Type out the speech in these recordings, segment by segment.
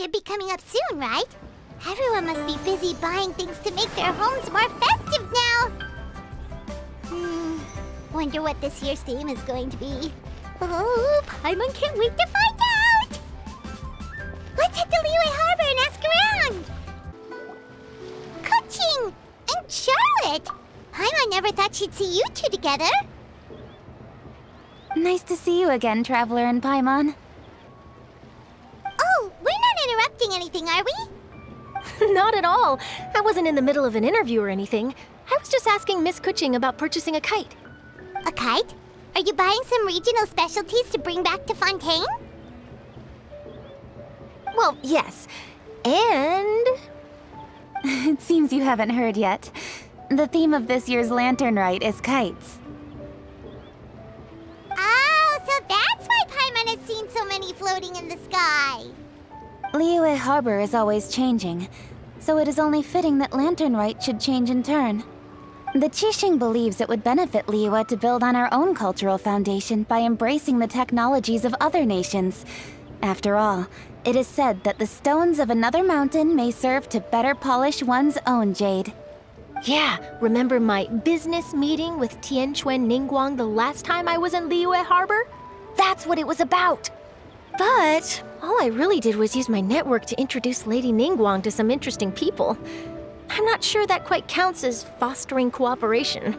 should be coming up soon, right? Everyone must be busy buying things to make their homes more festive now. Wonder what this year's theme is going to be. Oh, Paimon can't wait to find out! Let's head to Liyue Harbor and ask around! Kuching! And Charlotte! Paimon never thought she'd see you two together. Nice to see you again, Traveler and Paimon. Oh, we're not interrupting anything, are we? Not at all. I wasn't in the middle of an interview or anything. I was just asking Miss Kuching about purchasing a kite. A kite? Are you buying some regional specialties to bring back to Fontaine? Well, yes. And... It seems you haven't heard yet. The theme of this year's Lantern Rite is kites. Oh, so that's why Paimon has seen so many floating in the sky. Liyue Harbor is always changing, so it is only fitting that Lantern Rite should change in turn. The Qixing believes it would benefit Liyue to build on our own cultural foundation by embracing the technologies of other nations. After all, it is said that the stones of another mountain may serve to better polish one's own jade. Yeah, remember my business meeting with Tianquan Ningguang the last time I was in Liyue Harbor? That's what it was about. But all I really did was use my network to introduce Lady Ningguang to some interesting people. I'm not sure that quite counts as fostering cooperation.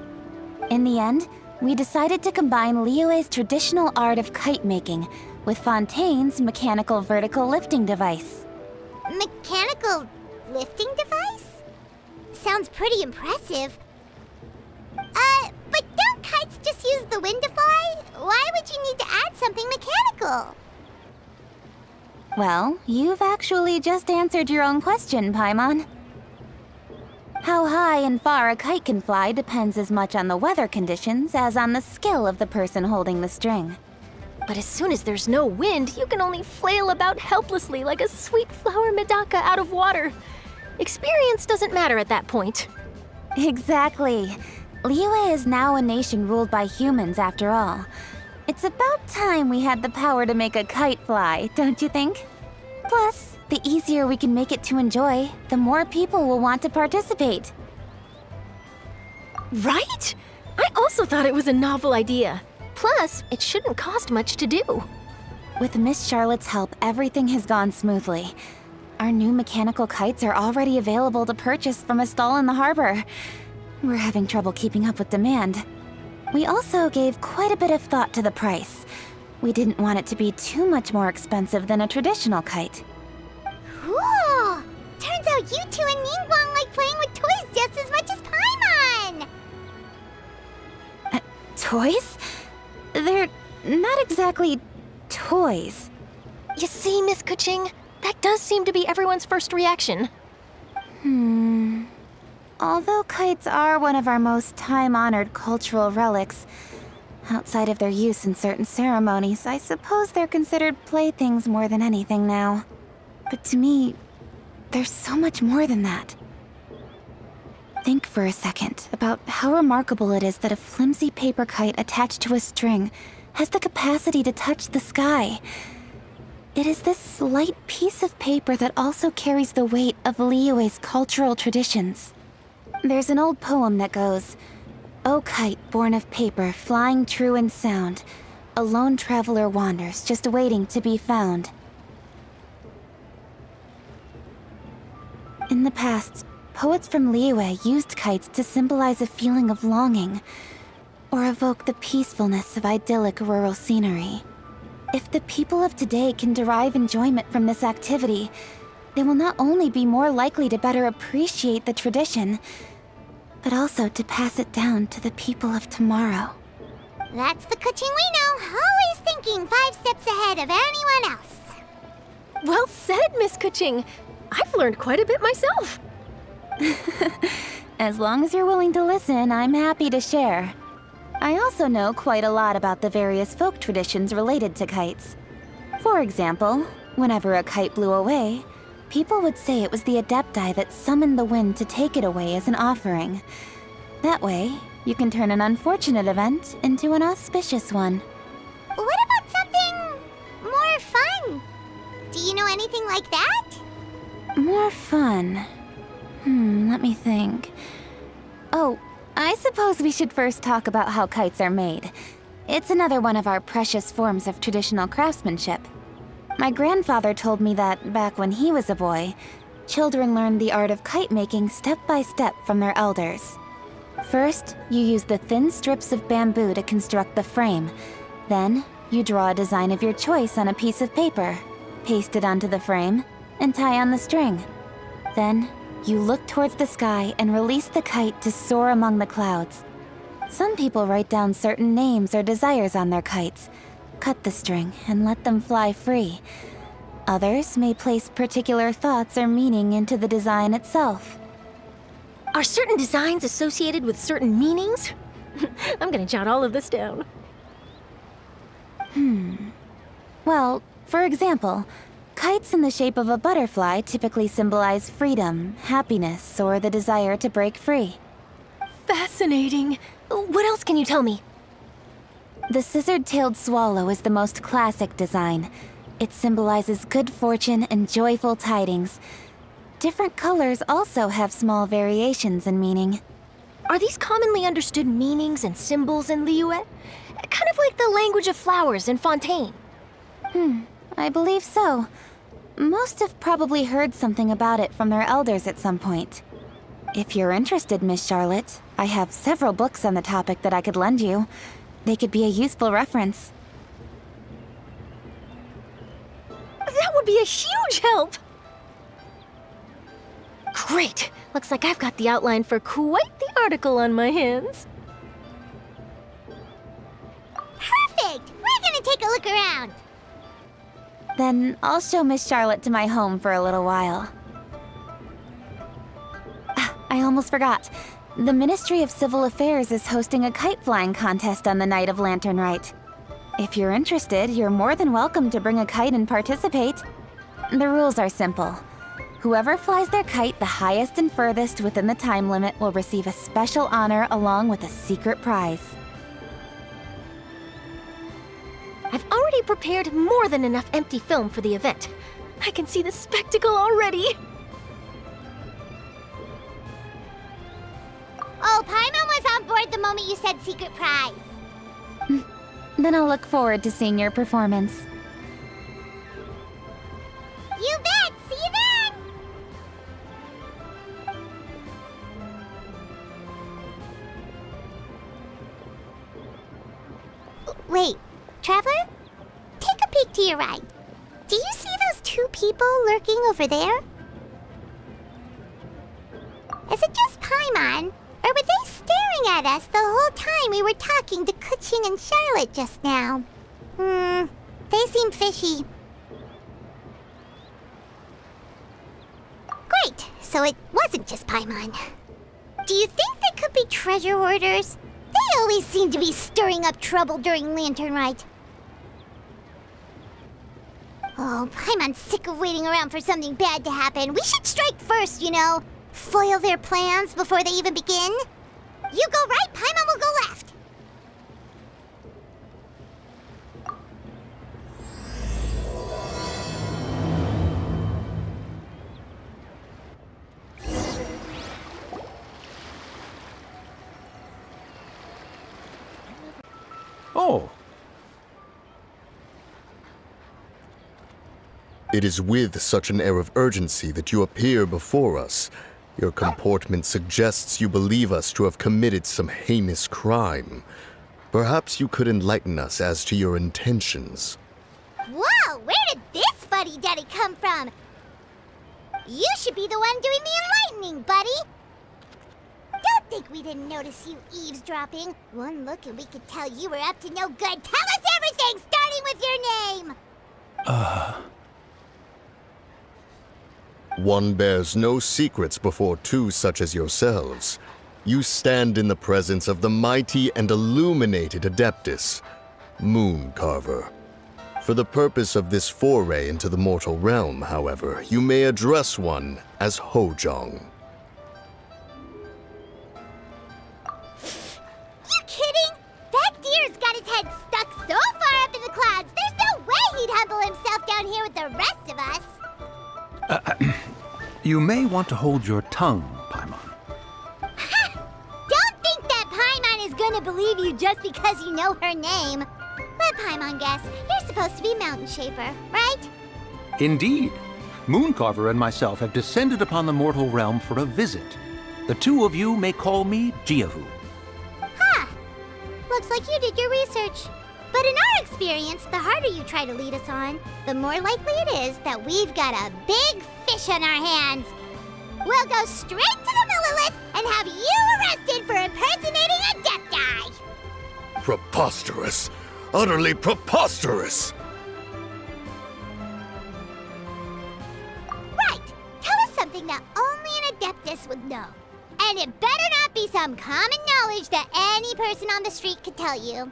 In the end, we decided to combine Liyue's traditional art of kite making with Fontaine's mechanical vertical lifting device. Mechanical lifting device? Sounds pretty impressive. But don't kites just use the wind to fly? Why would you need to add something mechanical? Well, you've actually just answered your own question, Paimon. How high and far a kite can fly depends as much on the weather conditions as on the skill of the person holding the string. But as soon as there's no wind, you can only flail about helplessly like a sweet flower medaka out of water. Experience doesn't matter at that point. Exactly. Liyue is now a nation ruled by humans after all. It's about time we had the power to make a kite fly, don't you think? Plus, the easier we can make it to enjoy, the more people will want to participate. Right? I also thought it was a novel idea. Plus, it shouldn't cost much to do. With Miss Charlotte's help, everything has gone smoothly. Our new mechanical kites are already available to purchase from a stall in the harbor. We're having trouble keeping up with demand. We also gave quite a bit of thought to the price. We didn't want it to be too much more expensive than a traditional kite. Cool! Turns out you two and Ningguang like playing with toys just as much as Paimon! Toys? They're not exactly toys. You see, Miss Kuching? That does seem to be everyone's first reaction. Although kites are one of our most time-honored cultural relics, outside of their use in certain ceremonies, I suppose they're considered playthings more than anything now. But to me, there's so much more than that. Think for a second about how remarkable it is that a flimsy paper kite attached to a string has the capacity to touch the sky. It is this slight piece of paper that also carries the weight of Liyue's cultural traditions. There's an old poem that goes, "O kite born of paper, flying true and sound, a lone traveler wanders, just waiting to be found." In the past, poets from Liyue used kites to symbolize a feeling of longing, or evoke the peacefulness of idyllic rural scenery. If the people of today can derive enjoyment from this activity, they will not only be more likely to better appreciate the tradition, but also to pass it down to the people of tomorrow. That's the Kuching we know, always thinking 5 steps ahead of anyone else. Well said, Miss Kuching. I've learned quite a bit myself. As long as you're willing to listen, I'm happy to share. I also know quite a lot about the various folk traditions related to kites. For example, whenever a kite blew away, people would say it was the Adepti that summoned the wind to take it away as an offering. That way, you can turn an unfortunate event into an auspicious one. What about something more fun? Do you know anything like that? More fun. Let me think. Oh, I suppose we should first talk about how kites are made. It's another one of our precious forms of traditional craftsmanship. My grandfather told me that, back when he was a boy, children learned the art of kite making step by step from their elders. First, you use the thin strips of bamboo to construct the frame. Then, you draw a design of your choice on a piece of paper, paste it onto the frame, and tie on the string. Then, you look towards the sky and release the kite to soar among the clouds. Some people write down certain names or desires on their kites, cut the string, and let them fly free. Others may place particular thoughts or meaning into the design itself. Are certain designs associated with certain meanings? I'm gonna jot all of this down. Well, for example, kites in the shape of a butterfly typically symbolize freedom, happiness, or the desire to break free. Fascinating. What else can you tell me? The scissor-tailed swallow is the most classic design. It symbolizes good fortune and joyful tidings. Different colors also have small variations in meaning. Are these commonly understood meanings and symbols in Liyue? Kind of like the language of flowers in Fontaine. I believe so. Most have probably heard something about it from their elders at some point. If you're interested, Miss Charlotte, I have several books on the topic that I could lend you. They could be a useful reference. That would be a huge help! Great! Looks like I've got the outline for quite the article on my hands. Perfect! We're gonna take a look around. Then I'll show Miss Charlotte to my home for a little while. I almost forgot. The Ministry of Civil Affairs is hosting a kite flying contest on the night of Lantern Rite. If you're interested, you're more than welcome to bring a kite and participate. The rules are simple. Whoever flies their kite the highest and furthest within the time limit will receive a special honor along with a secret prize. I've already prepared more than enough empty film for the event. I can see the spectacle already. Oh, Paimon was on board the moment you said secret prize. Then I'll look forward to seeing your performance. You bet! See you then! Wait, Traveler? Take a peek to your right. Do you see those two people lurking over there? Is it just Paimon? Or were they staring at us the whole time we were talking to Kuching and Charlotte just now? They seem fishy. Great, so it wasn't just Paimon. Do you think they could be treasure hoarders? They always seem to be stirring up trouble during Lantern Rite. Oh, Paimon's sick of waiting around for something bad to happen. We should strike first, you know. Foil their plans before they even begin. You go right, Paimon will go left. Oh. It is with such an air of urgency that you appear before us. Your comportment suggests you believe us to have committed some heinous crime. Perhaps you could enlighten us as to your intentions. Whoa, where did this fuddy-duddy come from? You should be the one doing the enlightening, buddy. Don't think we didn't notice you eavesdropping. One look and we could tell you were up to no good. Tell us everything, starting with your name. One bears no secrets before two such as yourselves. You stand in the presence of the mighty and illuminated Adeptus, Moon Carver. For the purpose of this foray into the mortal realm, however, you may address one as Hojong. You kidding? That deer's got his head stuck so far up in the clouds, there's no way he'd humble himself down here with the the rest of us. You may want to hold your tongue, Paimon. Don't think that Paimon is gonna believe you just because you know her name. Let Paimon guess. You're supposed to be Mountain Shaper, right? Indeed. Mooncarver and myself have descended upon the mortal realm for a visit. The two of you may call me Jiahu. Huh. Looks like you did your research. But in our experience, the harder you try to lead us on, the more likely it is that we've got a big fish on our hands. We'll go straight to the Lilith and have you arrested for impersonating a Death Guy. Preposterous! Utterly preposterous! Right. Tell us something that only an Adeptus would know. And it better not be some common knowledge that any person on the street could tell you.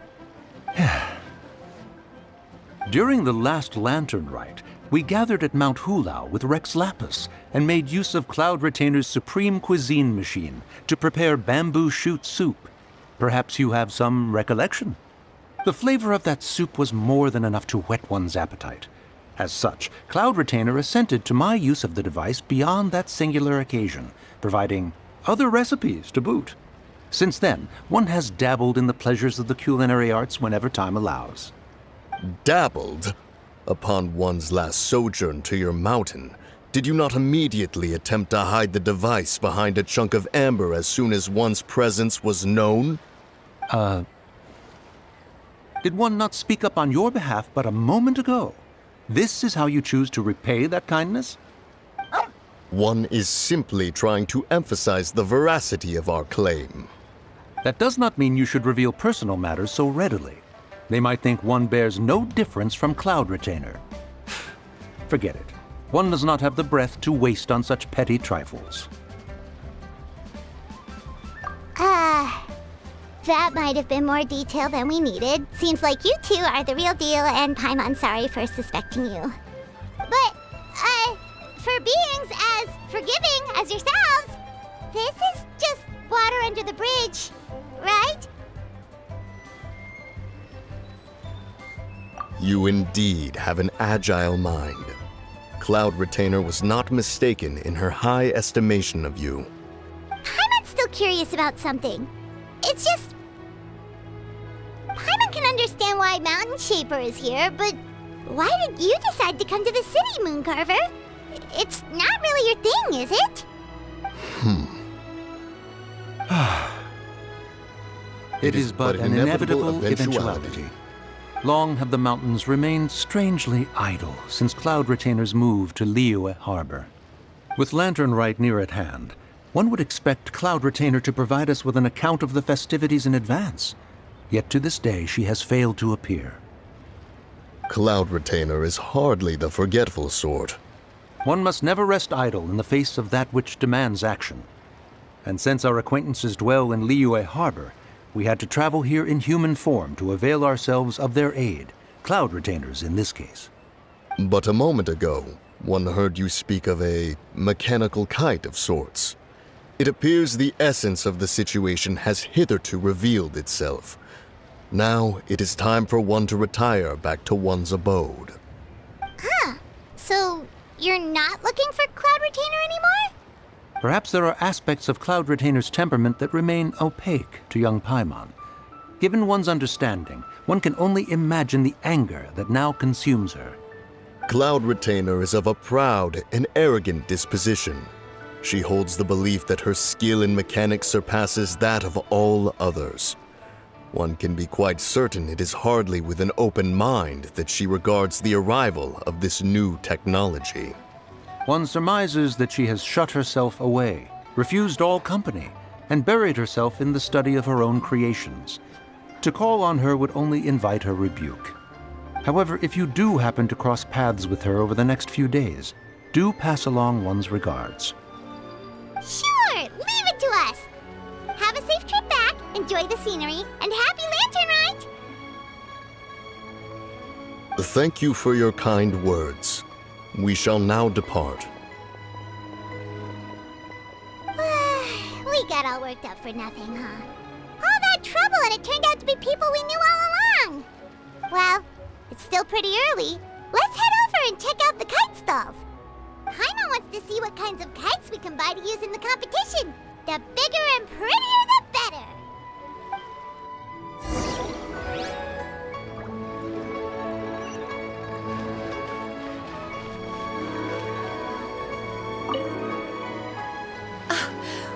During the last Lantern Rite, we gathered at Mount Hulao with Rex Lapis and made use of Cloud Retainer's supreme cuisine machine to prepare bamboo shoot soup. Perhaps you have some recollection? The flavor of that soup was more than enough to whet one's appetite. As such, Cloud Retainer assented to my use of the device beyond that singular occasion, providing other recipes to boot. Since then, one has dabbled in the pleasures of the culinary arts whenever time allows. Dabbled? Upon one's last sojourn to your mountain, did you not immediately attempt to hide the device behind a chunk of amber as soon as one's presence was known? Did one not speak up on your behalf but a moment ago? This is how you choose to repay that kindness? One is simply trying to emphasize the veracity of our claim. That does not mean you should reveal personal matters so readily. They might think one bears no difference from Cloud Retainer. Forget it. One does not have the breath to waste on such petty trifles. That might have been more detail than we needed. Seems like you two are the real deal, and Paimon sorry for suspecting you. But, for beings as forgiving as yourselves, this is just water under the bridge, right? You indeed have an agile mind. Cloud Retainer was not mistaken in her high estimation of you. Paimon's still curious about something. It's just... Paimon can understand why Mountain Shaper is here, but why did you decide to come to the city, Mooncarver? It's not really your thing, is it? It is but an inevitable eventuality. Long have the mountains remained strangely idle since Cloud Retainer's move to Liyue Harbor. With Lantern Rite near at hand, one would expect Cloud Retainer to provide us with an account of the festivities in advance. Yet to this day she has failed to appear. Cloud Retainer is hardly the forgetful sort. One must never rest idle in the face of that which demands action. And since our acquaintances dwell in Liyue Harbor, we had to travel here in human form to avail ourselves of their aid, Cloud Retainers in this case. But a moment ago, one heard you speak of a mechanical kite of sorts. It appears the essence of the situation has hitherto revealed itself. Now it is time for one to retire back to one's abode. So, you're not looking for Cloud Retainer anymore? Perhaps there are aspects of Cloud Retainer's temperament that remain opaque to young Paimon. Given one's understanding, one can only imagine the anger that now consumes her. Cloud Retainer is of a proud and arrogant disposition. She holds the belief that her skill in mechanics surpasses that of all others. One can be quite certain it is hardly with an open mind that she regards the arrival of this new technology. One surmises that she has shut herself away, refused all company, and buried herself in the study of her own creations. To call on her would only invite her rebuke. However, if you do happen to cross paths with her over the next few days, do pass along one's regards. Sure, leave it to us. Have a safe trip back, enjoy the scenery, and happy Lantern Rite! Thank you for your kind words. We shall now depart. We got all worked up for nothing, huh? All that trouble and it turned out to be people we knew all along! Well, it's still pretty early. Let's head over and check out the kite stalls. Paimon wants to see what kinds of kites we can buy to use in the competition. The bigger and prettier, the better.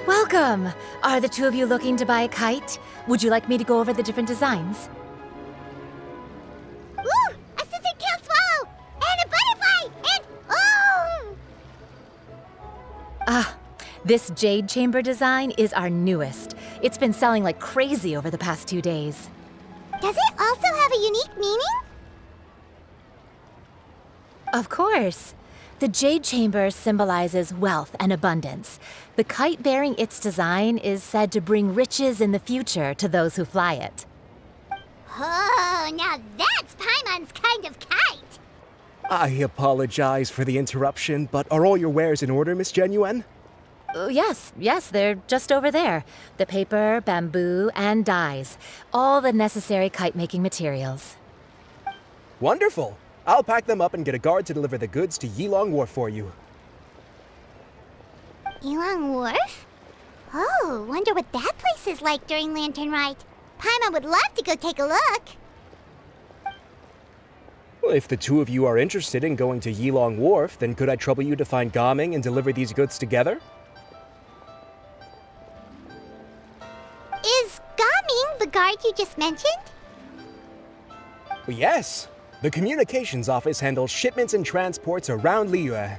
Welcome! Are the two of you looking to buy a kite? Would you like me to go over the different designs? Ooh! A scissor-tail swallow! And a butterfly! And... oh! This Jade Chamber design is our newest. It's been selling like crazy over the past 2 days. Does it also have a unique meaning? Of course. The Jade Chamber symbolizes wealth and abundance. The kite bearing its design is said to bring riches in the future to those who fly it. Oh, now that's Paimon's kind of kite! I apologize for the interruption, but are all your wares in order, Miss Genuine? Yes, they're just over there. The paper, bamboo, and dyes. All the necessary kite-making materials. Wonderful! I'll pack them up and get a guard to deliver the goods to Yilong Wharf for you. Yilong Wharf? Oh, wonder what that place is like during Lantern Rite. Paimon would love to go take a look. Well, if the two of you are interested in going to Yilong Wharf, then could I trouble you to find Gaming and deliver these goods together? Is Gaming the guard you just mentioned? Well, yes. The communications office handles shipments and transports around Liyue.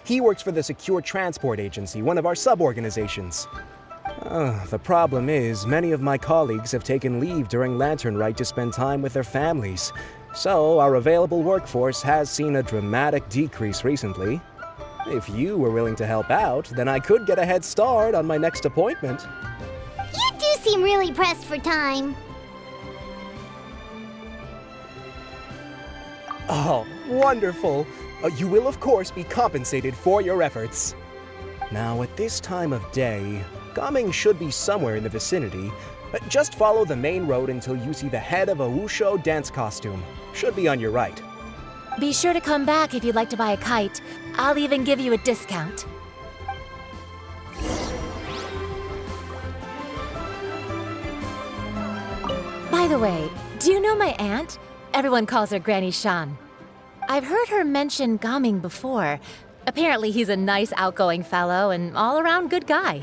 He works for the Secure Transport Agency, one of our sub-organizations. The problem is, many of my colleagues have taken leave during Lantern Rite to spend time with their families. So, our available workforce has seen a dramatic decrease recently. If you were willing to help out, then I could get a head start on my next appointment. You do seem really pressed for time. Oh, wonderful! You will, of course, be compensated for your efforts. Now, at this time of day, Gaming should be somewhere in the vicinity. Just follow the main road until you see the head of a Wushu dance costume. Should be on your right. Be sure to come back if you'd like to buy a kite. I'll even give you a discount. By the way, do you know my aunt? Everyone calls her Granny Shan. I've heard her mention Gaming before. Apparently he's a nice, outgoing fellow and all-around good guy.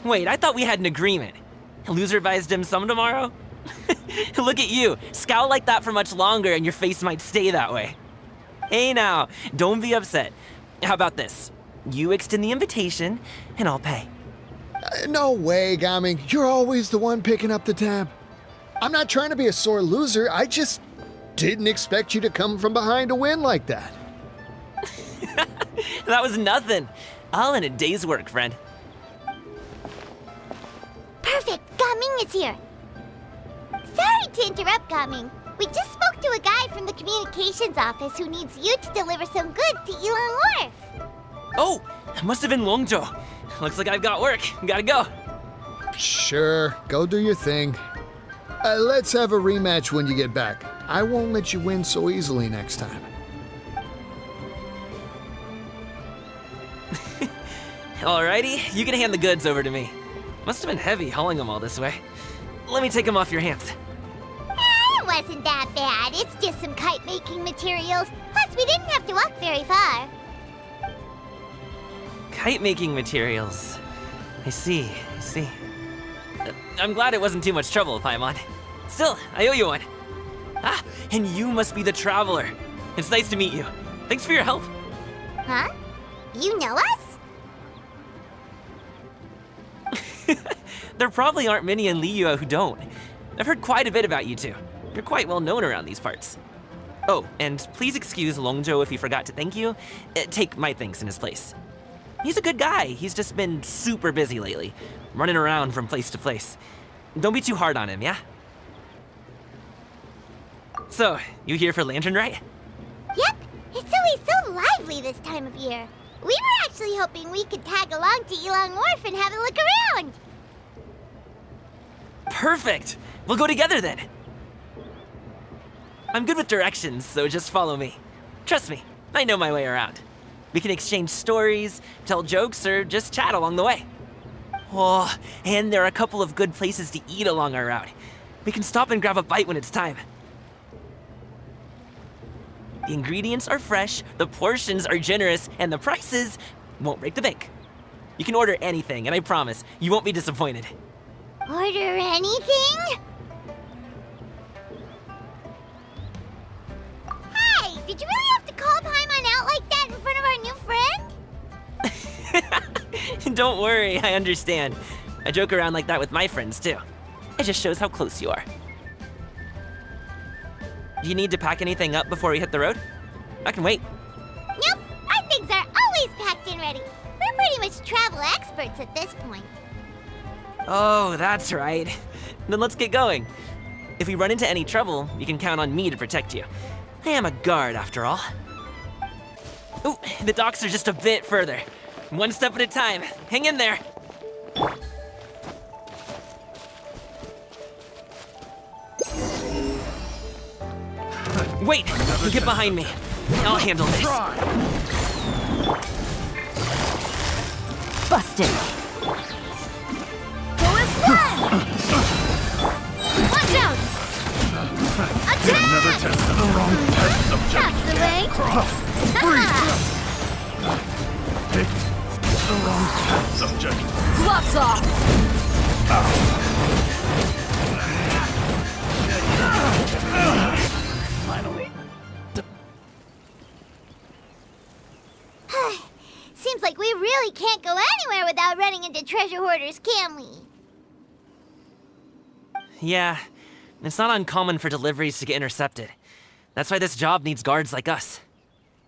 Wait, I thought we had an agreement. Loser buys dim sum tomorrow? Look at you, scowl like that for much longer and your face might stay that way. Hey now, don't be upset. How about this? You extend the invitation, and I'll pay. No way, Gaming. You're always the one picking up the tab. I'm not trying to be a sore loser. I just didn't expect you to come from behind to win like that. That was nothing. All in a day's work, friend. Perfect, Gaming is here. Sorry to interrupt, Gaming. We just spoke to a guy from the communications office who needs you to deliver some goods to Yilong Wharf. Oh, that must have been Longzhou. Looks like I've got work. Gotta go. Sure, go do your thing. Let's have a rematch when you get back. I won't let you win so easily next time. Alrighty, you can hand the goods over to me. Must have been heavy hauling them all this way. Let me take them off your hands. It wasn't that bad. It's just some kite-making materials. Plus, we didn't have to walk very far. Kite-making materials. I see. I'm glad it wasn't too much trouble, Paimon. Still, I owe you one. Ah, and you must be the traveler. It's nice to meet you. Thanks for your help. Huh? You know us? There probably aren't many in Liyue who don't. I've heard quite a bit about you two. You're quite well known around these parts. Oh, and please excuse Longzhou if he forgot to thank you. Take my thanks in his place. He's a good guy. He's just been super busy lately, running around from place to place. Don't be too hard on him, yeah? So, you here for Lantern Rite? Yep. It's always so lively this time of year. We were actually hoping we could tag along to Yilong Wharf and have a look around. Perfect! We'll go together then. I'm good with directions, so just follow me. Trust me, I know my way around. We can exchange stories, tell jokes, or just chat along the way. Oh, and there are a couple of good places to eat along our route. We can stop and grab a bite when it's time. The ingredients are fresh, the portions are generous, and the prices won't break the bank. You can order anything, and I promise, you won't be disappointed. Order anything? Hey, did you really have to call Paimon out like that in front of our new friend? Don't worry, I understand. I joke around like that with my friends, too. It just shows how close you are. Do you need to pack anything up before we hit the road? I can wait. Nope, our things are always packed and ready. We're pretty much travel experts at this point. Oh, that's right. Then let's get going. If we run into any trouble, you can count on me to protect you. I am a guard, after all. Ooh, the docks are just a bit further. One step at a time. Hang in there. Wait, get behind me. I'll handle this. Busted. Force one! Watch out! Attack! Another test of the wrong test subject. Castaway! Picked the wrong test subject. Gloves off. Finally. Seems like we really can't go anywhere without running into treasure hoarders, can we? Yeah, it's not uncommon for deliveries to get intercepted. That's why this job needs guards like us.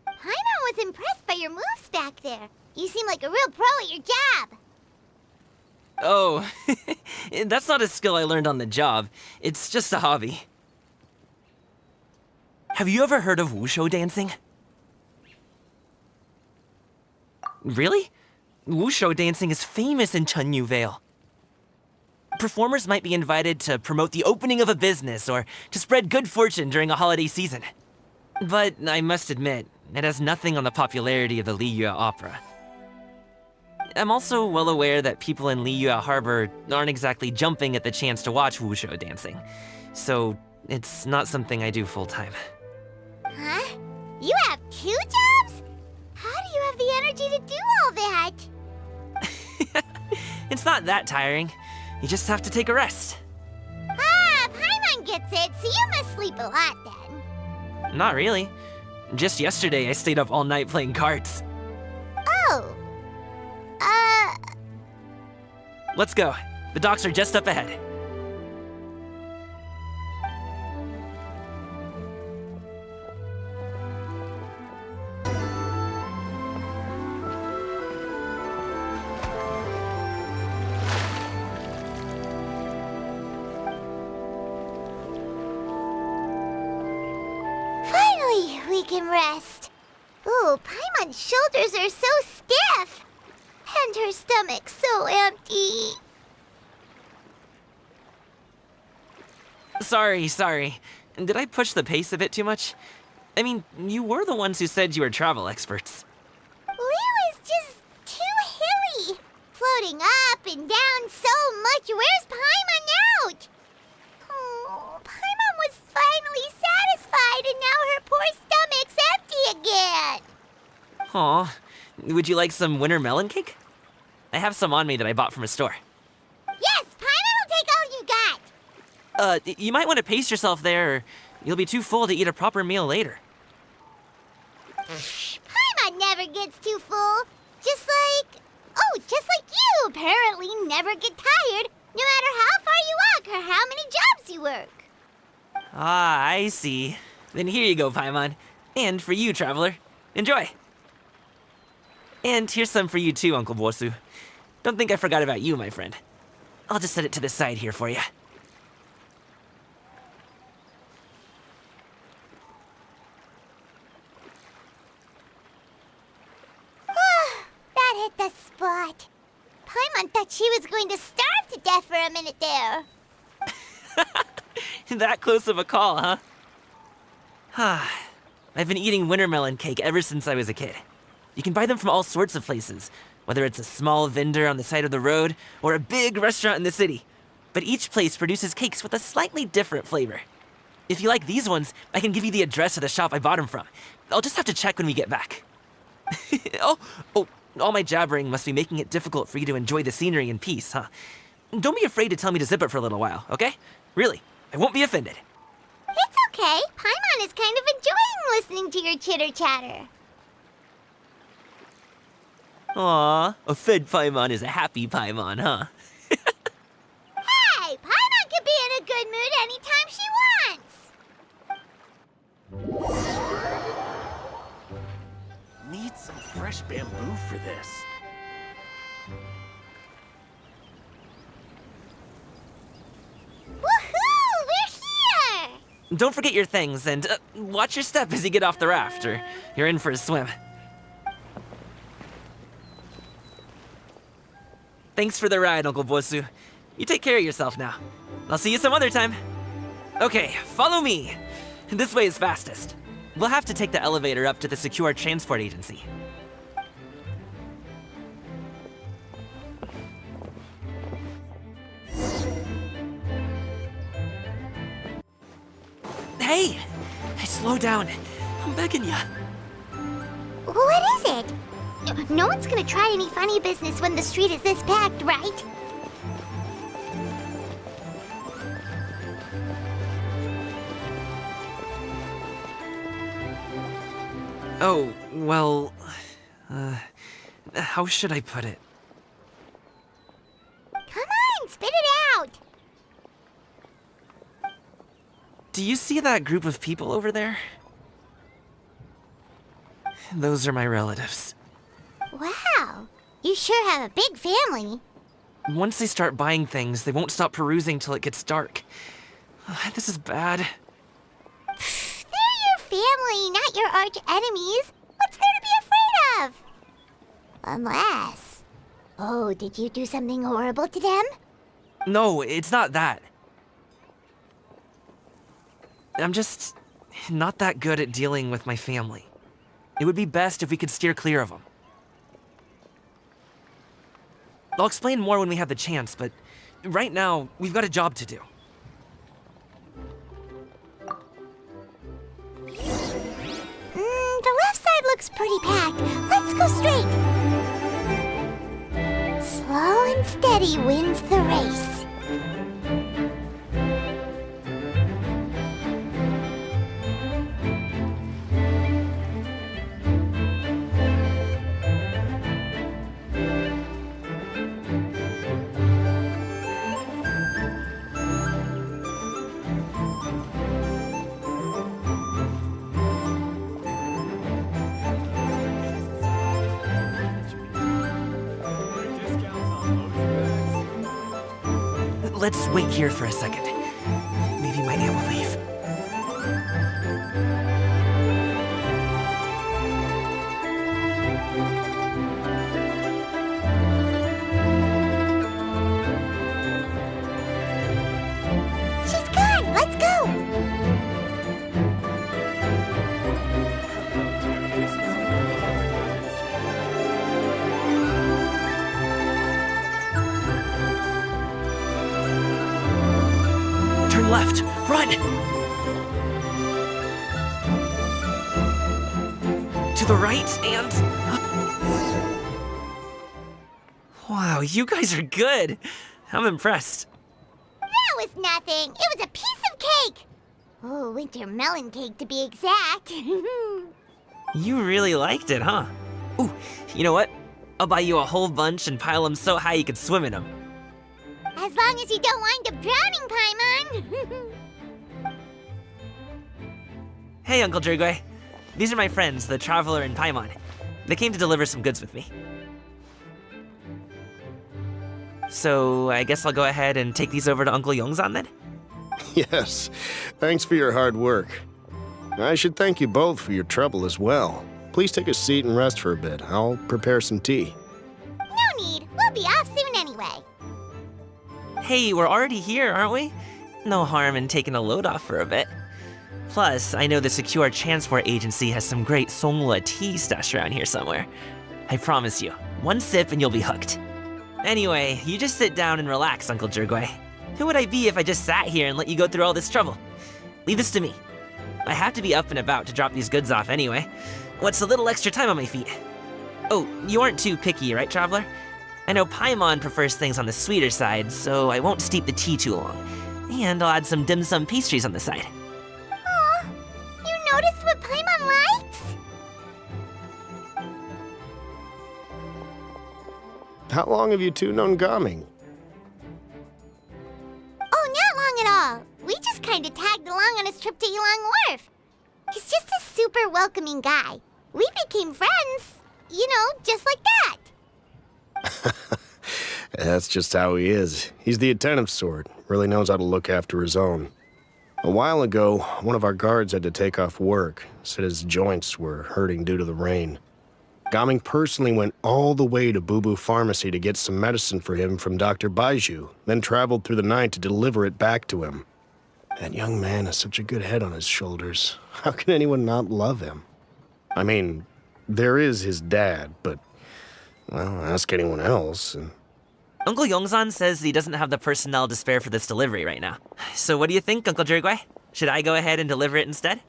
Paimon was impressed by your moves back there. You seem like a real pro at your job. Oh, that's not a skill I learned on the job. It's just a hobby. Have you ever heard of wushu dancing? Really? Wushu dancing is famous in Chunyu Vale. Performers might be invited to promote the opening of a business or to spread good fortune during a holiday season. But I must admit, it has nothing on the popularity of the Liyue Opera. I'm also well aware that people in Liyue Harbor aren't exactly jumping at the chance to watch wushu dancing, so it's not something I do full-time. Huh? You have 2 jobs? How do you have the energy to do all that? It's not that tiring. You just have to take a rest. Ah, Paimon gets it, so you must sleep a lot then. Not really. Just yesterday, I stayed up all night playing cards. Oh. Let's go. The docks are just up ahead. Finally, we can rest. Ooh, Paimon's shoulders are so stiff. And her stomach so empty. Sorry. Did I push the pace a bit too much? I mean, you were the ones who said you were travel experts. Liyue is just too hilly. Floating up and down so much. Where's Paimon out? Oh, Paimon was finally satisfied and now her poor stomach's empty again. Aw, would you like some winter melon cake? I have some on me that I bought from a store. Yes, Paimon will take all you got. You might want to pace yourself there, or you'll be too full to eat a proper meal later. Paimon never gets too full. Just like you apparently never get tired, no matter how far you walk or how many jobs you work. Ah, I see. Then here you go, Paimon. And for you, traveler. Enjoy. And here's some for you too, Uncle Bosu. Don't think I forgot about you, my friend. I'll just set it to the side here for you. That hit the spot. Paimon thought she was going to starve to death for a minute there. That close of a call, huh? I've been eating wintermelon cake ever since I was a kid. You can buy them from all sorts of places, whether it's a small vendor on the side of the road or a big restaurant in the city. But each place produces cakes with a slightly different flavor. If you like these ones, I can give you the address of the shop I bought them from. I'll just have to check when we get back. Oh, all my jabbering must be making it difficult for you to enjoy the scenery in peace, huh? Don't be afraid to tell me to zip it for a little while, okay? Really, I won't be offended. It's okay. Paimon is kind of enjoying listening to your chitter-chatter. Aw, a fed Paimon is a happy Paimon, huh? Hey, Paimon can be in a good mood anytime she wants. Need some fresh bamboo for this. Woohoo! We're here! Don't forget your things, and watch your step as you get off the raft, or you're in for a swim. Thanks for the ride, Uncle Bosu. You take care of yourself now. I'll see you some other time. Okay, follow me. This way is fastest. We'll have to take the elevator up to the secure transport agency. Hey! Slow down. I'm begging ya. What is it? No one's gonna try any funny business when the street is this packed, right? Oh, well... how should I put it? Come on, spit it out! Do you see that group of people over there? Those are my relatives. Wow, you sure have a big family. Once they start buying things, they won't stop perusing till it gets dark. This is bad. They're your family, not your arch enemies. What's there to be afraid of? Unless... Oh, did you do something horrible to them? No, it's not that. I'm just not that good at dealing with my family. It would be best if we could steer clear of them. I'll explain more when we have the chance, but right now, we've got a job to do. The left side looks pretty packed. Let's go straight. Slow and steady wins the race. Let's wait here for a second. Maybe my aunt will leave. She's gone. Let's go. Turn left. Run! To the right and... Wow, you guys are good. I'm impressed. That was nothing. It was a piece of cake. Oh, winter melon cake to be exact. You really liked it, huh? Ooh, you know what? I'll buy you a whole bunch and pile them so high you could swim in them. As long as you don't wind up drowning, Paimon. Hey, Uncle Drugway. These are my friends, the Traveler and Paimon. They came to deliver some goods with me. So, I guess I'll go ahead and take these over to Uncle Yongzan then? Yes, thanks for your hard work. I should thank you both for your trouble as well. Please take a seat and rest for a bit. I'll prepare some tea. No need. We'll be off soon anyway. Hey, we're already here, aren't we? No harm in taking a load off for a bit. Plus, I know the Secure Transport Agency has some great Songhua tea stashed around here somewhere. I promise you, one sip and you'll be hooked. Anyway, you just sit down and relax, Uncle Jirgwe. Who would I be if I just sat here and let you go through all this trouble? Leave this to me. I have to be up and about to drop these goods off anyway. What's a little extra time on my feet? Oh, you aren't too picky, right, Traveler? I know Paimon prefers things on the sweeter side, so I won't steep the tea too long. And I'll add some dim sum pastries on the side. Aw, you noticed what Paimon likes? How long have you two known Gaming? Oh, not long at all. We just kind of tagged along on his trip to Ylang Wharf. He's just a super welcoming guy. We became friends, you know, just like that. That's just how he is. He's the attentive sort, really knows how to look after his own. A while ago, one of our guards had to take off work, said his joints were hurting due to the rain. Gaming personally went all the way to Boo Boo Pharmacy to get some medicine for him from Dr. Baiju, then traveled through the night to deliver it back to him. That young man has such a good head on his shoulders. How can anyone not love him? I mean, there is his dad, but, well, ask anyone else, and... Uncle Yongzan says he doesn't have the personnel to spare for this delivery right now. So what do you think, Uncle Jirgwe? Should I go ahead and deliver it instead?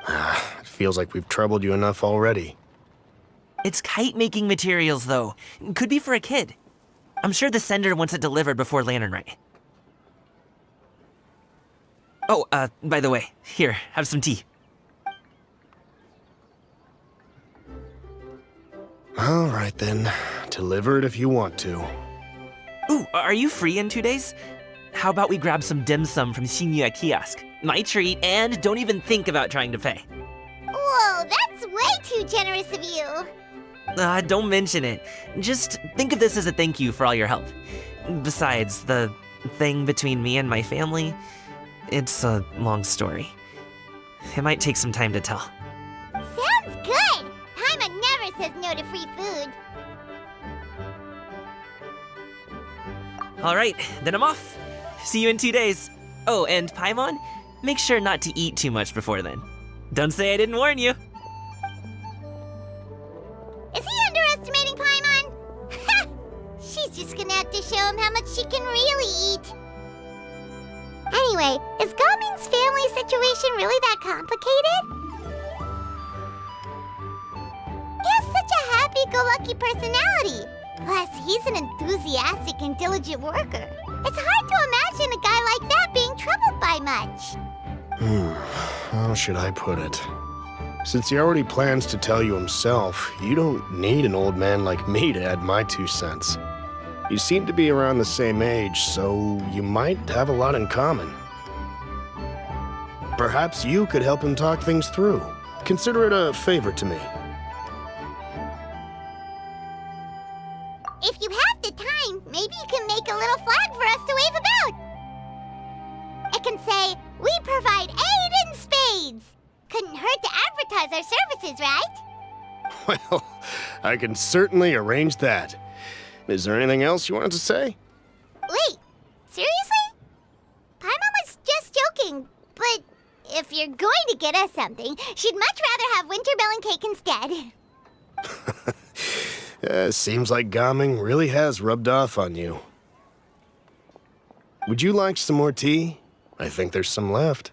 It feels like we've troubled you enough already. It's kite-making materials, though. Could be for a kid. I'm sure the sender wants it delivered before Lantern Rite. Oh, by the way, here, have some tea. All right, then. Deliver it if you want to. Ooh, are you free in 2 days? How about we grab some dim sum from Shinya Kiosk? My treat, and don't even think about trying to pay. Whoa, that's way too generous of you. Don't mention it. Just think of this as a thank you for all your help. Besides, the thing between me and my family, it's a long story. It might take some time to tell. Sounds good. Paimon never says no to free food. All right, then I'm off. See you in 2 days. Oh, and Paimon, make sure not to eat too much before then. Don't say I didn't warn you. Is he underestimating Paimon? Ha! She's just gonna have to show him how much she can really eat. Anyway, is Gaming's family situation really that complicated? He has such a happy-go-lucky personality. Plus, he's an enthusiastic and diligent worker. It's hard to imagine a guy like that being troubled by much. How should I put it? Since he already plans to tell you himself, you don't need an old man like me to add my 2 cents. You seem to be around the same age, so you might have a lot in common. Perhaps you could help him talk things through. Consider it a favor to me. If you have the time, maybe you can make a little flag for us to wave about. It can say, "We provide aid in spades." Couldn't hurt to advertise our services, right? Well, I can certainly arrange that. Is there anything else you wanted to say? Wait, seriously? Paimon was just joking, but if you're going to get us something, she'd much rather have wintermelon cake instead. Seems like Gaming really has rubbed off on you. Would you like some more tea? I think there's some left.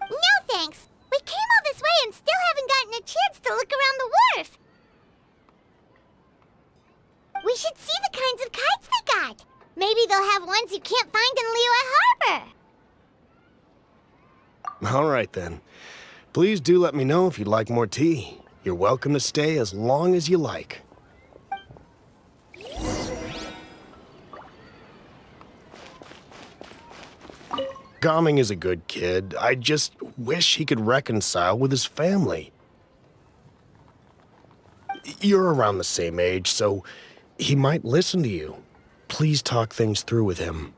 No thanks. We came all this way and still haven't gotten a chance to look around the wharf. We should see the kinds of kites they got. Maybe they'll have ones you can't find in Liyue Harbor. All right, then. Please do let me know if you'd like more tea. You're welcome to stay as long as you like. Gaming is a good kid. I just wish he could reconcile with his family. You're around the same age, so he might listen to you. Please talk things through with him.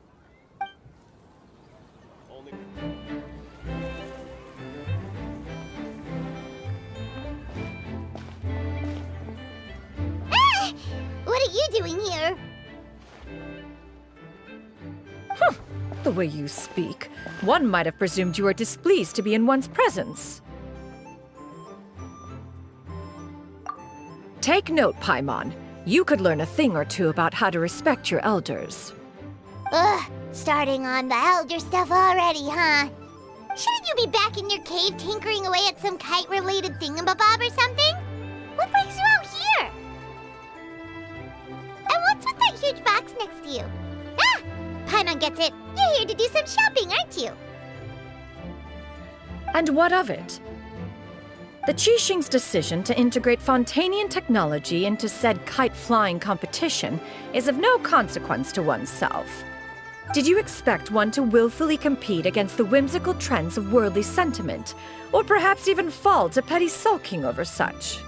What are you doing here? The way you speak, one might have presumed you were displeased to be in one's presence. Take note, Paimon. You could learn a thing or two about how to respect your elders. Ugh, starting on the elder stuff already, huh? Shouldn't you be back in your cave tinkering away at some kite-related thingamabob or something? What brings you out here? And what's with that huge box next to you? Ah! Paimon gets it. You're here to do some shopping, aren't you? And what of it? The Qixing's decision to integrate Fontanian technology into said kite-flying competition is of no consequence to oneself. Did you expect one to willfully compete against the whimsical trends of worldly sentiment, or perhaps even fall to petty sulking over such?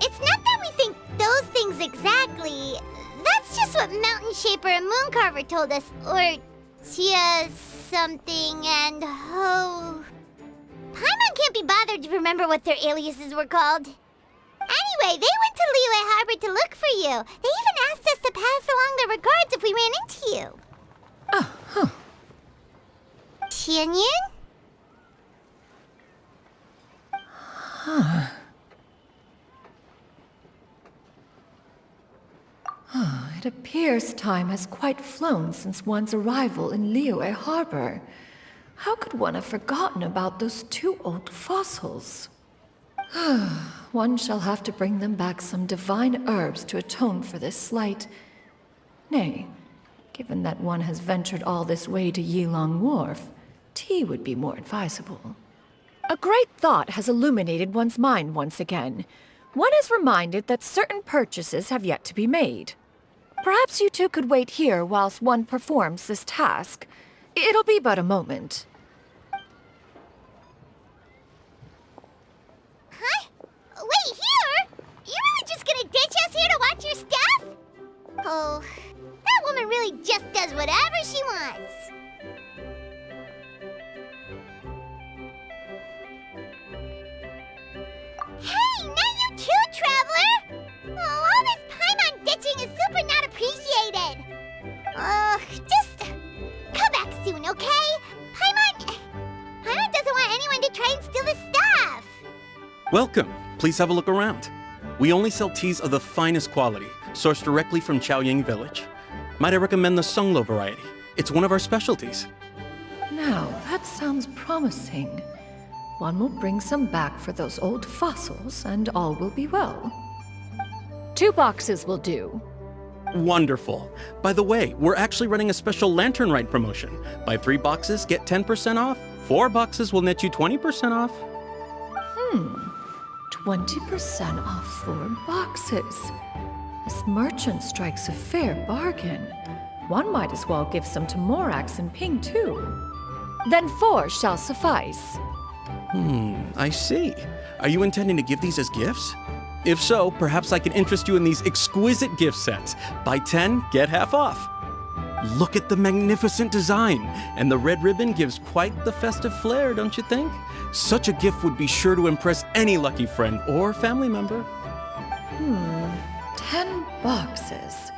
It's not that we think those things exactly. That's just what Mountain Shaper and Mooncarver told us, or Tia something and Ho... Paimon can't be bothered to remember what their aliases were called. Anyway, they went to Liyue Harbor to look for you. They even asked us to pass along their regards if we ran into you. Oh, huh. Tianyun? It appears time has quite flown since one's arrival in Liyue Harbor. How could one have forgotten about those two old fossils? One shall have to bring them back some divine herbs to atone for this slight. Nay, given that one has ventured all this way to Yilong Wharf, tea would be more advisable. A great thought has illuminated one's mind once again. One is reminded that certain purchases have yet to be made. Perhaps you two could wait here whilst one performs this task. It'll be but a moment. Huh? Wait, here? You really just gonna ditch us here to watch your stuff? Oh, that woman really just does whatever she wants. Hey, not you too, Traveler! Oh, all this Paimon ditching is super not appreciated. Just come back soon, okay? Paimon doesn't want anyone to try and steal his stuff. Welcome. Please have a look around. We only sell teas of the finest quality, sourced directly from Chaoying Village. Might I recommend the Sunglo variety? It's one of our specialties. Now, that sounds promising. One will bring some back for those old fossils, and all will be well. 2 boxes will do. Wonderful. By the way, we're actually running a special Lantern Rite promotion. Buy 3 boxes, get 10% off. 4 boxes will net you 20% off. 20% off 4 boxes. This merchant strikes a fair bargain. One might as well give some to Morax and Ping, too. Then 4 shall suffice. I see. Are you intending to give these as gifts? If so, perhaps I can interest you in these exquisite gift sets. Buy 10, get half off. Look at the magnificent design, and the red ribbon gives quite the festive flair, don't you think? Such a gift would be sure to impress any lucky friend or family member. 10 boxes.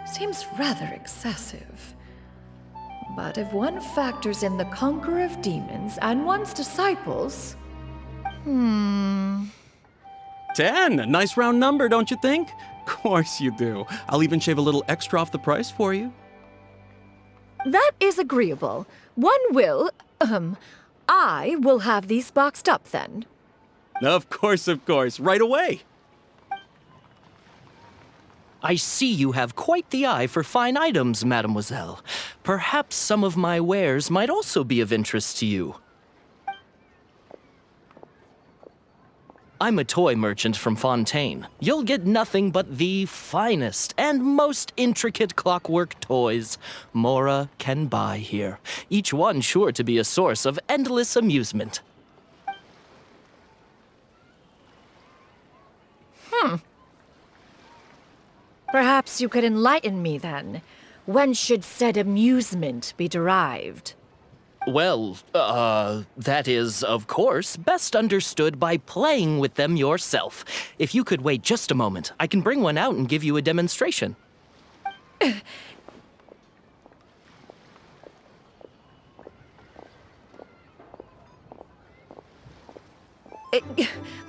Seems rather excessive. But if one factors in the Conqueror of Demons and one's disciples... 10! A nice round number, don't you think? Course you do. I'll even shave a little extra off the price for you. That is agreeable. One will... I will have these boxed up then. Of course, right away. I see you have quite the eye for fine items, mademoiselle. Perhaps some of my wares might also be of interest to you. I'm a toy merchant from Fontaine. You'll get nothing but the finest and most intricate clockwork toys Mora can buy here. Each one sure to be a source of endless amusement. Perhaps you could enlighten me then. When should said amusement be derived? Well, that is, of course, best understood by playing with them yourself. If you could wait just a moment, I can bring one out and give you a demonstration.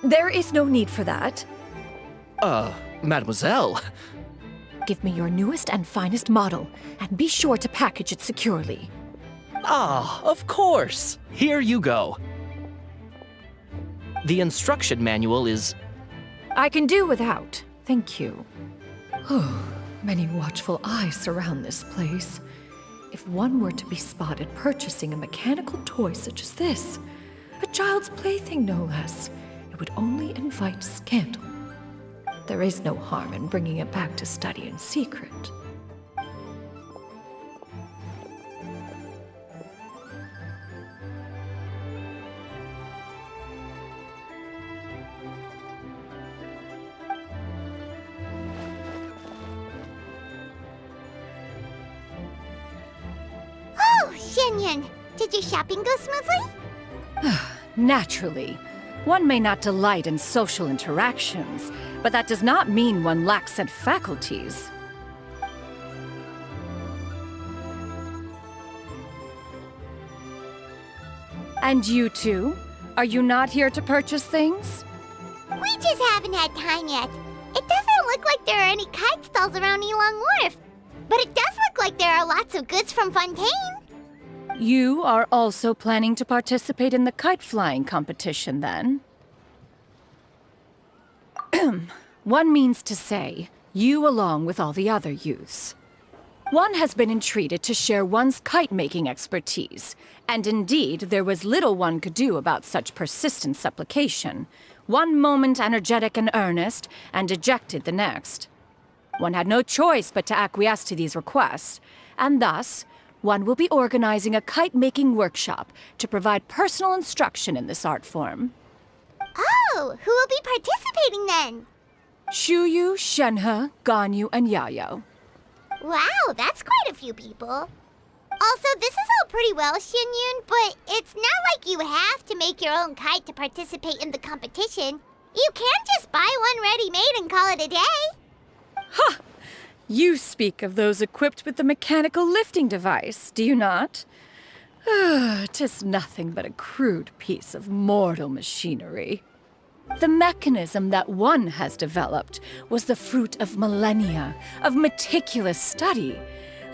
There is no need for that. Mademoiselle. Give me your newest and finest model, and be sure to package it securely. Ah, of course. Here you go. The instruction manual is... I can do without, thank you. Many watchful eyes surround this place. If one were to be spotted purchasing a mechanical toy such as this, a child's plaything no less, it would only invite scandal. There is no harm in bringing it back to study in secret. Oh, Xianyun, did your shopping go smoothly? Naturally. One may not delight in social interactions, but that does not mean one lacks said faculties. And you two? Are you not here to purchase things? We just haven't had time yet. It doesn't look like there are any kite stalls around Elong Wharf, but it does look like there are lots of goods from Fontaine. You are also planning to participate in the kite flying competition, then? One means to say, you along with all the other youths. One has been entreated to share one's kite-making expertise, and indeed there was little one could do about such persistent supplication. One moment energetic and earnest, and dejected the next. One had no choice but to acquiesce to these requests, and thus, one will be organizing a kite-making workshop to provide personal instruction in this art form. Oh, who will be participating then? Shuyu, Shenhe, Ganyu, and Yayo. Wow, that's quite a few people. Also, this is all pretty well, Xianyun, but it's not like you have to make your own kite to participate in the competition. You can just buy one ready-made and call it a day. Ha! You speak of those equipped with the mechanical lifting device, do you not? 'Tis nothing but a crude piece of mortal machinery. The mechanism that one has developed was the fruit of millennia of meticulous study.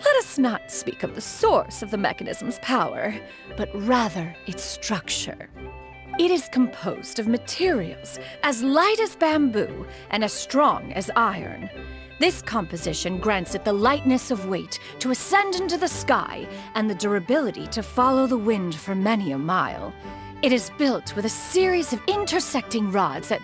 Let us not speak of the source of the mechanism's power, but rather its structure. It is composed of materials as light as bamboo and as strong as iron. This composition grants it the lightness of weight to ascend into the sky and the durability to follow the wind for many a mile. It is built with a series of intersecting rods that...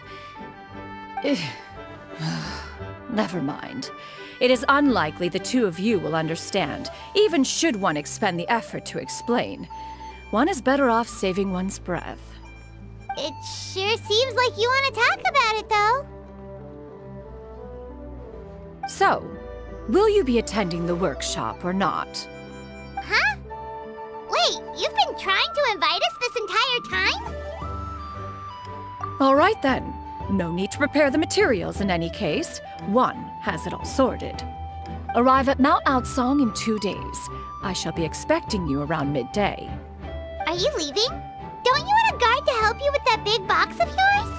Never mind. It is unlikely the two of you will understand, even should one expend the effort to explain. One is better off saving one's breath. It sure seems like you want to talk about it, though. So, will you be attending the workshop or not? Huh? Wait, you've been trying to invite us this entire time? All right then. No need to prepare the materials in any case. One has it all sorted. Arrive at Mount Outsong in 2 days. I shall be expecting you around midday. Are you leaving? Don't you want a guard to help you with that big box of yours?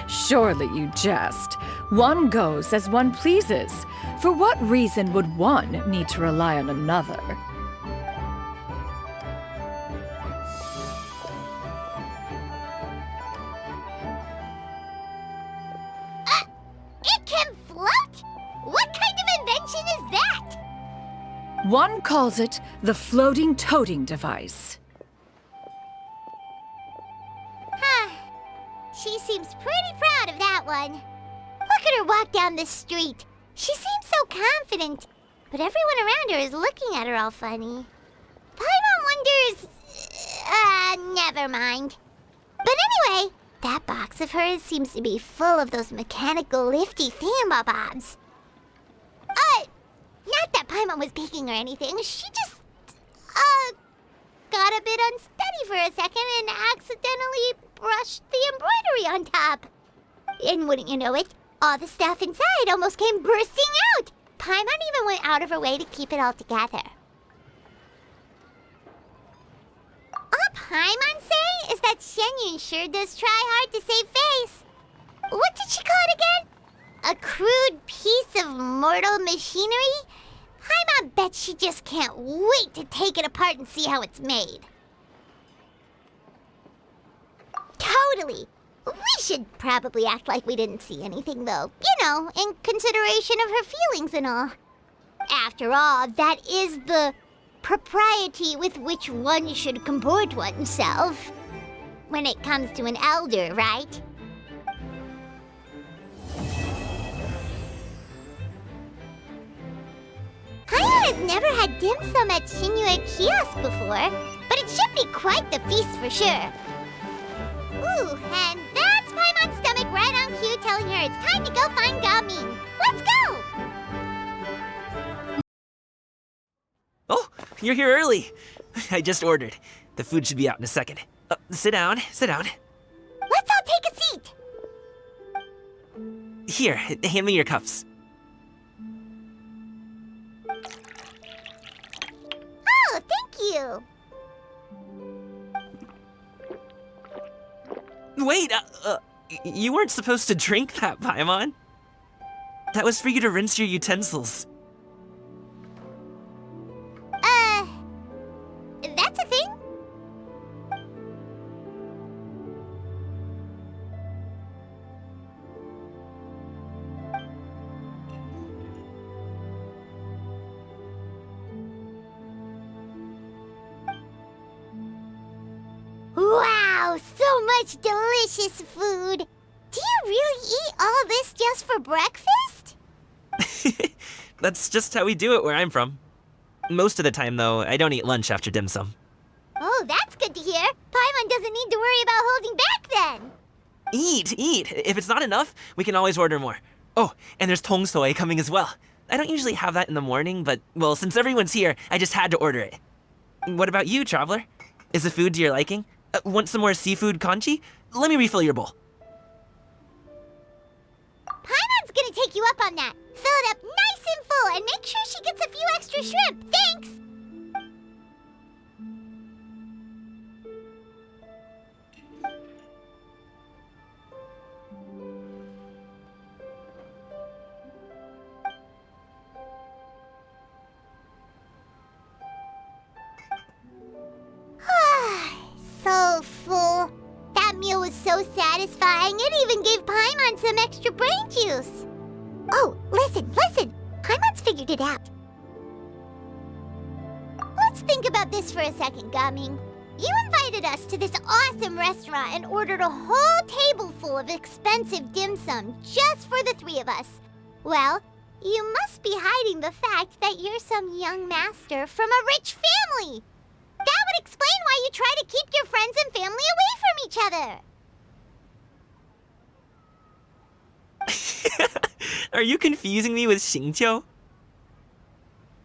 Surely you jest. One goes as one pleases. For what reason would one need to rely on another? It can float? What kind of invention is that? One calls it the floating toting device. Huh. She seems pretty proud of that one. Look at her walk down the street. She seems so confident, but everyone around her is looking at her all funny. Paimon wonders... never mind. But anyway, that box of hers seems to be full of those mechanical lifty thingamabobs. Not that Paimon was peeking or anything. She just, got a bit unsteady for a second and accidentally brushed the embroidery on top. And wouldn't you know it, all the stuff inside almost came bursting out. Paimon even went out of her way to keep it all together. All Paimon say is that Shenyun sure does try hard to save face. What did she call it again? A crude piece of mortal machinery? Paimon bets she just can't wait to take it apart and see how it's made. Totally. We should probably act like we didn't see anything, though. You know, in consideration of her feelings and all. After all, that is the propriety with which one should comport oneself. When it comes to an elder, right? Paimon has never had dim sum at Shinue Kiosk before, but it should be quite the feast for sure. Ooh, and that's Paimon's stomach right on cue telling her it's time to go find Gaming. Let's go! Oh, you're here early. I just ordered. The food should be out in a second. Sit down, sit down. Let's all take a seat! Here, hand me your cups. Oh, thank you! Wait, you weren't supposed to drink that, Paimon. That was for you to rinse your utensils. That's a thing? Wow, so much delicious food! Do you really eat all this just for breakfast? That's just how we do it where I'm from. Most of the time, though, I don't eat lunch after dim sum. Oh, that's good to hear. Paimon doesn't need to worry about holding back then. Eat, eat. If it's not enough, we can always order more. Oh, and there's tong soy coming as well. I don't usually have that in the morning, but, well, since everyone's here, I just had to order it. What about you, traveler? Is the food to your liking? Want some more seafood congee? Let me refill your bowl. Paimon's gonna take you up on that. Fill it up nice and full and make sure she gets a few extra shrimp. Thanks! So full. That meal was so satisfying, it even gave Paimon some extra brain juice. Oh, listen. Paimon's figured it out. Let's think about this for a second, Gaming. You invited us to this awesome restaurant and ordered a whole table full of expensive dim sum just for the three of us. Well, you must be hiding the fact that you're some young master from a rich family. That would explain why you try to keep your friends and family away from each other. Are you confusing me with Xingqiu?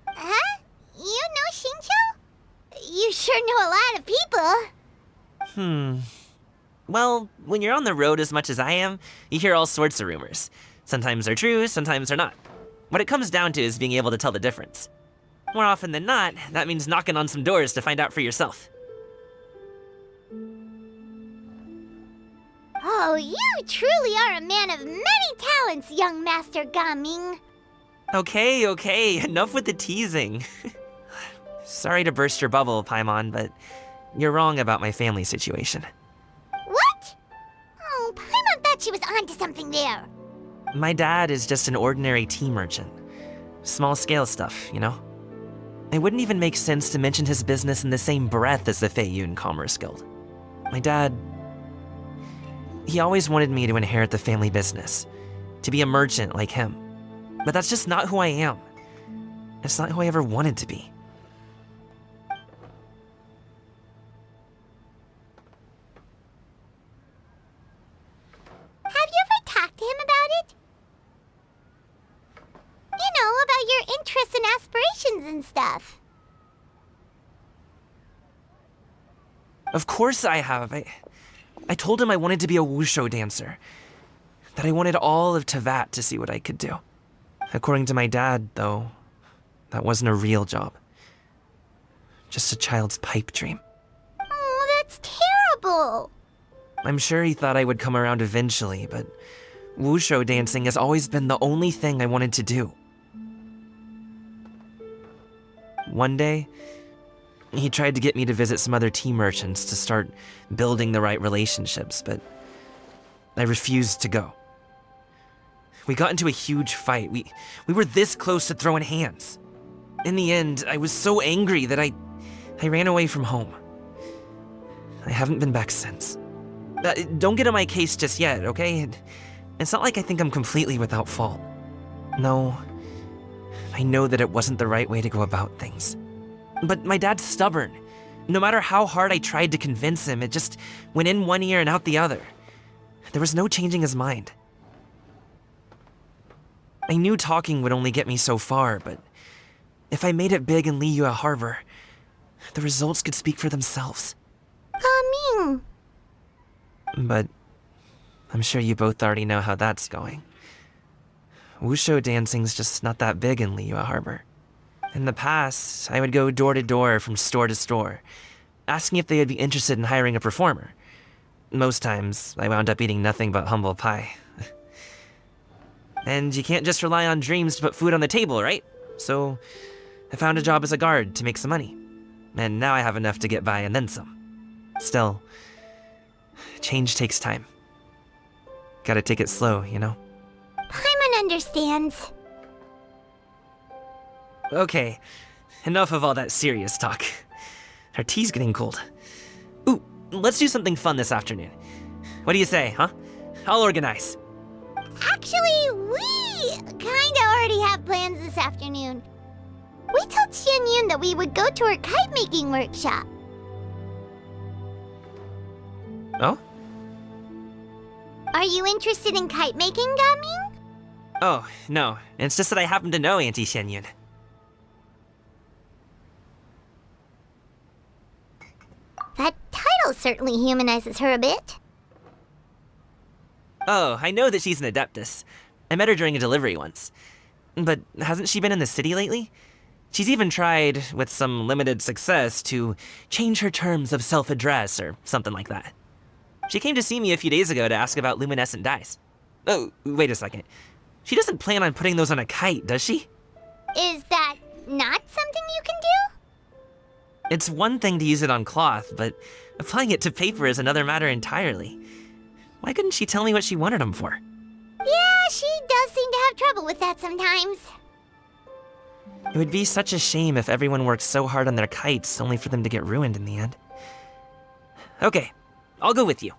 Huh? You know Xingqiu? You sure know a lot of people. Well, when you're on the road as much as I am, you hear all sorts of rumors. Sometimes they're true, sometimes they're not. What it comes down to is being able to tell the difference. More often than not, that means knocking on some doors to find out for yourself. Oh, you truly are a man of many talents, young Master Gaming. Okay, enough with the teasing. Sorry to burst your bubble, Paimon, but you're wrong about my family situation. What? Oh, Paimon thought she was onto something there. My dad is just an ordinary tea merchant. Small-scale stuff, you know? It wouldn't even make sense to mention his business in the same breath as the Feiyun Commerce Guild. My dad... he always wanted me to inherit the family business, to be a merchant like him. But that's just not who I am. It's not who I ever wanted to be. Have you ever talked to him about it? You know, about your interests and aspirations and stuff. Of course I have. I told him I wanted to be a wushu dancer. That I wanted all of Tevat to see what I could do. According to my dad, though, that wasn't a real job. Just a child's pipe dream. Oh, that's adorable! I'm sure he thought I would come around eventually, but wushu dancing has always been the only thing I wanted to do. One day, he tried to get me to visit some other tea merchants to start building the right relationships, but I refused to go. We got into a huge fight. We were this close to throwing hands. In the end, I was so angry that I ran away from home. I haven't been back since. Don't get on my case just yet, okay? It's not like I think I'm completely without fault. No, I know that it wasn't the right way to go about things. But my dad's stubborn. No matter how hard I tried to convince him, it just went in one ear and out the other. There was no changing his mind. I knew talking would only get me so far, but if I made it big in Liyue Harbor, the results could speak for themselves. Coming. But I'm sure you both already know how that's going. Wushu dancing's just not that big in Liyue Harbor. In the past, I would go door to door from store to store, asking if they would be interested in hiring a performer. Most times, I wound up eating nothing but humble pie. And you can't just rely on dreams to put food on the table, right? So I found a job as a guard to make some money. And now I have enough to get by and then some. Still, change takes time. Gotta take it slow, you know? Paimon understands. Okay, enough of all that serious talk. Our tea's getting cold. Ooh, let's do something fun this afternoon. What do you say, huh? I'll organize. Actually, we kinda already have plans this afternoon. We told Xianyun that we would go to her kite-making workshop. Oh? Are you interested in kite-making, Gaming? Oh, no. It's just that I happen to know Auntie Xianyun. That title certainly humanizes her a bit. Oh, I know that she's an Adeptus. I met her during a delivery once. But hasn't she been in the city lately? She's even tried, with some limited success, to change her terms of self-address or something like that. She came to see me a few days ago to ask about luminescent dyes. Oh, wait a second. She doesn't plan on putting those on a kite, does she? Is that not something you can do? It's one thing to use it on cloth, but applying it to paper is another matter entirely. Why couldn't she tell me what she wanted them for? Yeah, she does seem to have trouble with that sometimes. It would be such a shame if everyone worked so hard on their kites only for them to get ruined in the end. Okay, I'll go with you.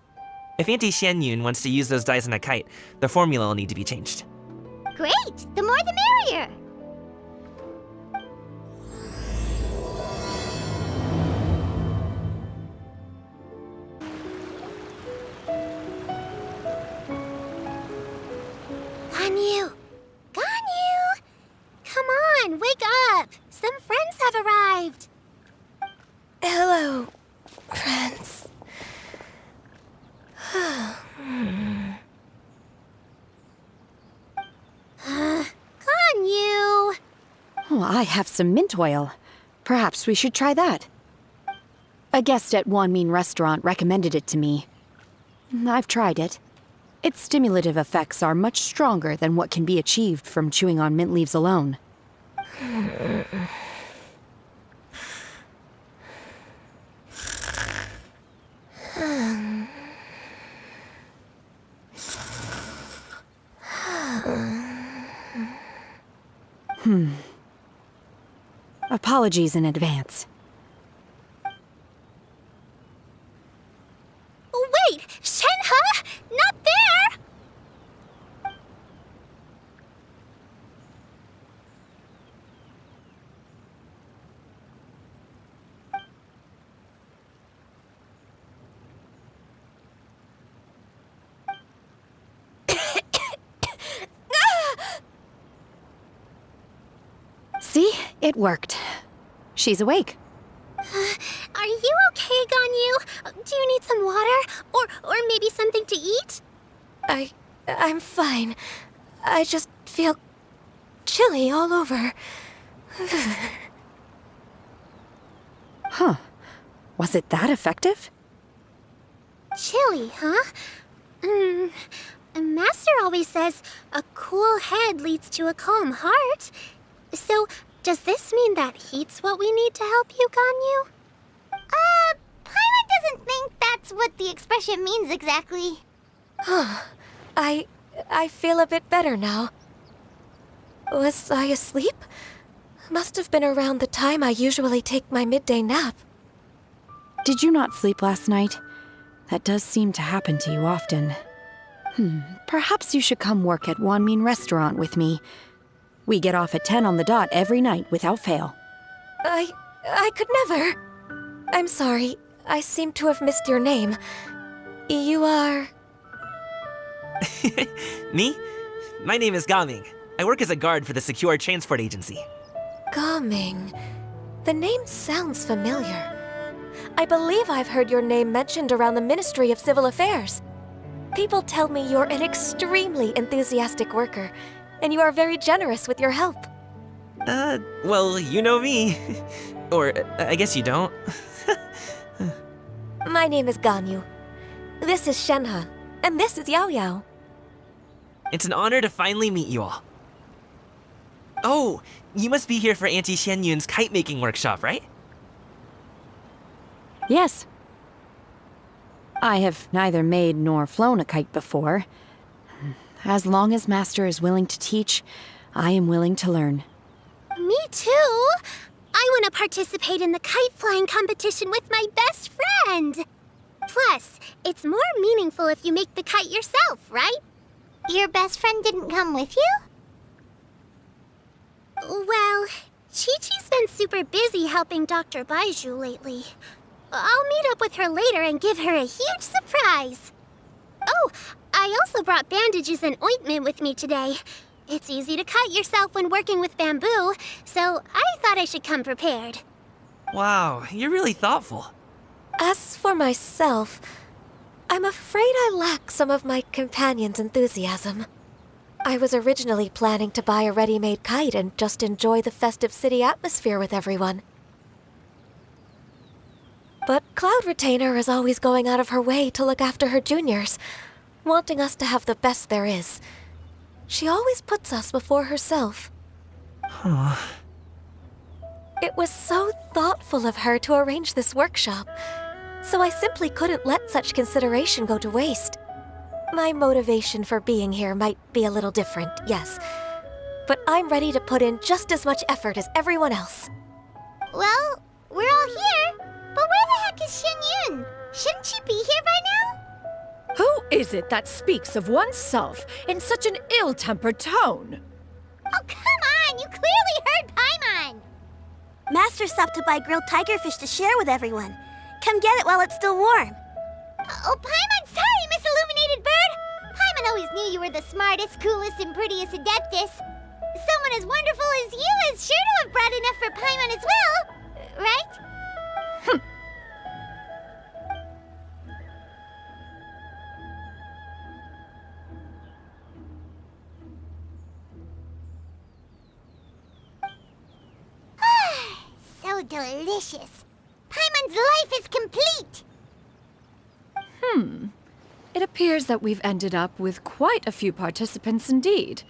If Auntie Xianyun wants to use those dyes on a kite, the formula will need to be changed. Great! The more the merrier! Ganyu! Ganyu! Come on, wake up! Some friends have arrived! Hello, friends. Ganyu! Oh, I have some mint oil. Perhaps we should try that. A guest at Wanmin Restaurant recommended it to me. I've tried it. Its stimulative effects are much stronger than what can be achieved from chewing on mint leaves alone. Apologies in advance. Wait! Shenhe? Not there! See? It worked. She's awake. Are you okay, Ganyu? Do you need some water? Or maybe something to eat? I'm fine. I just feel chilly all over. Huh. Was it that effective? Chilly, huh? Master always says a cool head leads to a calm heart. So, does this mean that heat's what we need to help you, Ganyu? Paimon doesn't think that's what the expression means exactly. I feel a bit better now. Was I asleep? Must have been around the time I usually take my midday nap. Did you not sleep last night? That does seem to happen to you often. Perhaps you should come work at Wanmin Restaurant with me. We get off at 10 on the dot every night without fail. I could never. I'm sorry. I seem to have missed your name. You are... Me? My name is Gaming. I work as a guard for the Secure Transport Agency. Gaming. The name sounds familiar. I believe I've heard your name mentioned around the Ministry of Civil Affairs. People tell me you're an extremely enthusiastic worker, and you are very generous with your help. Well, you know me. Or, I guess you don't. My name is Ganyu. This is Shenhe, and this is Yao Yao. It's an honor to finally meet you all. Oh, you must be here for Auntie Xianyun's kite-making workshop, right? Yes. I have neither made nor flown a kite before. As long as Master is willing to teach, I am willing to learn. Me too! I want to participate in the kite flying competition with my best friend! Plus, it's more meaningful if you make the kite yourself, right? Your best friend didn't come with you? Well, Chi-Chi's been super busy helping Dr. Baiju lately. I'll meet up with her later and give her a huge surprise. Oh, I also brought bandages and ointment with me today. It's easy to cut yourself when working with bamboo, so I thought I should come prepared. Wow, you're really thoughtful. As for myself, I'm afraid I lack some of my companion's enthusiasm. I was originally planning to buy a ready-made kite and just enjoy the festive city atmosphere with everyone. But Cloud Retainer is always going out of her way to look after her juniors, wanting us to have the best there is. She always puts us before herself. It was so thoughtful of her to arrange this workshop, so I simply couldn't let such consideration go to waste. My motivation for being here might be a little different, yes, but I'm ready to put in just as much effort as everyone else. Well, we're all here, but where the heck is Xianyun? Shouldn't she be here by now? Who is it that speaks of oneself in such an ill-tempered tone? Oh, come on! You clearly heard Paimon! Master stopped to buy grilled tigerfish to share with everyone. Come get it while it's still warm. Oh, Paimon, sorry, Miss Illuminated Bird! Paimon always knew you were the smartest, coolest, and prettiest Adeptus. Someone as wonderful as you is sure to have brought enough for Paimon as well, right? So delicious. Paimon's life is complete. It appears that we've ended up with quite a few participants indeed.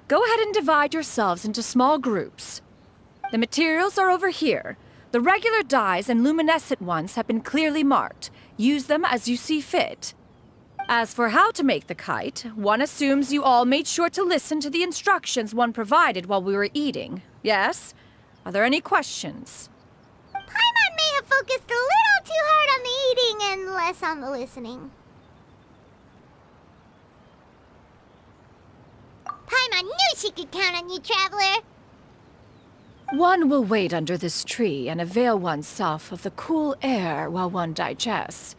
Go ahead and divide yourselves into small groups. The materials are over here. The regular dyes and luminescent ones have been clearly marked. Use them as you see fit. As for how to make the kite, one assumes you all made sure to listen to the instructions one provided while we were eating. Yes? Are there any questions? Paimon may have focused a little too hard on the eating and less on the listening. Paimon knew she could count on you, Traveler. One will wait under this tree and avail oneself of the cool air while one digests.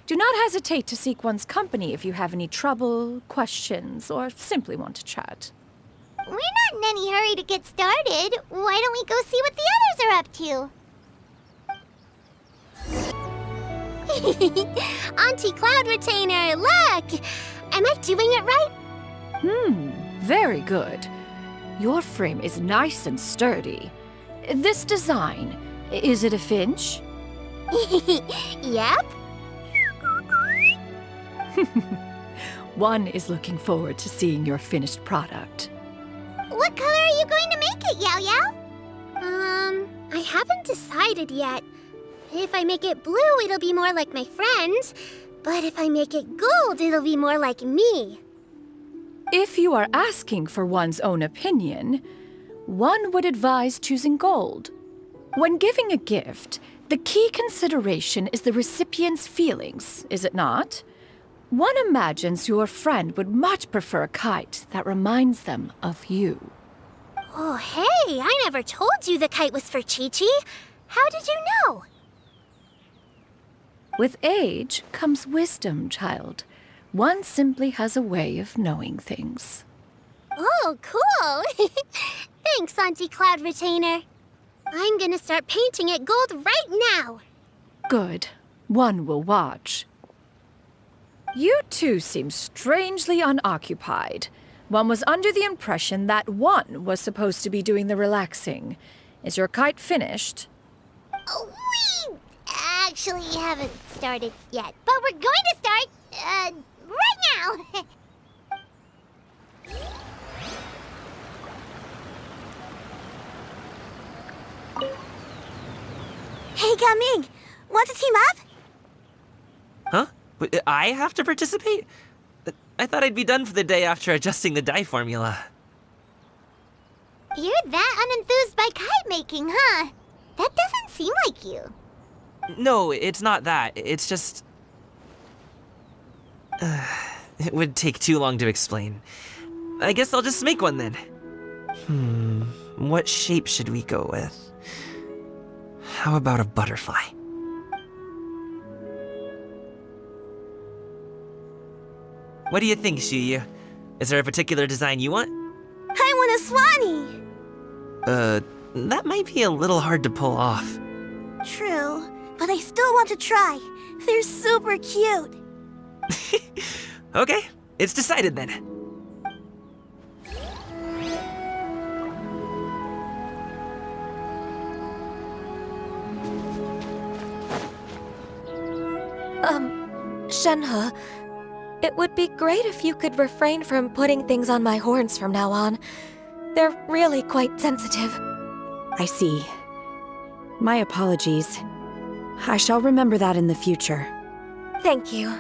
Do not hesitate to seek one's company if you have any trouble, questions, or simply want to chat. We're not in any hurry to get started. Why don't we go see what the others are up to? Auntie Cloud Retainer, look! Am I doing it right? Very good. Your frame is nice and sturdy. This design, is it a finch? Yep. One is looking forward to seeing your finished product. What color are you going to make it, Yao Yao? I haven't decided yet. If I make it blue, it'll be more like my friend. But if I make it gold, it'll be more like me. If you are asking for one's own opinion, one would advise choosing gold. When giving a gift, the key consideration is the recipient's feelings, is it not? One imagines your friend would much prefer a kite that reminds them of you. Oh, hey, I never told you the kite was for Chi-Chi. How did you know? With age comes wisdom, child. One simply has a way of knowing things. Oh, cool. Thanks, Auntie Cloud Retainer. I'm gonna start painting it gold right now. Good. One will watch. You two seem strangely unoccupied. One was under the impression that one was supposed to be doing the relaxing. Is your kite finished? We actually haven't started yet, but we're going to start, right now. Hey, Gaming, want to team up? Huh? But I have to participate? I thought I'd be done for the day after adjusting the dye formula. You're that unenthused by kite making, huh? That doesn't seem like you. No, it's not that. It's just... it would take too long to explain. I guess I'll just make one then. What shape should we go with? How about a butterfly? What do you think, Shuyu? Is there a particular design you want? I want a swanee! That might be a little hard to pull off. True, but I still want to try. They're super cute. Okay, it's decided then. Shenhe, it would be great if you could refrain from putting things on my horns from now on. They're really quite sensitive. I see. My apologies. I shall remember that in the future. Thank you.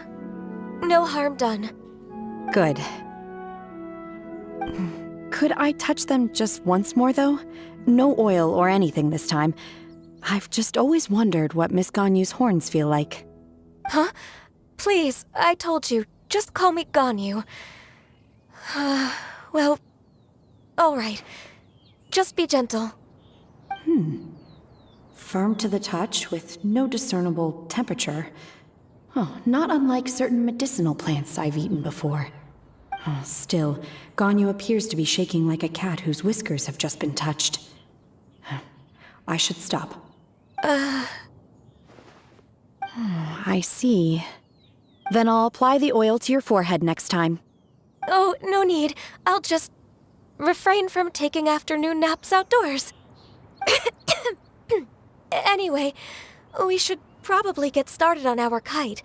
No harm done. Good. Could I touch them just once more, though? No oil or anything this time. I've just always wondered what Miss Ganyu's horns feel like. Huh? Please, I told you. Just call me Ganyu. Well, all right. Just be gentle. Firm to the touch with no discernible temperature. Oh, not unlike certain medicinal plants I've eaten before. Oh, still, Ganyu appears to be shaking like a cat whose whiskers have just been touched. I should stop. I see. Then I'll apply the oil to your forehead next time. Oh, no need. I'll just refrain from taking afternoon naps outdoors. Anyway, we should probably get started on our kite.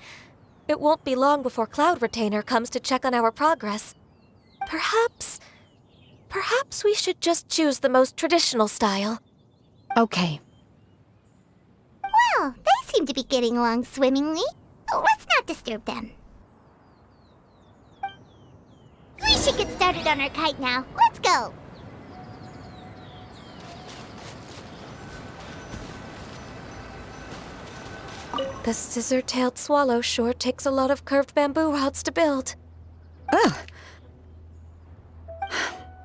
It won't be long before Cloud Retainer comes to check on our progress. Perhaps we should just choose the most traditional style. Okay. Well, they seem to be getting along swimmingly. Let's not disturb them. We should get started on our kite now. Let's go. The scissor-tailed swallow sure takes a lot of curved bamboo rods to build. Ugh.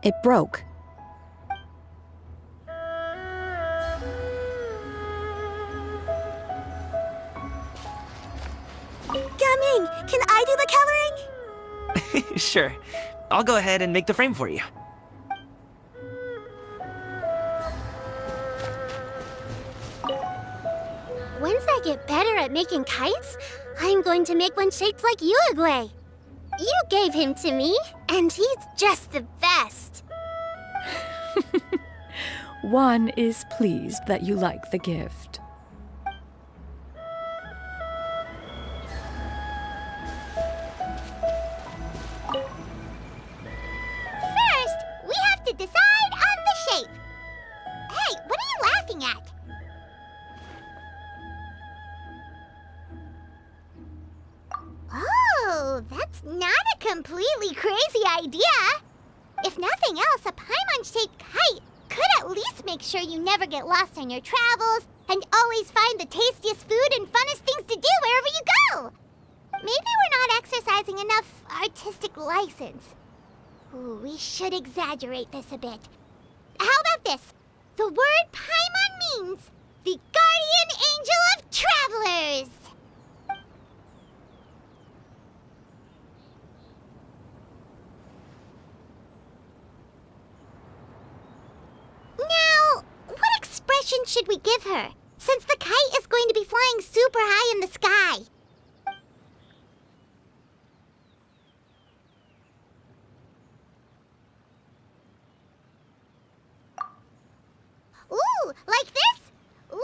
It broke. Gaming, can I do the coloring? Sure. I'll go ahead and make the frame for you. Once I get better at making kites, I'm going to make one shaped like Uruguay. You gave him to me, and he's just the best. One is pleased that you like the gift. That's not a completely crazy idea. If nothing else, a Paimon-shaped kite could at least make sure you never get lost on your travels and always find the tastiest food and funnest things to do wherever you go. Maybe we're not exercising enough artistic license. Ooh, we should exaggerate this a bit. How about this? The word Paimon means the guardian angel of travelers. Now, what expression should we give her, since the kite is going to be flying super high in the sky? Ooh, like this? Ooh!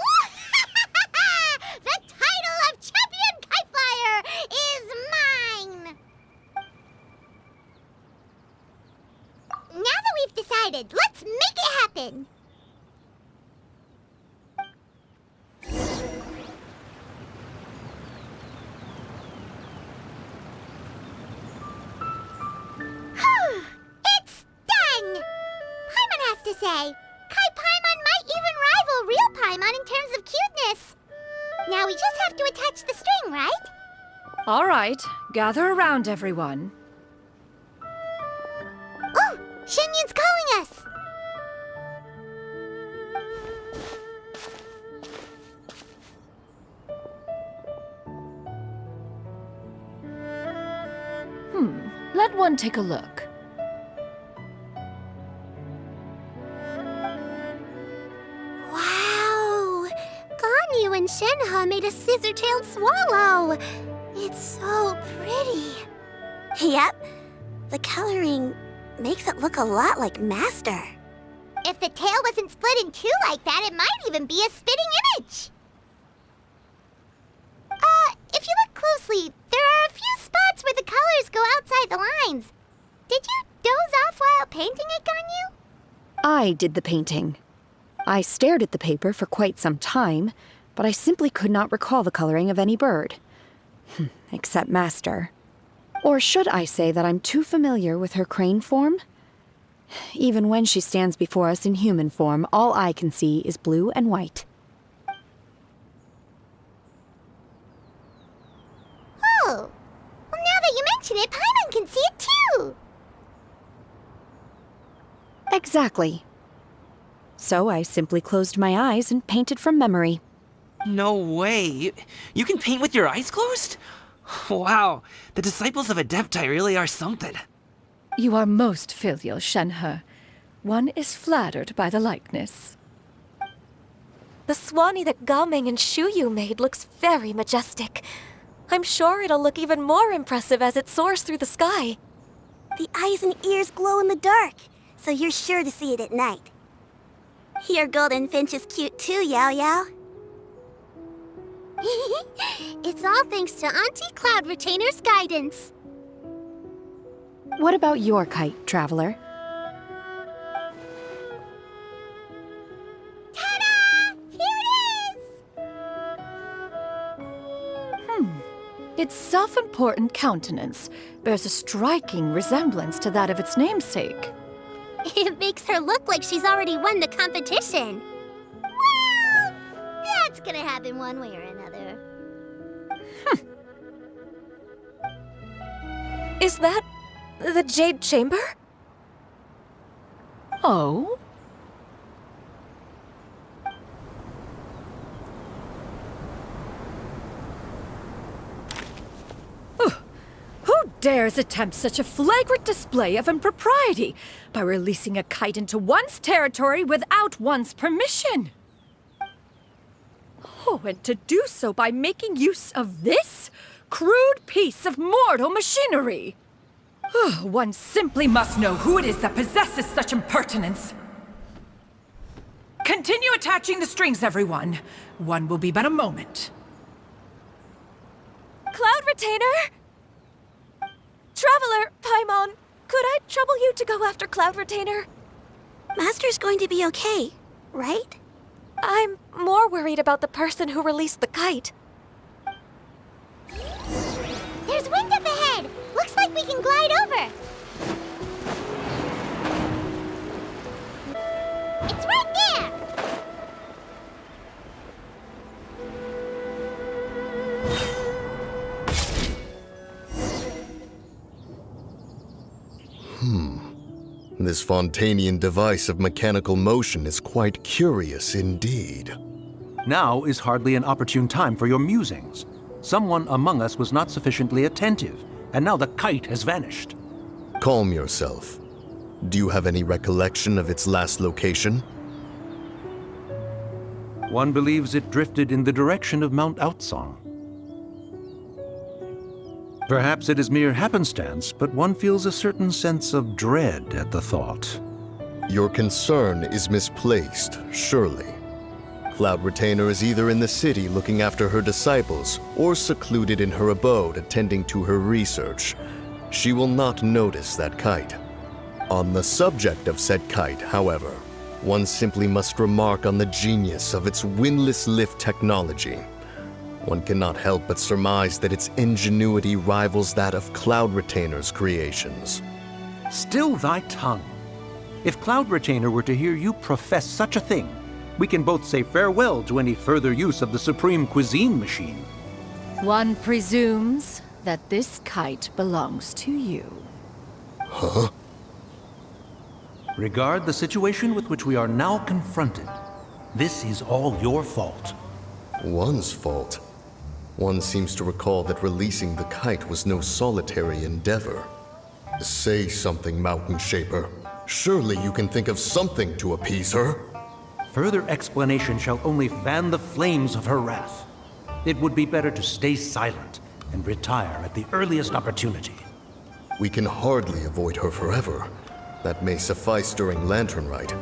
The title of Champion Kite Flyer is mine! Now that we've decided, let's make it happen! It's done! Paimon has to say, Kai Paimon might even rival real Paimon in terms of cuteness. Now we just have to attach the string, right? All right, gather around, everyone. Oh, Shenyun's calling us! Let one take a look. Wow! Ganyu and Shenhe made a scissor-tailed swallow! It's so pretty. Yep. The coloring makes it look a lot like Master. If the tail wasn't split in two like that, it might even be a spitting image. If you look closely, there are a few spots where the colors go outside the lines. Did you doze off while painting it, Ganyu? I did the painting. I stared at the paper for quite some time, but I simply could not recall the coloring of any bird. Except Master. Or should I say that I'm too familiar with her crane form? Even when she stands before us in human form, all I can see is blue and white. Oh, well, now that you mention it, Paimon can see it too! Exactly. So I simply closed my eyes and painted from memory. No way. You can paint with your eyes closed? Wow, the disciples of Adepti really are something. You are most filial, Shenhe. One is flattered by the likeness. The Swanee that Gaming and Shuyu made looks very majestic. I'm sure it'll look even more impressive as it soars through the sky. The eyes and ears glow in the dark, so you're sure to see it at night. Your golden finch is cute too, Yao Yao. It's all thanks to Auntie Cloud Retainer's guidance. What about your kite, Traveler? Ta-da! Here it is! Its self-important countenance bears a striking resemblance to that of its namesake. It makes her look like she's already won the competition. Well, that's gonna happen one way or another. Is that the Jade Chamber? Oh? Who dares attempt such a flagrant display of impropriety by releasing a kite into one's territory without one's permission? Oh, and to do so by making use of this crude piece of mortal machinery. One simply must know who it is that possesses such impertinence. Continue attaching the strings, everyone. One will be but a moment. Cloud Retainer? Traveler, Paimon, could I trouble you to go after Cloud Retainer? Master's going to be okay, right? I'm more worried about the person who released the kite. There's wind up ahead! Looks like can glide over. It's right there! This Fontanian device of mechanical motion is quite curious indeed. Now is hardly an opportune time for your musings. Someone among us was not sufficiently attentive, and now the kite has vanished. Calm yourself. Do you have any recollection of its last location? One believes it drifted in the direction of Mount Outsong. Perhaps it is mere happenstance, but one feels a certain sense of dread at the thought. Your concern is misplaced, surely. Cloud Retainer is either in the city looking after her disciples, or secluded in her abode attending to her research. She will not notice that kite. On the subject of said kite, however, one simply must remark on the genius of its windless lift technology. One cannot help but surmise that its ingenuity rivals that of Cloud Retainer's creations. Still thy tongue. If Cloud Retainer were to hear you profess such a thing, we can both say farewell to any further use of the Supreme Cuisine Machine. One presumes that this kite belongs to you. Huh? Regard the situation with which we are now confronted. This is all your fault. One's fault? One seems to recall that releasing the kite was no solitary endeavor. Say something, Mountain Shaper. Surely you can think of something to appease her. Further explanation shall only fan the flames of her wrath. It would be better to stay silent and retire at the earliest opportunity. We can hardly avoid her forever. That may suffice during Lantern Rite.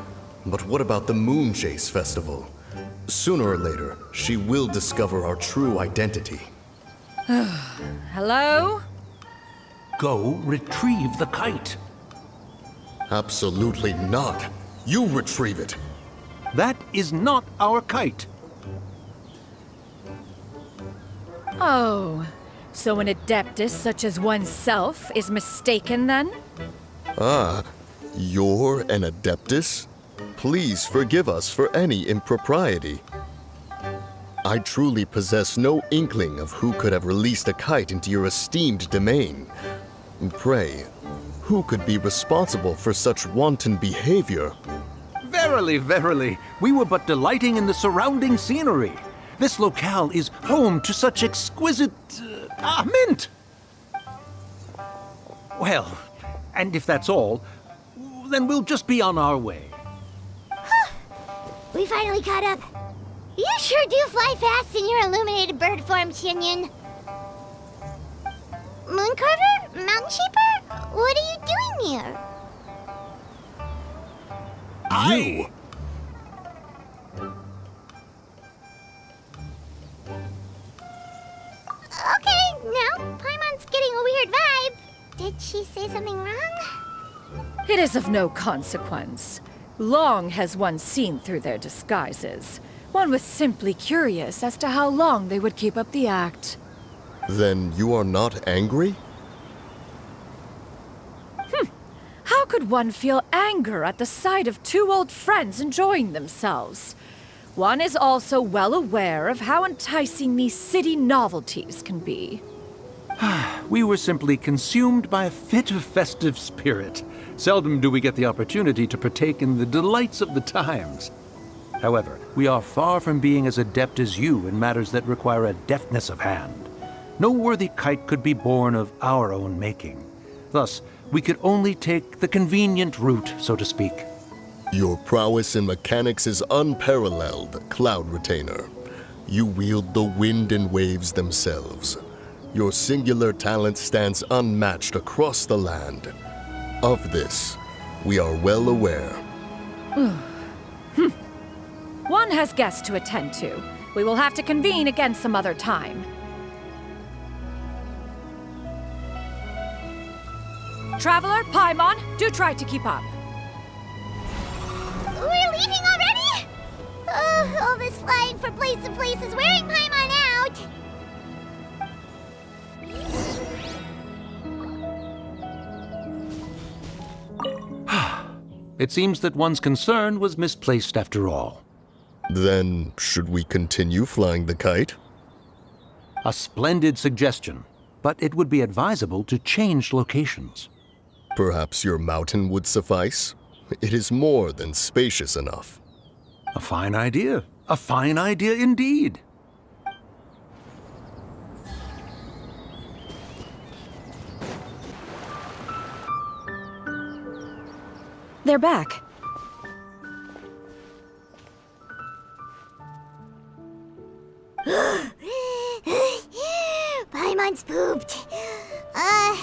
But what about the Moon Chase Festival? Sooner or later, she will discover our true identity. Hello? Go retrieve the kite. Absolutely not. You retrieve it. That is not our kite. Oh, so an adeptus such as oneself is mistaken then? Ah, you're an adeptus? Please forgive us for any impropriety. I truly possess no inkling of who could have released a kite into your esteemed domain. Pray, who could be responsible for such wanton behavior? Verily, verily, we were but delighting in the surrounding scenery. This locale is home to such exquisite... mint! Well, and if that's all, then we'll just be on our way. We finally caught up. You sure do fly fast in your illuminated bird form, Shinyan. Mooncarver? Mountain Shaper? What are you doing here? You! Okay, now Paimon's getting a weird vibe. Did she say something wrong? It is of no consequence. Long has one seen through their disguises. One was simply curious as to how long they would keep up the act. Then you are not angry? How could one feel anger at the sight of two old friends enjoying themselves? One is also well aware of how enticing these city novelties can be. We were simply consumed by a fit of festive spirit. Seldom do we get the opportunity to partake in the delights of the times. However, we are far from being as adept as you in matters that require a deftness of hand. No worthy kite could be born of our own making. Thus, we could only take the convenient route, so to speak. Your prowess in mechanics is unparalleled, Cloud Retainer. You wield the wind and waves themselves. Your singular talent stands unmatched across the land. Of this, we are well aware. One has guests to attend to. We will have to convene again some other time. Traveler, Paimon, do try to keep up. We're leaving already? Oh, all this flying from place to place is wearing Paimon out. It seems that one's concern was misplaced after all. Then, should we continue flying the kite? A splendid suggestion, but it would be advisable to change locations. Perhaps your mountain would suffice? It is more than spacious enough. A fine idea. A fine idea indeed. They're back. Paimon's pooped. Hi.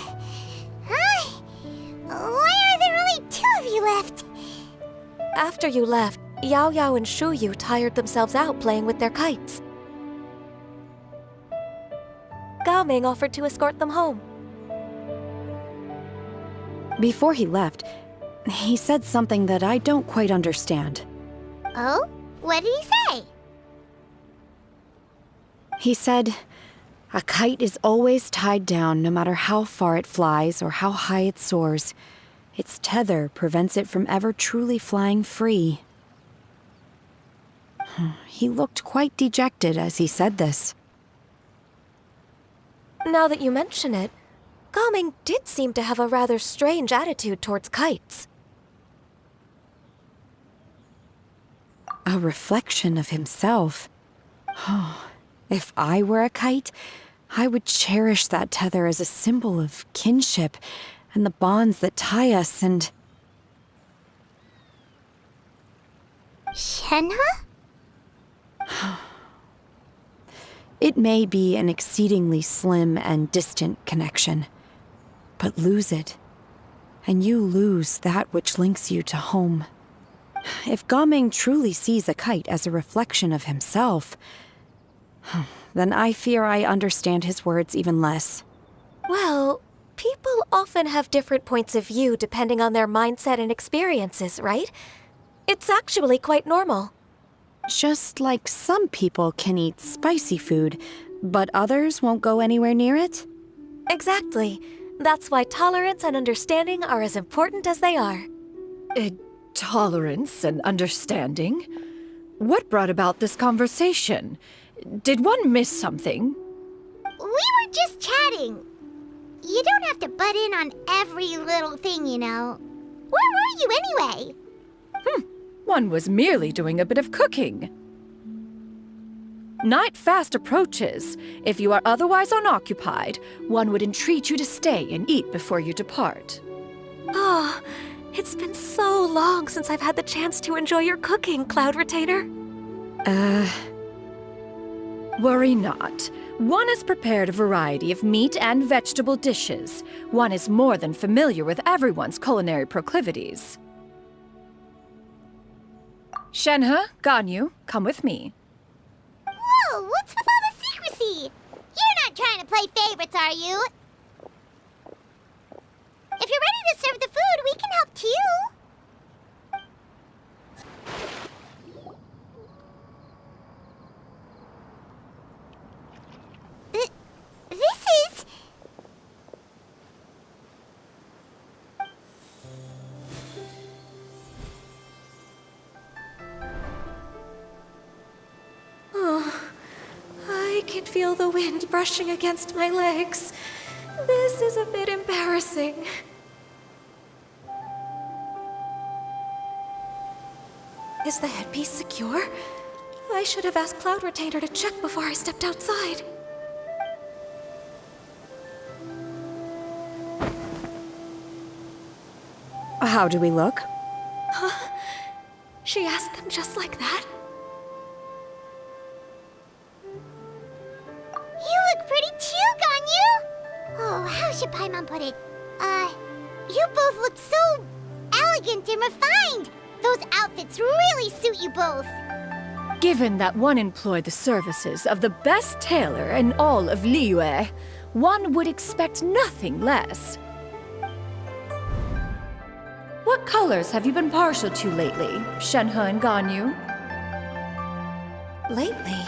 Why are there only 2 of you left? After you left, Yao Yao and Shu Yu tired themselves out playing with their kites. Gao Ming offered to escort them home. Before he left, he said something that I don't quite understand. Oh? What did he say? He said, a kite is always tied down no matter how far it flies or how high it soars. Its tether prevents it from ever truly flying free. He looked quite dejected as he said this. Now that you mention it, Gao Ming did seem to have a rather strange attitude towards kites. A reflection of himself. If I were a kite, I would cherish that tether as a symbol of kinship and the bonds that tie us and... Shenhe? It may be an exceedingly slim and distant connection, but lose it, and you lose that which links you to home. If Gao Ming truly sees a kite as a reflection of himself, then I fear I understand his words even less. Well, people often have different points of view depending on their mindset and experiences, right? It's actually quite normal. Just like some people can eat spicy food, but others won't go anywhere near it? Exactly. That's why tolerance and understanding are as important as they are. Tolerance and understanding? What brought about this conversation? Did one miss something? We were just chatting. You don't have to butt in on every little thing, you know. Where were you anyway? One was merely doing a bit of cooking. Night fast approaches. If you are otherwise unoccupied, one would entreat you to stay and eat before you depart. Oh, it's been so long since I've had the chance to enjoy your cooking, Cloud Retainer. Worry not. One has prepared a variety of meat and vegetable dishes. One is more than familiar with everyone's culinary proclivities. Shenhe, Ganyu, come with me. Whoa, what's with all the secrecy? You're not trying to play favorites, are you? If you're ready to serve the food, we can help too. This is... Oh, I can feel the wind brushing against my legs. This is a bit embarrassing. Is the headpiece secure? I should have asked Cloud Retainer to check before I stepped outside. How do we look? Huh? She asked them just like that? You look pretty too, Ganyu! Oh, how should Paimon put it? You both look so elegant and refined! Those outfits really suit you both! Given that one employed the services of the best tailor in all of Liyue, one would expect nothing less. What colors have you been partial to lately, Shenhe and Ganyu? Lately?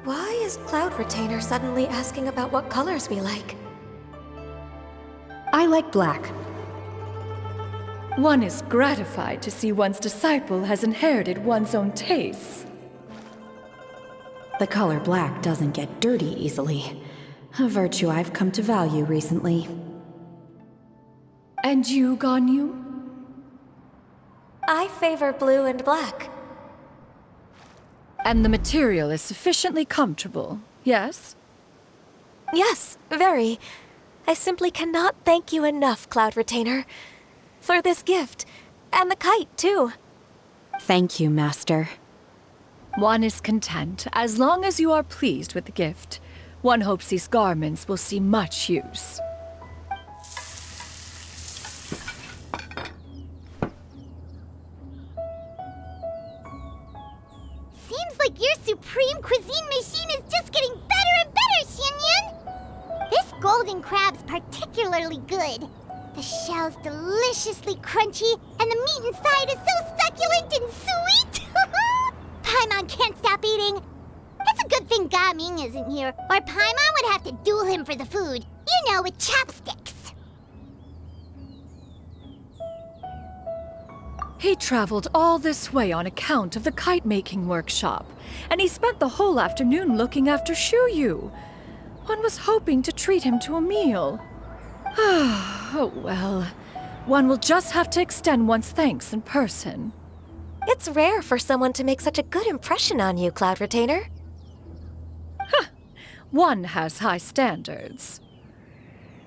Why is Cloud Retainer suddenly asking about what colors we like? I like black. One is gratified to see one's disciple has inherited one's own tastes. The color black doesn't get dirty easily, a virtue I've come to value recently. And you, Ganyu? I favor blue and black. And the material is sufficiently comfortable, yes? Yes, very. I simply cannot thank you enough, Cloud Retainer, for this gift. And the kite, too. Thank you, Master. One is content, as long as you are pleased with the gift. One hopes these garments will see much use. Seems like your supreme cuisine machine is just getting better and better, Xianyun! This golden crab's particularly good. The shell's deliciously crunchy, and the meat inside is so succulent and sweet! Paimon can't stop eating. It's a good thing Gaming isn't here, or Paimon would have to duel him for the food. You know, with chopsticks. He traveled all this way on account of the kite-making workshop, and he spent the whole afternoon looking after Shuyu. One was hoping to treat him to a meal. Oh well. One will just have to extend one's thanks in person. It's rare for someone to make such a good impression on you, Cloud Retainer. One has high standards.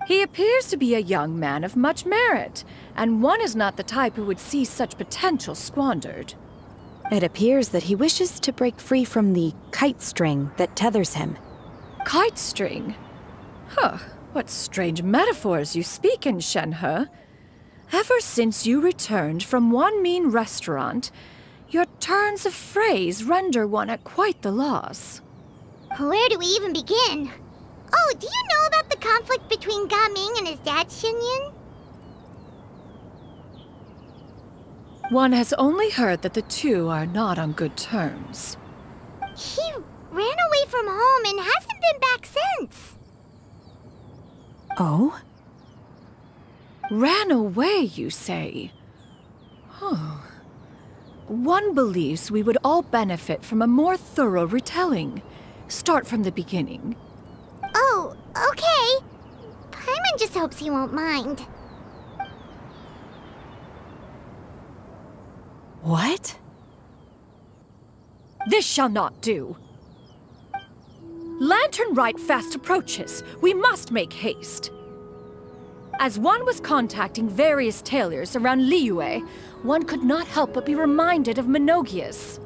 He appears to be a young man of much merit, and one is not the type who would see such potential squandered. It appears that he wishes to break free from the kite string that tethers him. Kite string? Huh, what strange metaphors you speak in, Shenhe. Ever since you returned from one mean restaurant, your turns of phrase render one at quite the loss. Where do we even begin? Oh, do you know about the conflict between Gaming and his dad, Xianyun? One has only heard that the two are not on good terms. He ran away from home and hasn't been back since. Oh? Ran away, you say? Oh. One believes we would all benefit from a more thorough retelling. Start from the beginning. Oh, okay. Paimon just hopes he won't mind. What? This shall not do. Lantern Rite fast approaches. We must make haste. As one was contacting various tailors around Liyue, one could not help but be reminded of Minogius.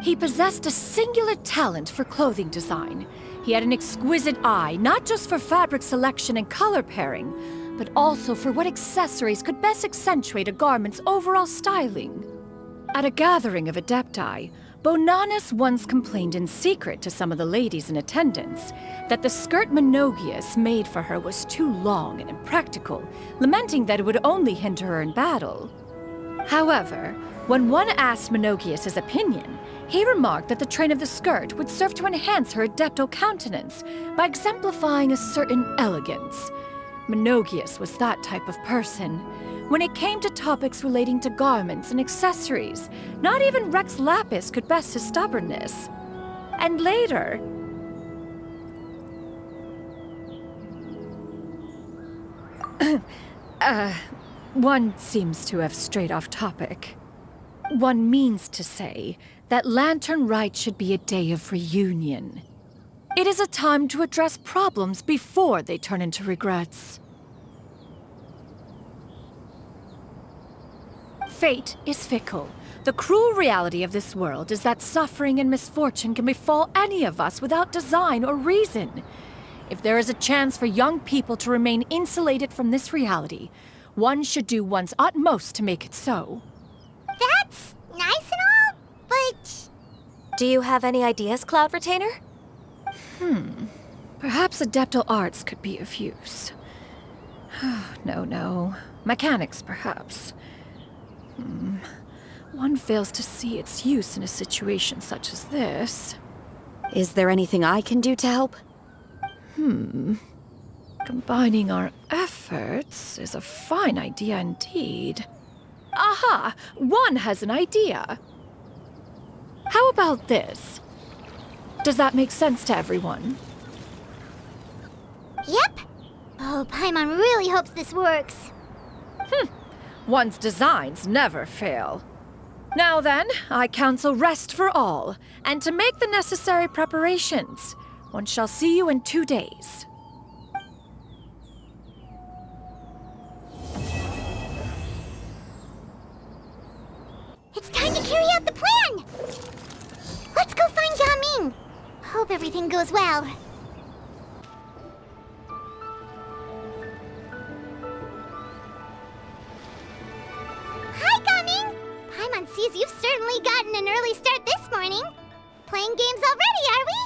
He possessed a singular talent for clothing design. He had an exquisite eye, not just for fabric selection and color pairing, but also for what accessories could best accentuate a garment's overall styling. At a gathering of Adepti, Bonanis once complained in secret to some of the ladies in attendance that the skirt Minogius made for her was too long and impractical, lamenting that it would only hinder her in battle. However, when one asked Minogius his opinion, he remarked that the train of the skirt would serve to enhance her adeptal countenance by exemplifying a certain elegance. Minogius was that type of person. When it came to topics relating to garments and accessories, not even Rex Lapis could best his stubbornness. And later... one seems to have strayed off topic. One means to say that Lantern Rite should be a day of reunion. It is a time to address problems before they turn into regrets. Fate is fickle. The cruel reality of this world is that suffering and misfortune can befall any of us without design or reason. If there is a chance for young people to remain insulated from this reality, one should do one's utmost to make it so. That's nice and all, but... Do you have any ideas, Cloud Retainer? Perhaps adeptal arts could be of use. No. Mechanics, perhaps. One fails to see its use in a situation such as this. Is there anything I can do to help? Combining our efforts is a fine idea indeed. Aha! One has an idea. How about this? Does that make sense to everyone? Yep. Oh, Paimon really hopes this works. One's designs never fail. Now then, I counsel rest for all, and to make the necessary preparations. One shall see you in 2 days. It's time to carry out the plan! Let's go find Gaming! Hope everything goes well. Hi, Gaming! Paimon sees you've certainly gotten an early start this morning. Playing games already, are we?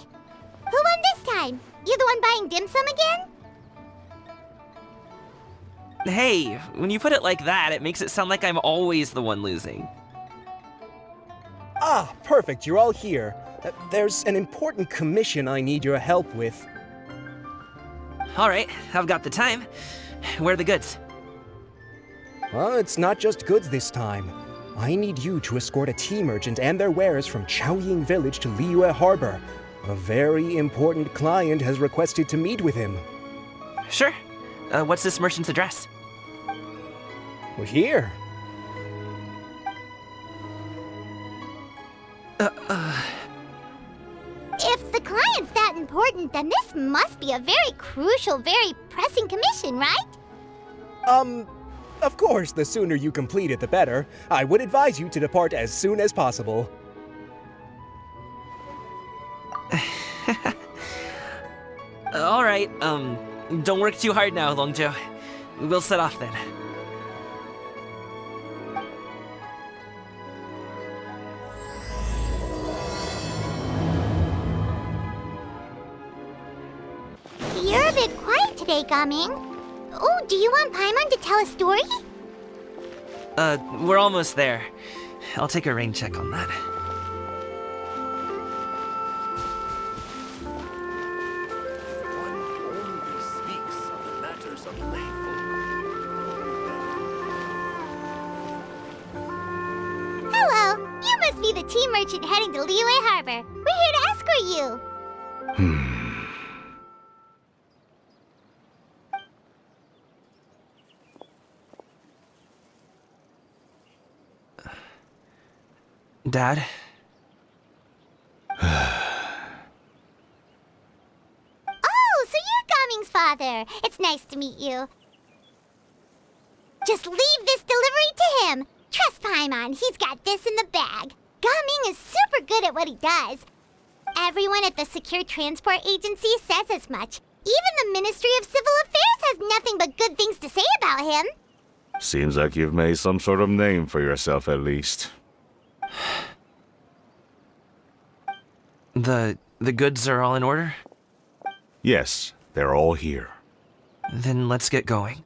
Who won this time? You the one buying dim sum again? Hey, when you put it like that, it makes it sound like I'm always the one losing. Ah, perfect, you're all here. There's an important commission I need your help with. All right, I've got the time. Where are the goods? Well, it's not just goods this time. I need you to escort a tea merchant and their wares from Chaoying Village to Liyue Harbor. A very important client has requested to meet with him. Sure. What's this merchant's address? Well, here. If the client's that important, then this must be a very crucial, very pressing commission, right? Of course, the sooner you complete it, the better. I would advise you to depart as soon as possible. All right, don't work too hard now, Longjo. We'll set off then. You're a bit quiet today, Gaming. Oh, do you want Paimon to tell a story? We're almost there. I'll take a rain check on that. Hello, you must be the tea merchant heading to Liyue Harbor. We're here to escort you. Dad? Oh, so you're Gaming's father. It's nice to meet you. Just leave this delivery to him. Trust Paimon, he's got this in the bag. Gaming is super good at what he does. Everyone at the Secure Transport Agency says as much. Even the Ministry of Civil Affairs has nothing but good things to say about him. Seems like you've made some sort of name for yourself at least. The goods are all in order? Yes, they're all here. Then let's get going.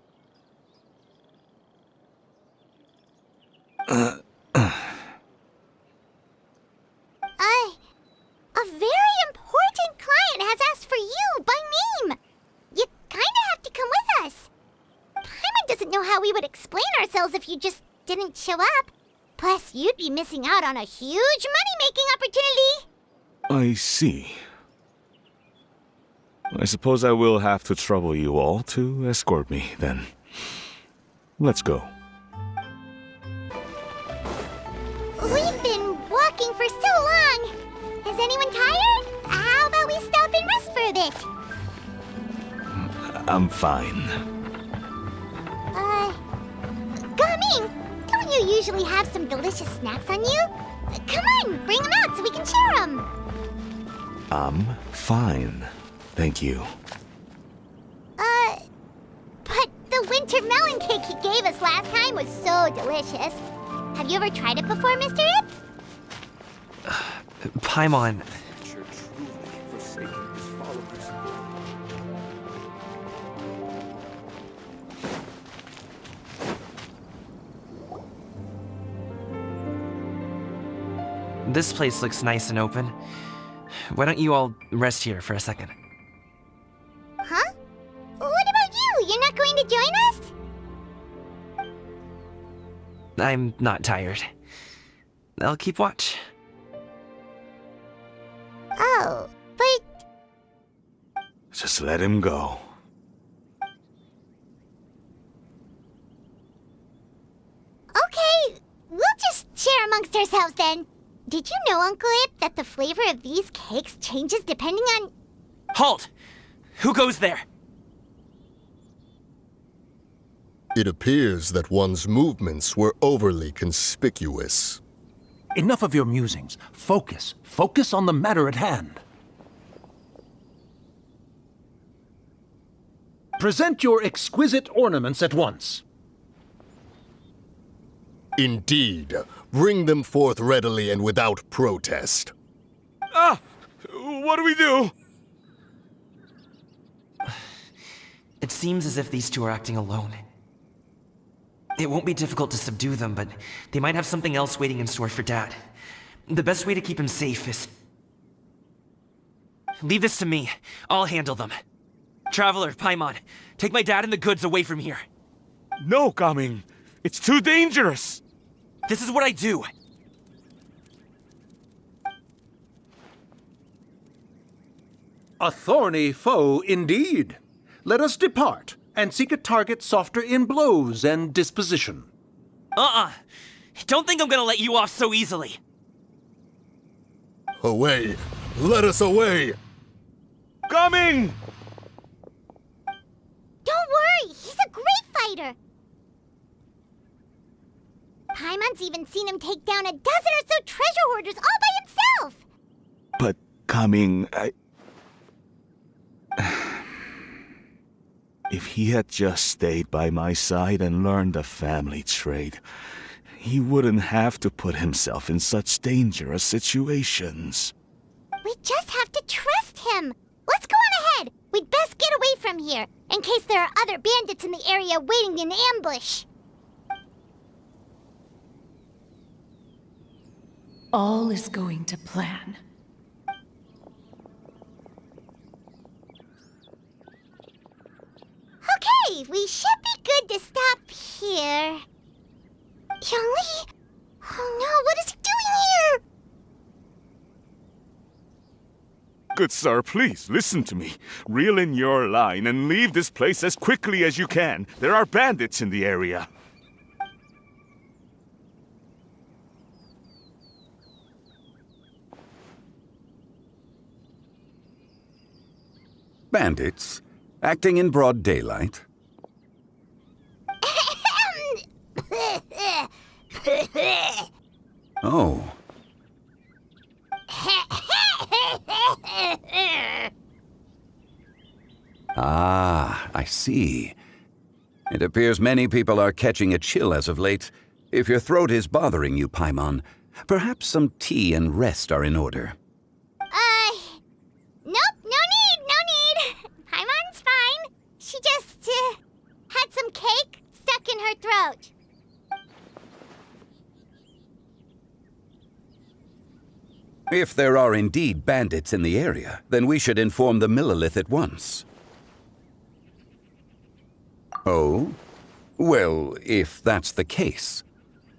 A very important client has asked for you by name. You kinda have to come with us. Paimon doesn't know how we would explain ourselves if you just didn't show up. Plus, you'd be missing out on a huge money-making opportunity. I see. I suppose I will have to trouble you all to escort me, then. Let's go. We've been walking for so long. Is anyone tired? How about we stop and rest for a bit? I'm fine. Gaming, don't you usually have some delicious snacks on you? Come on, bring them out so we can share them. I'm fine. Thank you. But the winter melon cake he gave us last time was so delicious. Have you ever tried it before, Mr. Ip? Paimon. This place looks nice and open. Why don't you all rest here for a second? Huh? What about you? you're not going to join us? I'm not tired. I'll keep watch. Oh, but... Just let him go. Okay, we'll just share amongst ourselves then. Did you know, Uncle Ip, that the flavor of these cakes changes depending on... Halt! Who goes there? It appears that one's movements were overly conspicuous. Enough of your musings. Focus. Focus on the matter at hand. Present your exquisite ornaments at once. Indeed. Bring them forth readily and without protest. Ah! What do we do? It seems as if these two are acting alone. It won't be difficult to subdue them, but they might have something else waiting in store for Dad. The best way to keep him safe is... Leave this to me. I'll handle them. Traveler, Paimon, take my dad and the goods away from here. No, Gaming. It's too dangerous. This is what I do. A thorny foe indeed. Let us depart and seek a target softer in blows and disposition. Don't think I'm gonna let you off so easily. Away! Let us away! Coming! Don't worry, he's a great fighter. Paimon's even seen him take down a dozen or so treasure hoarders all by himself. But Coming, If he had just stayed by my side and learned the family trade, he wouldn't have to put himself in such dangerous situations. We just have to trust him. Let's go on ahead. We'd best get away from here, in case there are other bandits in the area waiting in ambush. All is going to plan. Okay, we should be good to stop here. Yali? Oh no, what is he doing here? Good sir, please, listen to me. Reel in your line and leave this place as quickly as you can. There are bandits in the area. Bandits? Acting in broad daylight? Oh. Ah, I see. It appears many people are catching a chill as of late. If your throat is bothering you, Paimon, perhaps some tea and rest are in order. Nope, no need. Paimon's fine. She just, had some cake stuck in her throat. If there are indeed bandits in the area, then we should inform the Millilith at once. Oh? Well, if that's the case,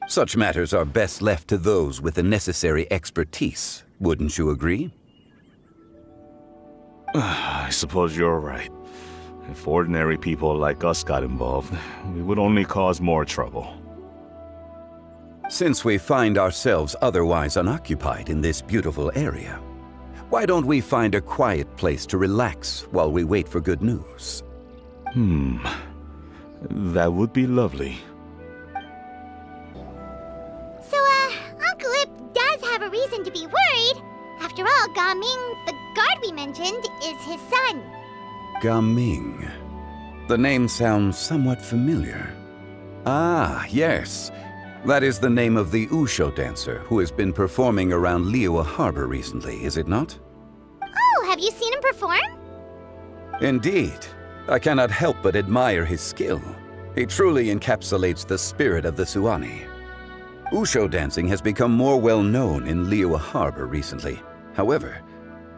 such matters are best left to those with the necessary expertise, wouldn't you agree? I suppose you're right. If ordinary people like us got involved, we would only cause more trouble. Since we find ourselves otherwise unoccupied in this beautiful area, why don't we find a quiet place to relax while we wait for good news? That would be lovely. So, Uncle Ip does have a reason to be worried. After all, Gaming, the guard we mentioned, is his son. Gaming. The name sounds somewhat familiar. Ah, yes. That is the name of the Usho dancer who has been performing around Liyue Harbor recently, is it not? Oh, have you seen him perform? Indeed. I cannot help but admire his skill. He truly encapsulates the spirit of the Suani. Usho dancing has become more well known in Liyue Harbor recently. However,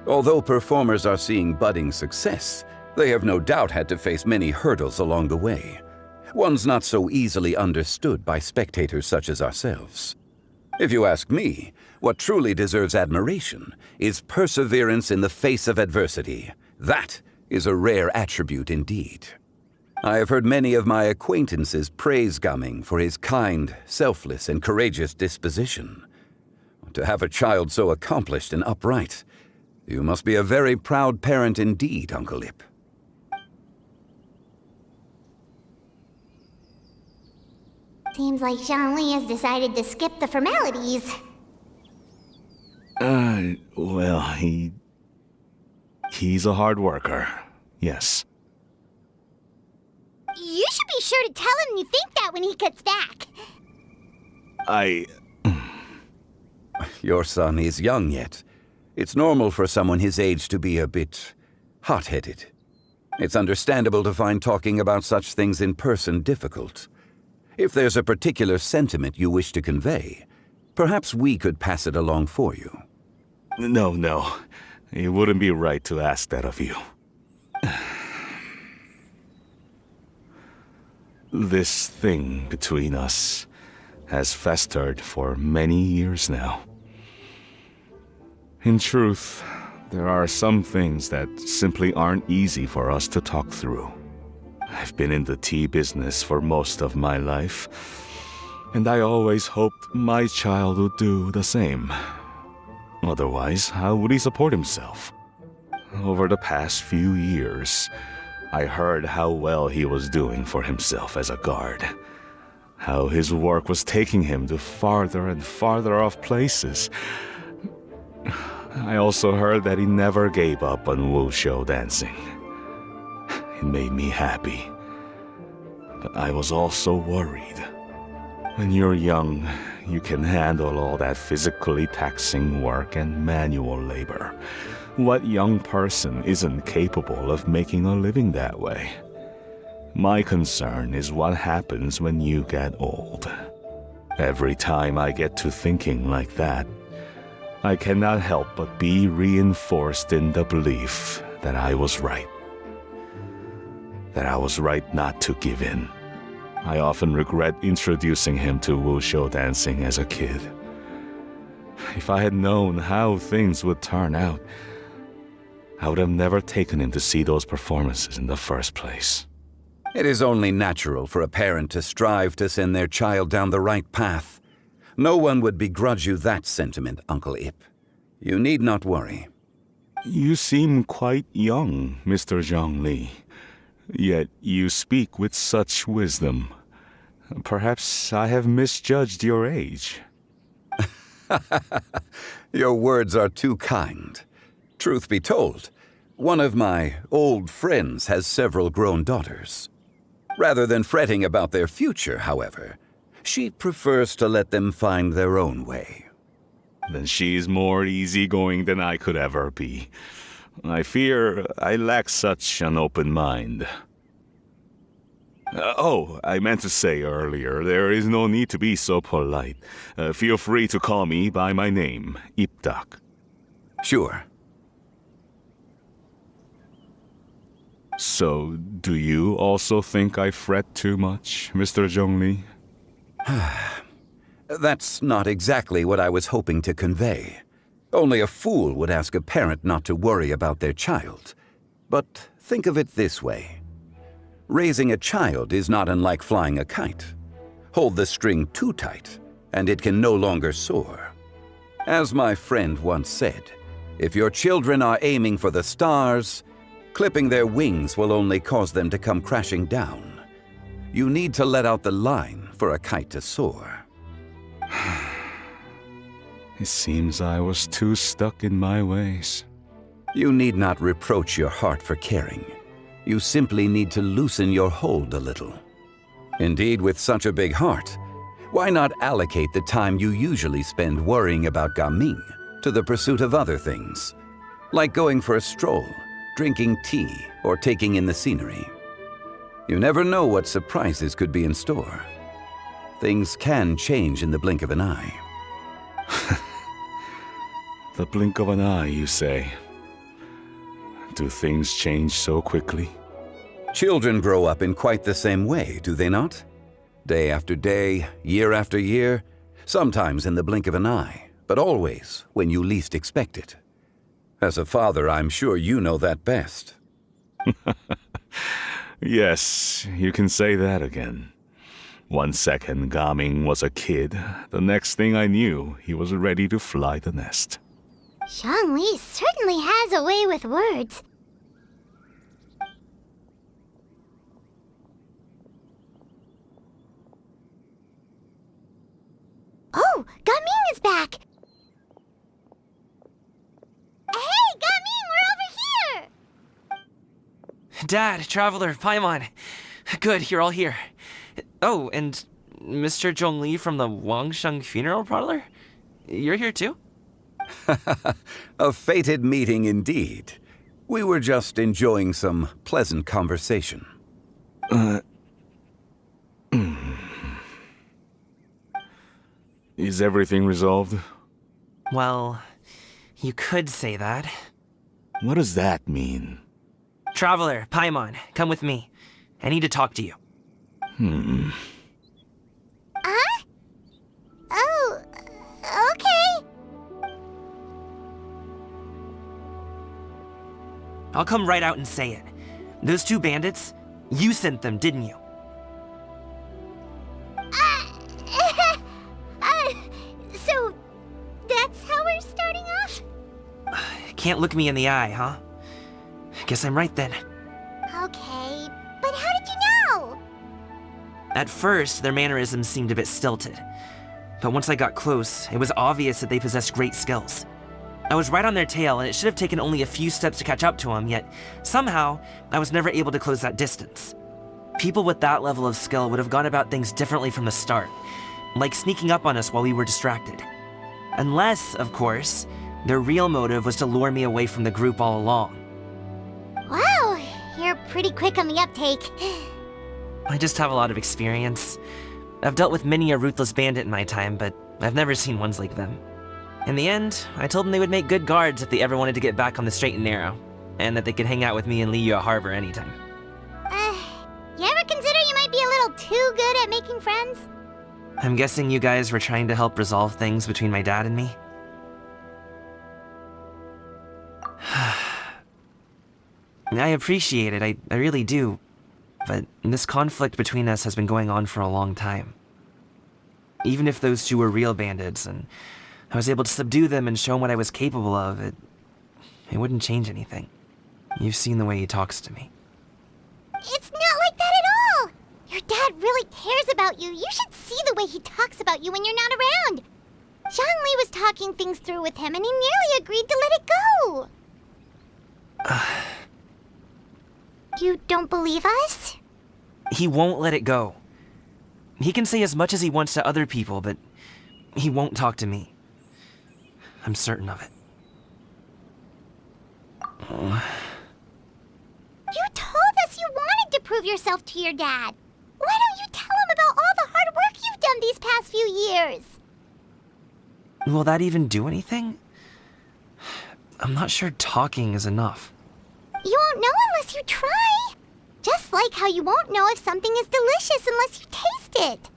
although performers are seeing budding success, They have no doubt had to face many hurdles along the way, ones not so easily understood by spectators such as ourselves. If you ask me, what truly deserves admiration is perseverance in the face of adversity. That is a rare attribute indeed. I have heard many of my acquaintances praise Gaming for his kind, selfless, and courageous disposition. To have a child so accomplished and upright, you must be a very proud parent indeed, Uncle Ip. Seems like Zhongli has decided to skip the formalities. Well, he's a hard worker. Yes. You should be sure to tell him you think that when he gets back. Your son is young yet. It's normal for someone his age to be a bit hot-headed. It's understandable to find talking about such things in person difficult. If there's a particular sentiment you wish to convey, perhaps we could pass it along for you. No. It wouldn't be right to ask that of you. This thing between us has festered for many years now. In truth, there are some things that simply aren't easy for us to talk through. I've been in the tea business for most of my life, and I always hoped my child would do the same. Otherwise, how would he support himself? Over the past few years, I heard how well he was doing for himself as a guard. How his work was taking him to farther and farther off places. I also heard that he never gave up on wushou dancing. It made me happy. But I was also worried. When you're young, you can handle all that physically taxing work and manual labor. What young person isn't capable of making a living that way? My concern is what happens when you get old. Every time I get to thinking like that, I cannot help but be reinforced in the belief that I was right. That I was right not to give in. I often regret introducing him to wushou dancing as a kid. If I had known how things would turn out, I would have never taken him to see those performances in the first place. It is only natural for a parent to strive to send their child down the right path. No one would begrudge you that sentiment, Uncle Ip. You need not worry. You seem quite young, Mr. Zhongli. Yet you speak with such wisdom. Perhaps I have misjudged your age. Your words are too kind. Truth be told, one of my old friends has several grown daughters. Rather than fretting about their future, however, she prefers to let them find their own way. Then she's more easygoing than I could ever be. I fear I lack such an open mind. I meant to say earlier, there is no need to be so polite. Feel free to call me by my name, Ipdak. Sure. So, do you also think I fret too much, Mr. Zhongli? That's not exactly what I was hoping to convey. Only a fool would ask a parent not to worry about their child. But think of it this way. Raising a child is not unlike flying a kite. Hold the string too tight, and it can no longer soar. As my friend once said, if your children are aiming for the stars, clipping their wings will only cause them to come crashing down. You need to let out the line for a kite to soar. It seems I was too stuck in my ways. You need not reproach your heart for caring. You simply need to loosen your hold a little. Indeed, with such a big heart, why not allocate the time you usually spend worrying about Gaming to the pursuit of other things, like going for a stroll, drinking tea, or taking in the scenery? You never know what surprises could be in store. Things can change in the blink of an eye. The blink of an eye, you say? Do things change so quickly? Children grow up in quite the same way, do they not? Day after day, year after year, sometimes in the blink of an eye, but always when you least expect it. As a father, I'm sure you know that best. Yes, you can say that again. 1 second Gaming was a kid, the next thing I knew, he was ready to fly the nest. Zhongli certainly has a way with words. Oh, Gaming is back! Hey, Gaming, we're over here! Dad, Traveler, Paimon. Good, you're all here. Oh, and Mr. Zhongli from the Wangsheng Funeral Parlor? You're here too? A fated meeting indeed. We were just enjoying some pleasant conversation. Is everything resolved? Well, you could say that. What does that mean? Traveler, Paimon, come with me. I need to talk to you. Huh? Oh, okay. I'll come right out and say it. Those two bandits, you sent them, didn't you? So that's how we're starting off? Can't look me in the eye, huh? Guess I'm right then. Okay, but how did you know? At first, their mannerisms seemed a bit stilted. But once I got close, it was obvious that they possessed great skills. I was right on their tail, and it should have taken only a few steps to catch up to them, yet somehow, I was never able to close that distance. People with that level of skill would have gone about things differently from the start, like sneaking up on us while we were distracted. Unless, of course, their real motive was to lure me away from the group all along. Wow, you're pretty quick on the uptake. I just have a lot of experience. I've dealt with many a ruthless bandit in my time, but I've never seen ones like them. In the end, I told them they would make good guards if they ever wanted to get back on the straight and narrow, and that they could hang out with me in Liyue Harbor anytime. You ever consider you might be a little too good at making friends? I'm guessing you guys were trying to help resolve things between my dad and me? I appreciate it, I really do. But this conflict between us has been going on for a long time. Even if those two were real bandits, and I was able to subdue them and show him what I was capable of, it wouldn't change anything. You've seen the way he talks to me. It's not like that at all! Your dad really cares about you. You should see the way he talks about you when you're not around. Zhongli was talking things through with him, and he nearly agreed to let it go. You don't believe us? He won't let it go. He can say as much as he wants to other people, but he won't talk to me. I'm certain of it. You told us you wanted to prove yourself to your dad. Why don't you tell him about all the hard work you've done these past few years? Will that even do anything? I'm not sure talking is enough. You won't know unless you try. Just like how you won't know if something is delicious unless you taste it.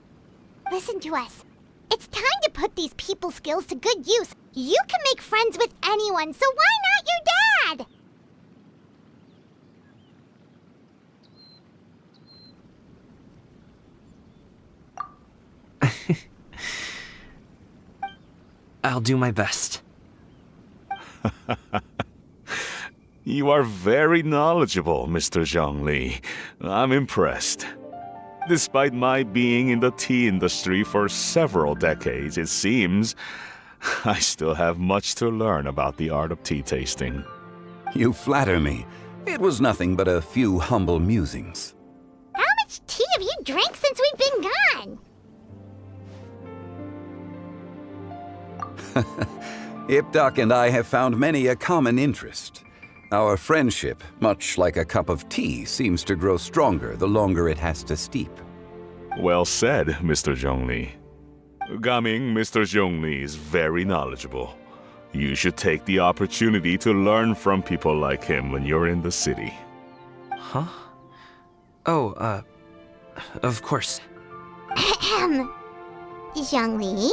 Listen to us. It's time to put these people skills to good use. You can make friends with anyone, so why not your dad? I'll do my best. You are very knowledgeable, Mr. Zhongli. I'm impressed. Despite my being in the tea industry for several decades, it seems I still have much to learn about the art of tea tasting. You flatter me. It was nothing but a few humble musings. How much tea have you drank since we've been gone? Ipdak and I have found many a common interest. Our friendship, much like a cup of tea, seems to grow stronger the longer it has to steep. Well said, Mr. Zhongli. Gaming, Mr. Zhongli is very knowledgeable. You should take the opportunity to learn from people like him when you're in the city. Huh? Oh, of course. Ahem. Zhongli?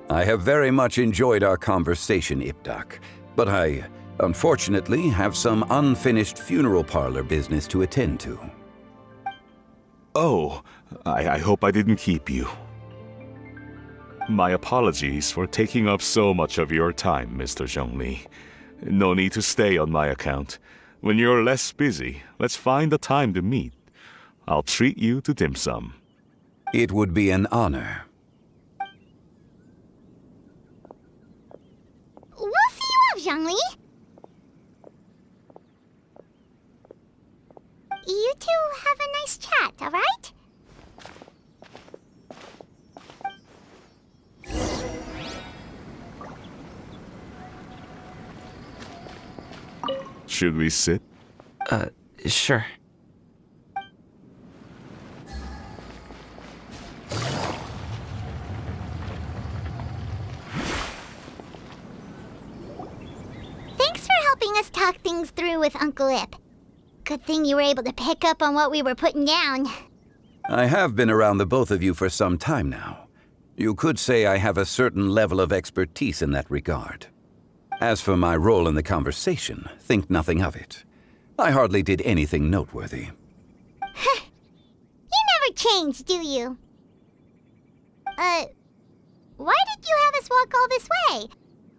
I have very much enjoyed our conversation, Ipdak, but I, unfortunately, have some unfinished funeral parlor business to attend to. Oh, I hope I didn't keep you. My apologies for taking up so much of your time, Mr. Zhongli. No need to stay on my account. When you're less busy, let's find a time to meet. I'll treat you to dim sum. It would be an honor. We'll see you off, Zhongli. You two have a nice chat, all right? Should we sit? Sure. Thanks for helping us talk things through with Uncle Ip. Good thing you were able to pick up on what we were putting down. I have been around the both of you for some time now. You could say I have a certain level of expertise in that regard. As for my role in the conversation, think nothing of it. I hardly did anything noteworthy. You never change, do you? Why did you have us walk all this way?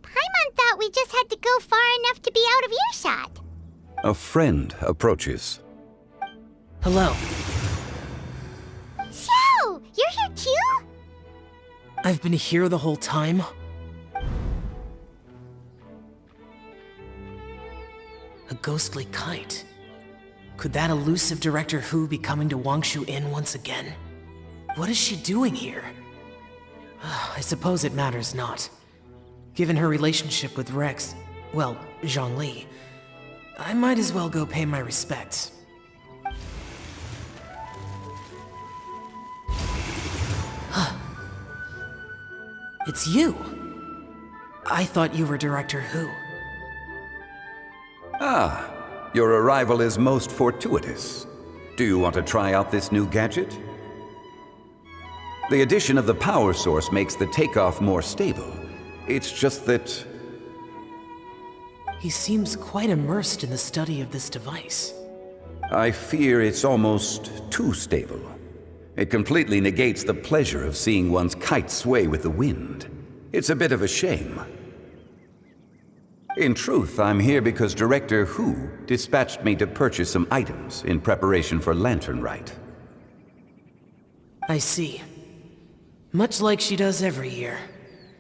Paimon thought we just had to go far enough to be out of earshot. A friend approaches. Hello. So, you're here too? I've been here the whole time? A ghostly kite. Could that elusive Director Hu be coming to Wangshu Inn once again? What is she doing here? I suppose it matters not. Given her relationship with Rex, well, Zhongli, I might as well go pay my respects. It's you! I thought you were Director Hu. Ah, your arrival is most fortuitous. Do you want to try out this new gadget? The addition of the power source makes the takeoff more stable. It's just that... He seems quite immersed in the study of this device. I fear it's almost too stable. It completely negates the pleasure of seeing one's kite sway with the wind. It's a bit of a shame. In truth, I'm here because Director Hu dispatched me to purchase some items in preparation for Lantern Rite. I see. Much like she does every year.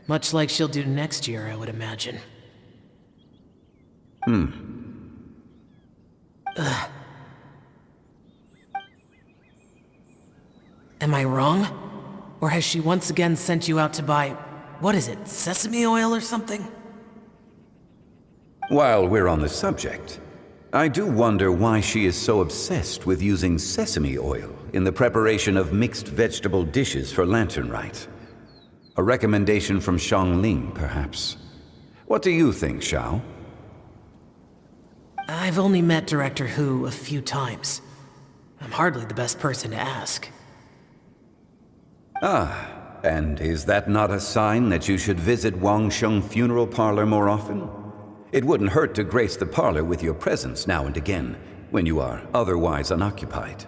Much like she'll do next year, I would imagine. Am I wrong? Or has she once again sent you out to buy, what is it, sesame oil or something? While we're on the subject, I do wonder why she is so obsessed with using sesame oil in the preparation of mixed vegetable dishes for Lantern Rite. A recommendation from Xiangling, perhaps. What do you think, Xiao? I've only met Director Hu a few times. I'm hardly the best person to ask. Ah, and is that not a sign that you should visit Wangsheng Funeral Parlor more often? It wouldn't hurt to grace the parlor with your presence now and again, when you are otherwise unoccupied.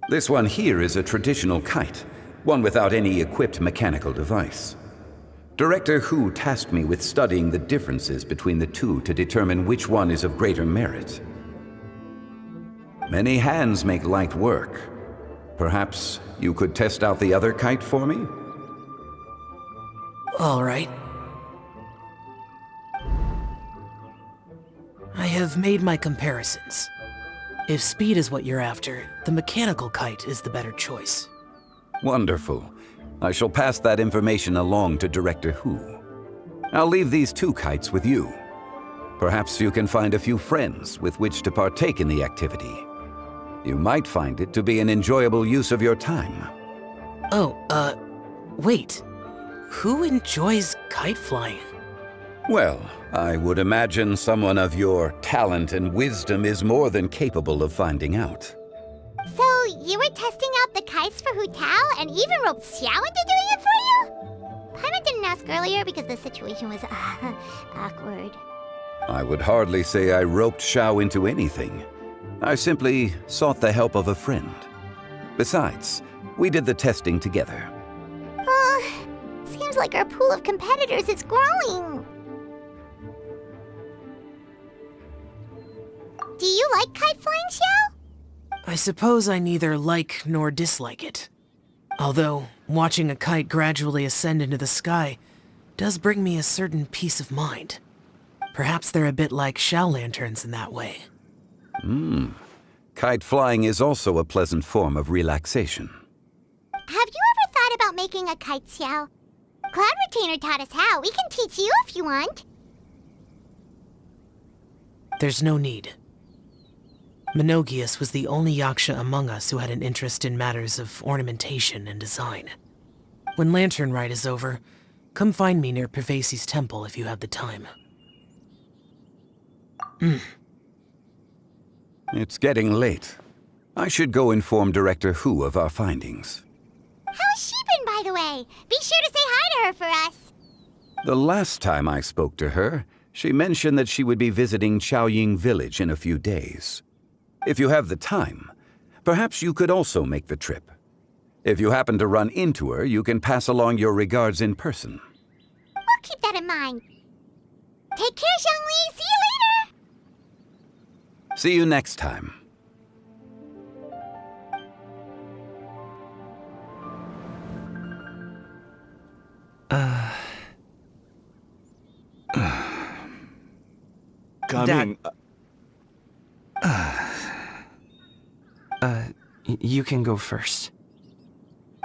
This one here is a traditional kite, one without any equipped mechanical device. Director Hu tasked me with studying the differences between the two to determine which one is of greater merit. Many hands make light work. Perhaps you could test out the other kite for me? All right. I have made my comparisons. If speed is what you're after, the mechanical kite is the better choice. Wonderful. I shall pass that information along to Director Hu. I'll leave these two kites with you. Perhaps you can find a few friends with which to partake in the activity. You might find it to be an enjoyable use of your time. Oh, wait. Who enjoys kite flying? Well, I would imagine someone of your talent and wisdom is more than capable of finding out. So, you were testing out the kites for Hu Tao and even roped Xiao into doing it for you? Paimon didn't ask earlier because the situation was awkward. I would hardly say I roped Xiao into anything. I simply sought the help of a friend. Besides, we did the testing together. Seems like our pool of competitors is growing. Do you like kite flying, Xiao? I suppose I neither like nor dislike it. Although, watching a kite gradually ascend into the sky does bring me a certain peace of mind. Perhaps they're a bit like shell lanterns in that way. Kite flying is also a pleasant form of relaxation. Have you ever thought about making a kite, Xiao? Cloud Retainer taught us how. We can teach you if you want. There's no need. Menogias was the only yaksha among us who had an interest in matters of ornamentation and design. When Lantern Rite is over, come find me near Pervasi's temple if you have the time. It's getting late. I should go inform Director Hu of our findings. How's she been, by the way? Be sure to say hi to her for us. The last time I spoke to her, she mentioned that she would be visiting Chaoying Village in a few days. If you have the time, perhaps you could also make the trip. If you happen to run into her, you can pass along your regards in person. We'll keep that in mind. Take care, Zhongli. See you later. See you next time. Coming. You can go first.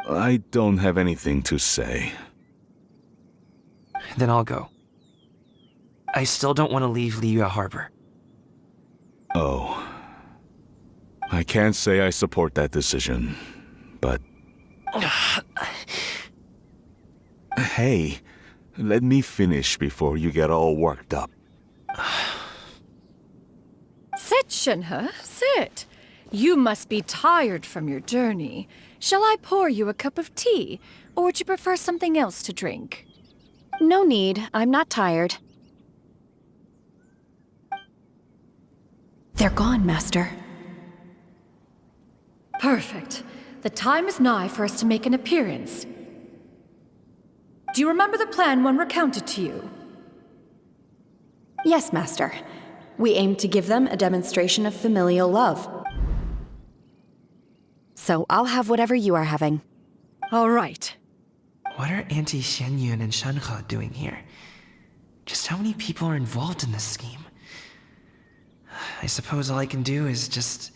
I don't have anything to say. Then I'll go. I still don't want to leave Liyue Harbor. Oh. I can't say I support that decision, but... Hey, let me finish before you get all worked up. Sit, Shenhe, sit. You must be tired from your journey. Shall I pour you a cup of tea, or would you prefer something else to drink? No need. I'm not tired. They're gone, Master. Perfect. The time is nigh for us to make an appearance. Do you remember the plan when recounted to you? Yes, Master. We aim to give them a demonstration of familial love. So I'll have whatever you are having. All right. What are Auntie Xianyun and Shenhe doing here? Just how many people are involved in this scheme? I suppose all I can do is just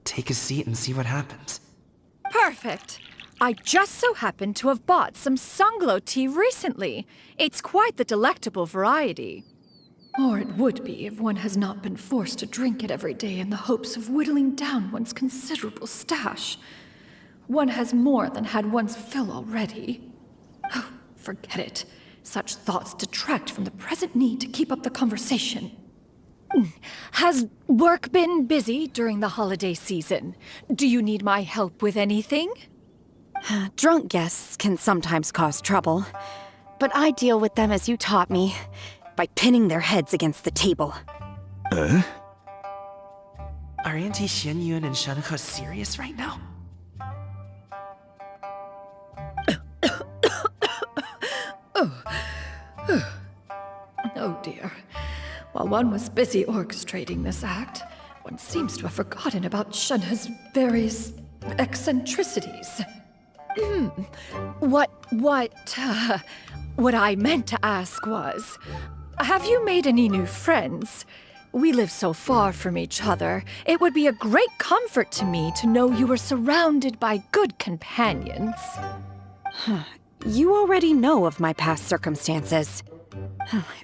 take a seat and see what happens. Perfect. I just so happen to have bought some Sunglow tea recently. It's quite the delectable variety. Or it would be if one has not been forced to drink it every day in the hopes of whittling down one's considerable stash. One has more than had one's fill already. Oh, forget it. Such thoughts detract from the present need to keep up the conversation. Has work been busy during the holiday season? Do you need my help with anything? Drunk guests can sometimes cause trouble, but I deal with them as you taught me, by pinning their heads against the table. Are Auntie Xianyun and Shenhe serious right now? Oh dear. While one was busy orchestrating this act, one seems to have forgotten about Shenhe's various eccentricities. What I meant to ask was, have you made any new friends? We live so far from each other. It would be a great comfort to me to know you were surrounded by good companions. You already know of my past circumstances.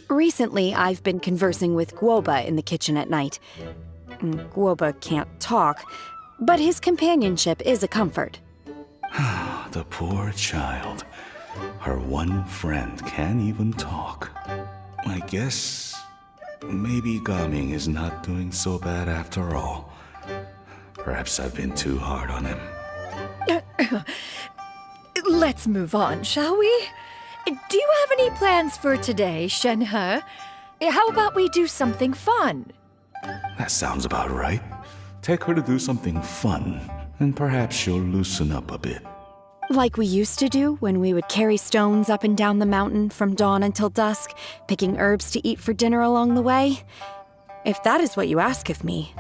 Recently, I've been conversing with Guoba in the kitchen at night. Guoba can't talk, but his companionship is a comfort. The poor child. Her one friend can't even talk. I guess maybe Gaming is not doing so bad after all. Perhaps I've been too hard on him. Let's move on, shall we? Do you have any plans for today, Shenhe? How about we do something fun? That sounds about right. Take her to do something fun, and perhaps she'll loosen up a bit. Like we used to do when we would carry stones up and down the mountain from dawn until dusk, picking herbs to eat for dinner along the way? If that is what you ask of me,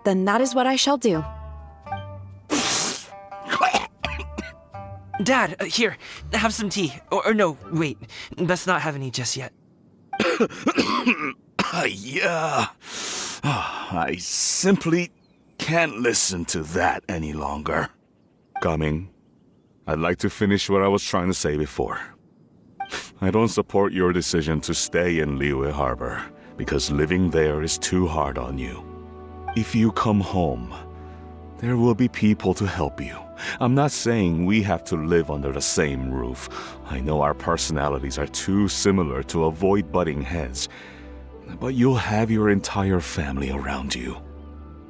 then that is what I shall do. Dad, here, have some tea. Or no, wait, best not have any just yet. Yeah. I simply can't listen to that any longer. Gaming, I'd like to finish what I was trying to say before. I don't support your decision to stay in Liyue Harbor, because living there is too hard on you. If you come home, there will be people to help you. I'm not saying we have to live under the same roof. I know our personalities are too similar to avoid butting heads. But you'll have your entire family around you.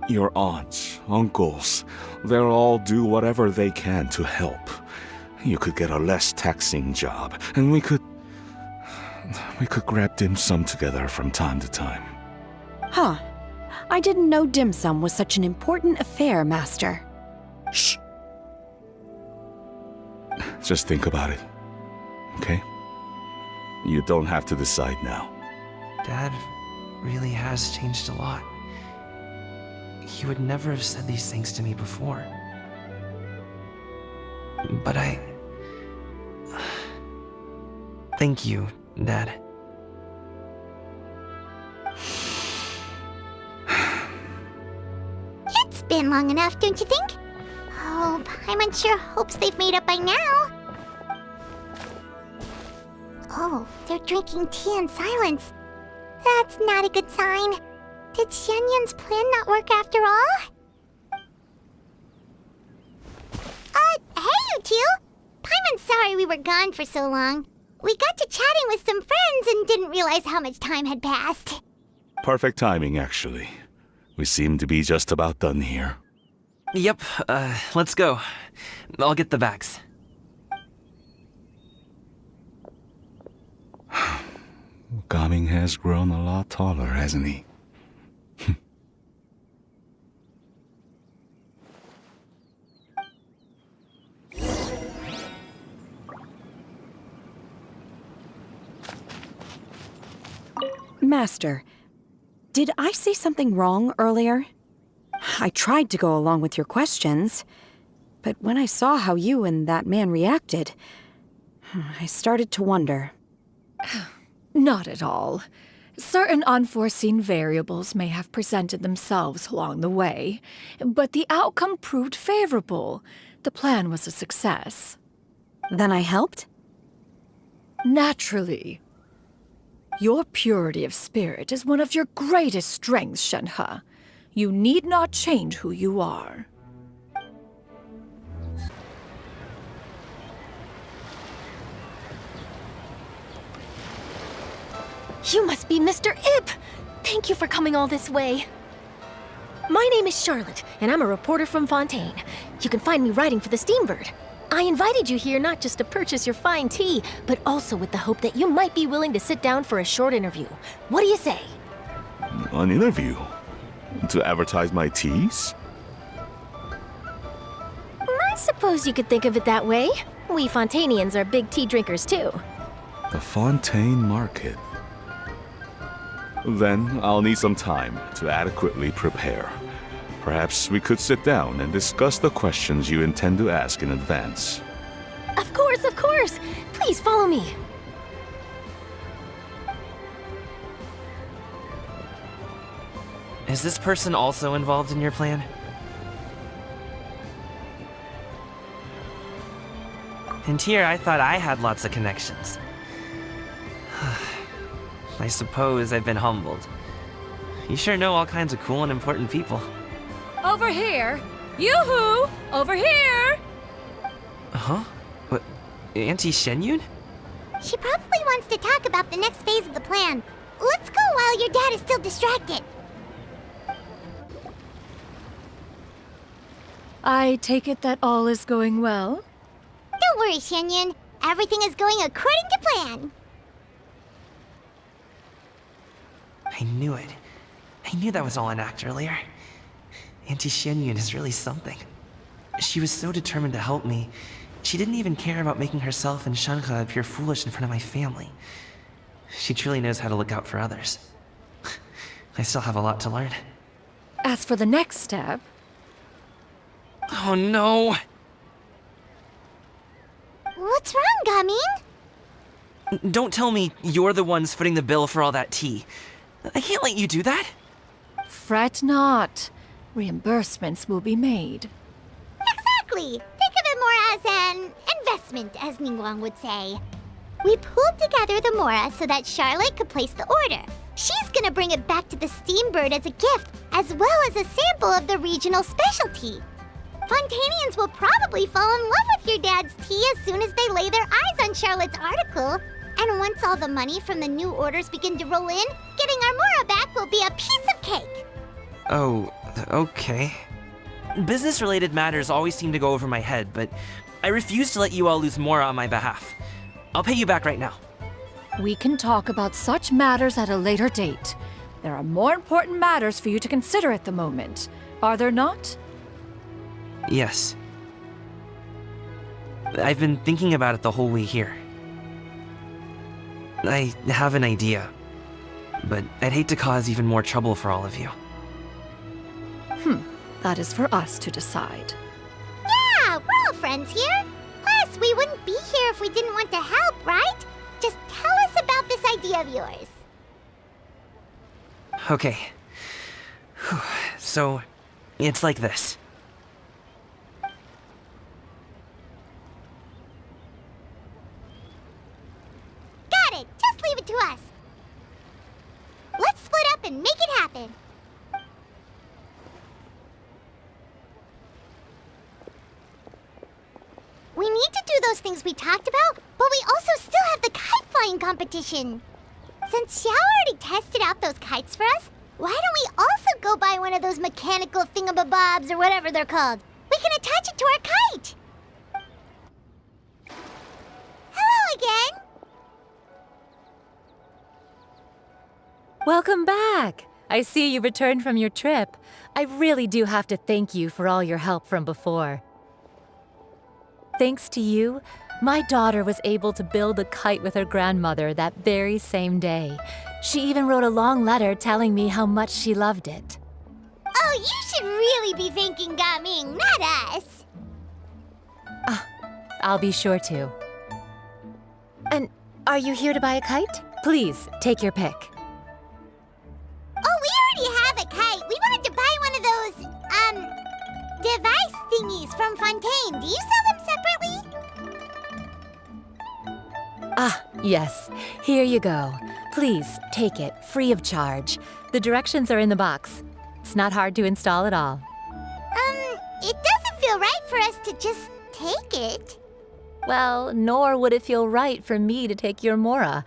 Your aunts, uncles, they'll all do whatever they can to help. You could get a less taxing job, and we could grab dim sum together from time to time. Huh. I didn't know dim sum was such an important affair, Master. Shh. Just think about it, okay? You don't have to decide now. Dad really has changed a lot. He would never have said these things to me before. But thank you, Dad. It's been long enough, don't you think? Oh, Paimon sure hopes they've made up by now. Oh, they're drinking tea in silence. That's not a good sign. Did Xianyun's plan not work after all? Hey you two! Paimon's sorry we were gone for so long. We got to chatting with some friends and didn't realize how much time had passed. Perfect timing, actually. We seem to be just about done here. Yep, let's go. I'll get the bags. Gaming has grown a lot taller, hasn't he? Master, did I say something wrong earlier? I tried to go along with your questions, but when I saw how you and that man reacted, I started to wonder. Not at all. Certain unforeseen variables may have presented themselves along the way, but the outcome proved favorable. The plan was a success. Then I helped? Naturally. Your purity of spirit is one of your greatest strengths, Shenhe. You need not change who you are. You must be Mr. Ip! Thank you for coming all this way. My name is Charlotte, and I'm a reporter from Fontaine. You can find me writing for the Steambird. I invited you here not just to purchase your fine tea, but also with the hope that you might be willing to sit down for a short interview. What do you say? An interview? To advertise my teas? I suppose you could think of it that way. We Fontainians are big tea drinkers too. The Fontaine Market. Then I'll need some time to adequately prepare. Perhaps we could sit down and discuss the questions you intend to ask in advance. Of course, of course! Please follow me. Is this person also involved in your plan? And here I thought I had lots of connections. I suppose I've been humbled. You sure know all kinds of cool and important people. Over here! Yoo-hoo! Over here! Huh? Auntie Shenyun? She probably wants to talk about the next phase of the plan. Let's go while your dad is still distracted. I take it that all is going well? Don't worry, Shenyun. Everything is going according to plan. I knew it. I knew that was all an act earlier. Auntie Shenyun is really something. She was so determined to help me. She didn't even care about making herself and Shanka appear foolish in front of my family. She truly knows how to look out for others. I still have a lot to learn. As for the next step... Oh no! What's wrong, Gaming? Don't tell me you're the ones footing the bill for all that tea. I can't let you do that. Fret not. Reimbursements will be made. Exactly. Think of it more as an investment, as Ningguang would say. We pooled together the Mora so that Charlotte could place the order. She's gonna bring it back to the Steambird as a gift, as well as a sample of the regional specialty. Fontanians will probably fall in love with your dad's tea as soon as they lay their eyes on Charlotte's article. And once all the money from the new orders begin to roll in, getting our Mora back will be a piece of cake. Oh, okay. Business-related matters always seem to go over my head, but I refuse to let you all lose Mora on my behalf. I'll pay you back right now. We can talk about such matters at a later date. There are more important matters for you to consider at the moment, are there not? Yes. I've been thinking about it the whole way here. I have an idea, but I'd hate to cause even more trouble for all of you. That is for us to decide. Yeah, we're all friends here. Plus, we wouldn't be here if we didn't want to help, right? Just tell us about this idea of yours. Okay. So, it's like this. Got it! Just leave it to us. Let's split up and make it happen. We need to do those things we talked about, but we also still have the kite flying competition. Since Xiao already tested out those kites for us, why don't we also go buy one of those mechanical thingamabobs or whatever they're called? We can attach it to our kite. Hello again. Welcome back. I see you returned from your trip. I really do have to thank you for all your help from before. Thanks to you, my daughter was able to build a kite with her grandmother that very same day. She even wrote a long letter telling me how much she loved it. Oh, you should really be thanking Gaming, not us. I'll be sure to. And are you here to buy a kite? Please, take your pick. Oh, we already have a kite. We wanted to buy one of those, device thingies from Fontaine. Do you sell them separately? Yes. Here you go. Please, take it, free of charge. The directions are in the box. It's not hard to install at all. It doesn't feel right for us to just take it. Well, nor would it feel right for me to take your Mora.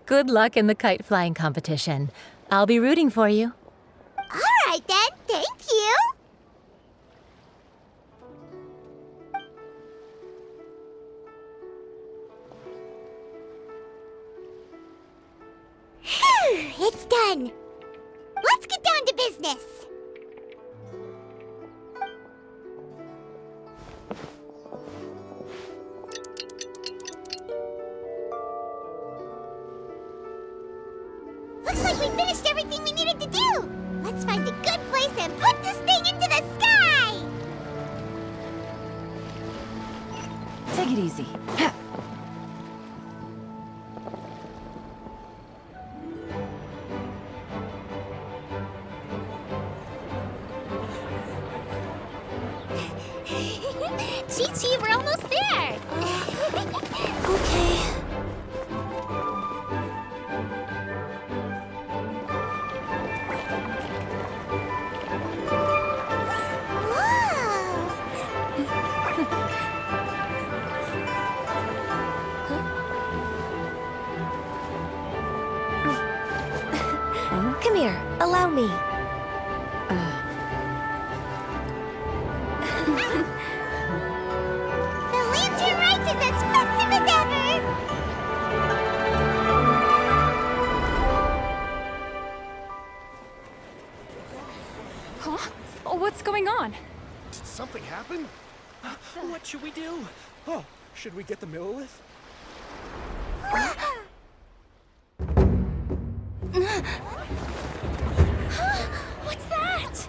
Good luck in the kite flying competition. I'll be rooting for you. All right then, thank you. Phew, it's done. Let's get down to business. Looks like we finished everything we needed to do. Let's find a good place and put this thing into the sky. Take it easy. Chi-Chi, we're almost there. Okay. What's going on? Did something happen? What should we do? Oh, should we get the Millilith? What's that?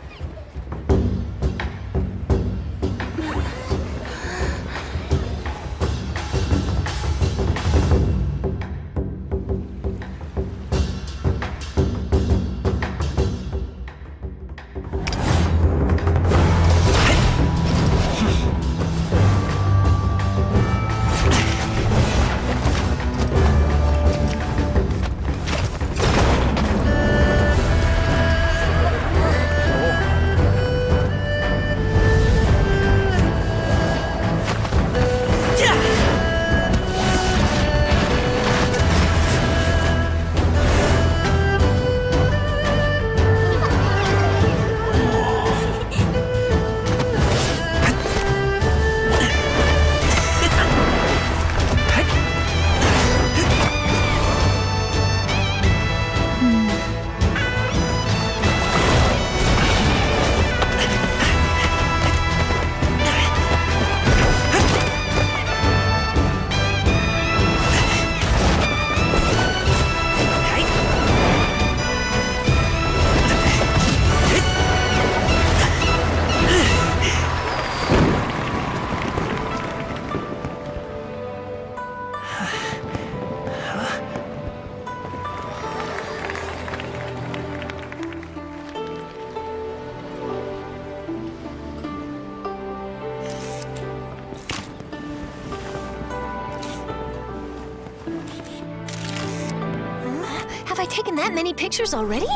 Have I taken that many pictures already?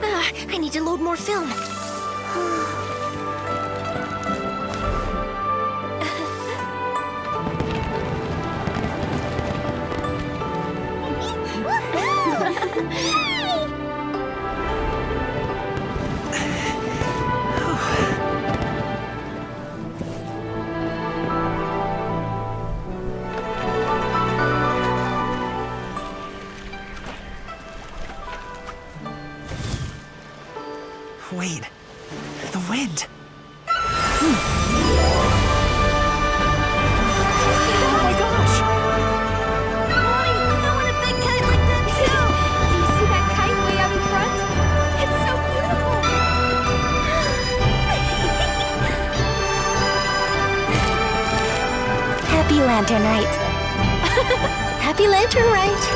I need to load more film. Wait, the wind. Oh my gosh! Mommy, I want a big kite like that too! Do you see that kite way out in front? It's so beautiful! Happy Lantern Rite. Happy Lantern Rite!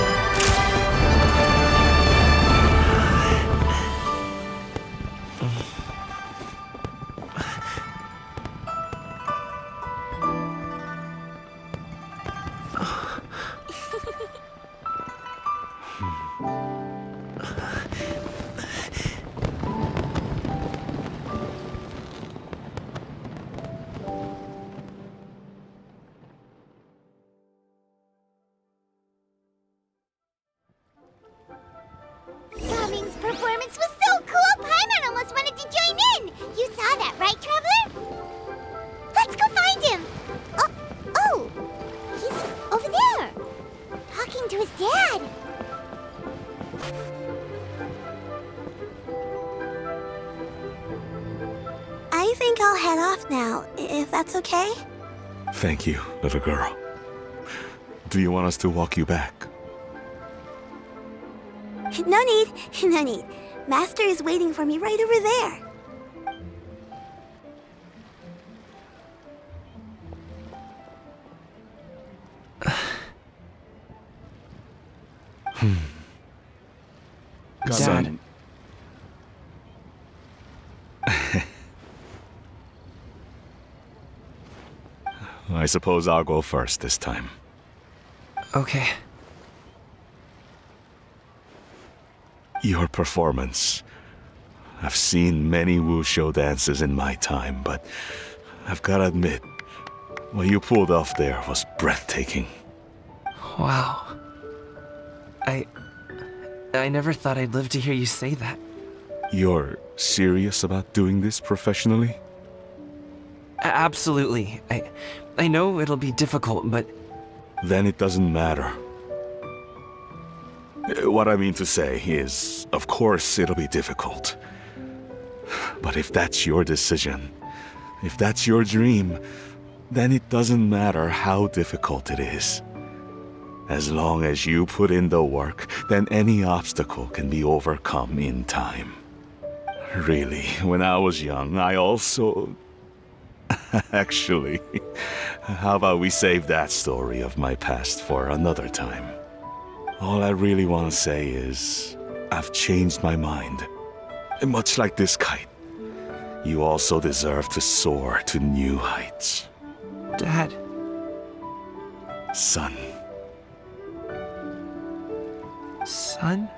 Gaming's performance was so cool, Paimon almost wanted to join in! You saw that, right, Traveler? Let's go find him! Oh! He's over there! Talking to his dad! I think I'll head off now, if that's okay? Thank you, little girl. Do you want us to walk you back? No need, no need. Master is waiting for me right over there. Dad. I suppose I'll go first this time. Okay. Your performance. I've seen many wushou dances in my time, but I've gotta admit, what you pulled off there was breathtaking. Wow. I never thought I'd live to hear you say that. You're serious about doing this professionally? Absolutely. I know it'll be difficult, but... Then it doesn't matter. What I mean to say is, of course it'll be difficult. But if that's your decision, if that's your dream, then it doesn't matter how difficult it is. As long as you put in the work, then any obstacle can be overcome in time. Really, when I was young, I also... Actually, how about we save that story of my past for another time? All I really want to say is, I've changed my mind. And much like this kite, you also deserve to soar to new heights. Dad. Son. Son?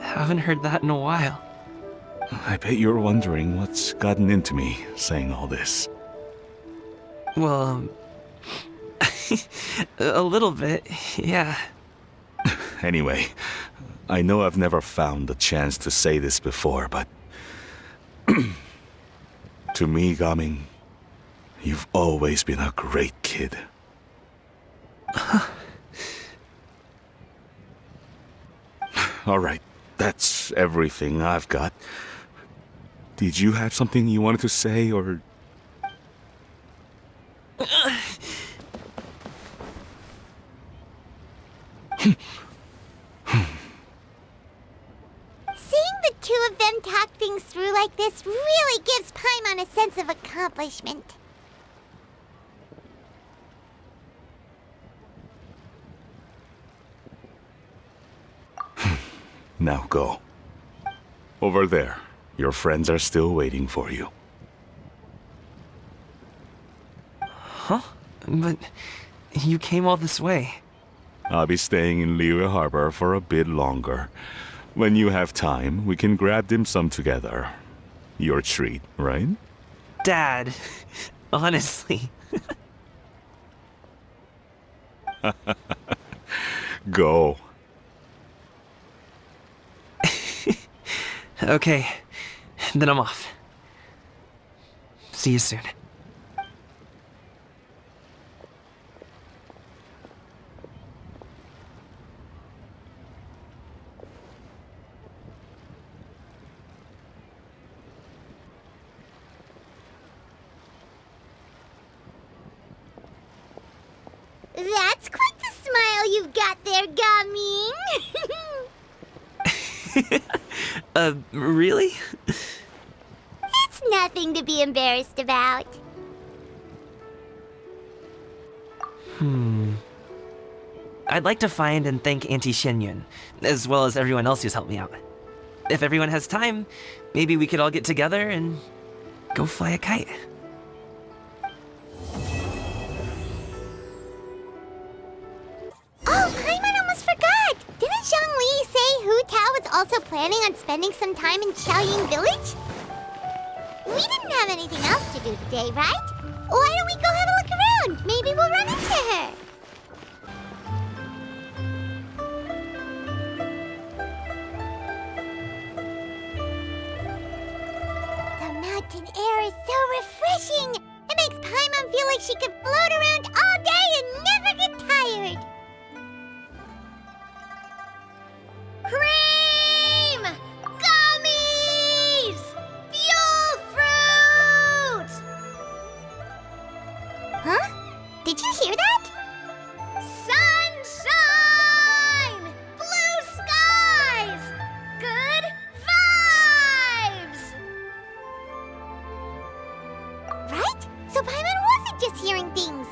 Haven't heard that in a while. I bet you're wondering what's gotten into me saying all this. Well, a little bit, yeah. Anyway, I know I've never found the chance to say this before, but... to me, Gaming, you've always been a great kid. Alright, that's everything I've got. Did you have something you wanted to say, or... Seeing the two of them talk things through like this really gives Paimon a sense of accomplishment. Now go. Over there. Your friends are still waiting for you. Huh? But you came all this way. I'll be staying in Liyue Harbor for a bit longer. When you have time, we can grab dim sum together. Your treat, right? Dad, honestly. Go. Okay, then I'm off. See you soon. That's quite the smile you've got there, Gaming. Really? It's nothing to be embarrassed about. I'd like to find and thank Auntie Xinyun, as well as everyone else who's helped me out. If everyone has time, maybe we could all get together and go fly a kite. Oh, Paimon almost forgot! Didn't Zhongli say Hu Tao was also planning on spending some time in Xiaoying Village? We didn't have anything else to do today, right? Why don't we go have a look around? Maybe we'll run into her. The mountain air is so refreshing! It makes Paimon feel like she could float around all day and never get tired. Cream! Gummies! Fuel fruit! Huh? Did you hear that? Sunshine! Blue skies! Good vibes! Right? So Paimon wasn't just hearing things.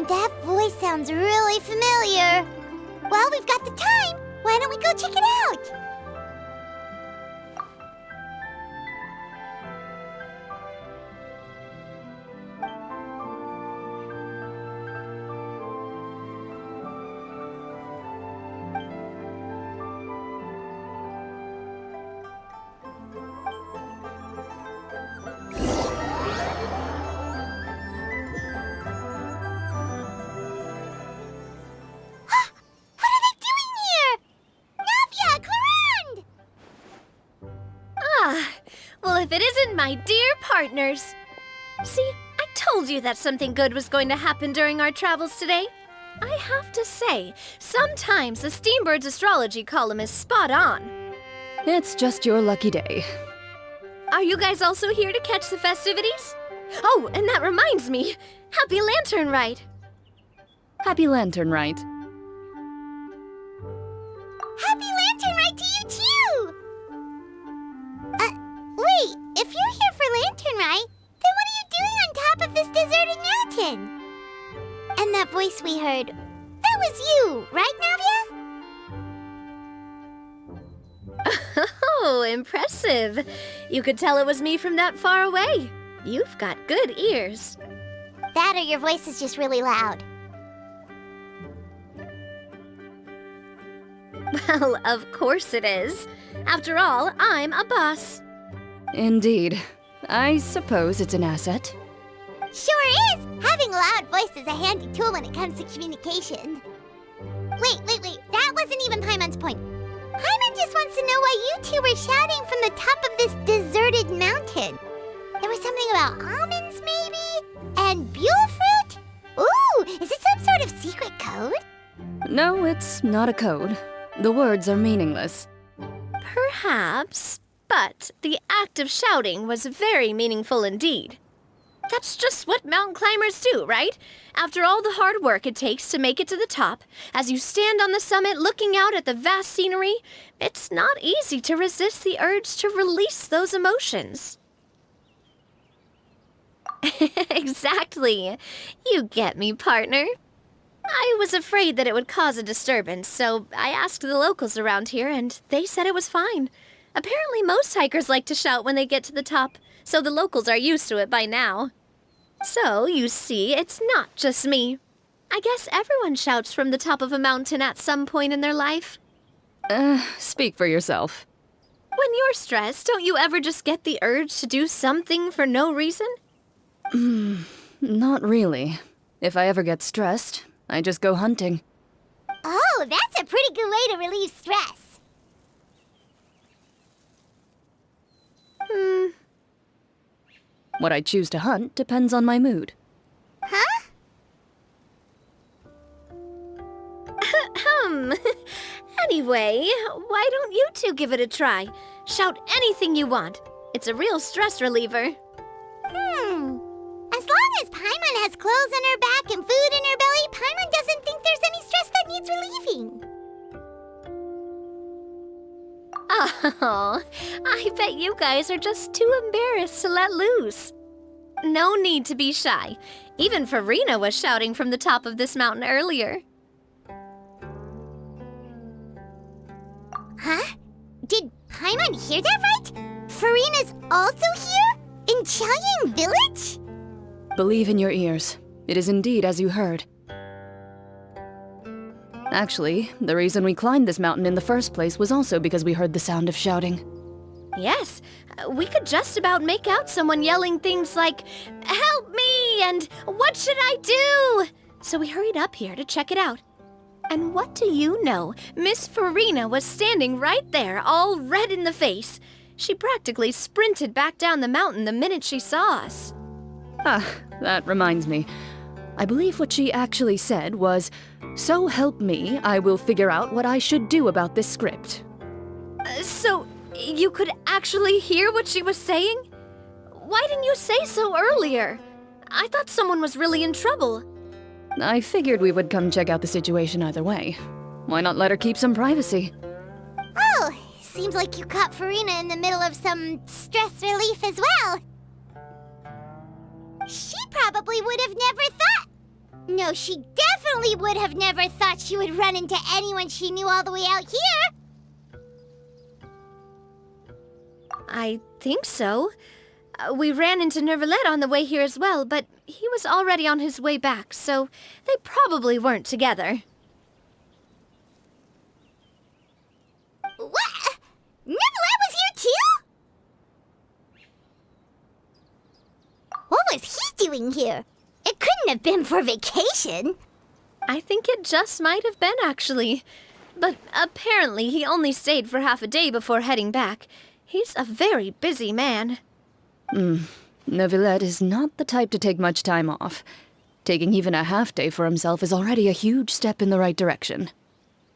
That voice sounds really familiar. Well, we've got the time. Why don't we go check it out? If it isn't my dear partners. See, I told you that something good was going to happen during our travels today. I have to say, sometimes the Steambird's astrology column is spot on. It's just your lucky day. Are you guys also here to catch the festivities? Oh, and that reminds me. Happy Lantern Rite! Happy Lantern Rite. Happy Lantern Rite to you too! Wait, if you're here for Lantern Rite, then what are you doing on top of this deserted mountain? And that voice we heard, that was you, right, Navia? Oh, impressive. You could tell it was me from that far away. You've got good ears. That or your voice is just really loud. Well, of course it is. After all, I'm a boss. Indeed. I suppose it's an asset. Sure is! Having a loud voice is a handy tool when it comes to communication. Wait. That wasn't even Paimon's point. Paimon just wants to know why you two were shouting from the top of this deserted mountain. There was something about almonds, maybe? And buell fruit? Ooh, is it some sort of secret code? No, it's not a code. The words are meaningless. Perhaps, but the act of shouting was very meaningful indeed. That's just what mountain climbers do, right? After all the hard work it takes to make it to the top, as you stand on the summit looking out at the vast scenery, it's not easy to resist the urge to release those emotions. Exactly. You get me, partner. I was afraid that it would cause a disturbance, so I asked the locals around here, and they said it was fine. Apparently most hikers like to shout when they get to the top, so the locals are used to it by now. So, you see, it's not just me. I guess everyone shouts from the top of a mountain at some point in their life. Speak for yourself. When you're stressed, don't you ever just get the urge to do something for no reason? Not really. If I ever get stressed, I just go hunting. Oh, that's a pretty good way to relieve stress. What I choose to hunt depends on my mood. Huh? Anyway, why don't you two give it a try? Shout anything you want. It's a real stress reliever. As long as Paimon has clothes on her back and food in her belly, Paimon doesn't think there's any stress that needs relieving. Oh, I bet you guys are just too embarrassed to let loose. No need to be shy. Even Farina was shouting from the top of this mountain earlier. Huh? Did Paimon hear that right? Farina's also here? In Qiaoying Village? Believe in your ears. It is indeed as you heard. Actually, the reason we climbed this mountain in the first place was also because we heard the sound of shouting. Yes, we could just about make out someone yelling things like, "Help me!" and "What should I do?" So we hurried up here to check it out. And what do you know? Miss Farina was standing right there, all red in the face. She practically sprinted back down the mountain the minute she saw us. That reminds me. I believe what she actually said was, "So help me, I will figure out what I should do about this script." So, you could actually hear what she was saying? Why didn't you say so earlier? I thought someone was really in trouble. I figured we would come check out the situation either way. Why not let her keep some privacy? Oh, seems like you caught Farina in the middle of some stress relief as well. She probably would have never thought... No, she definitely would have never thought she would run into anyone she knew all the way out here. I think so. We ran into Nervalet on the way here as well, but he was already on his way back, so they probably weren't together. What? Nervalet was here too? What was he doing here? It couldn't have been for vacation. I think it just might have been, actually. But apparently he only stayed for half a day before heading back. He's a very busy man. Nervalet is not the type to take much time off. Taking even a half day for himself is already a huge step in the right direction.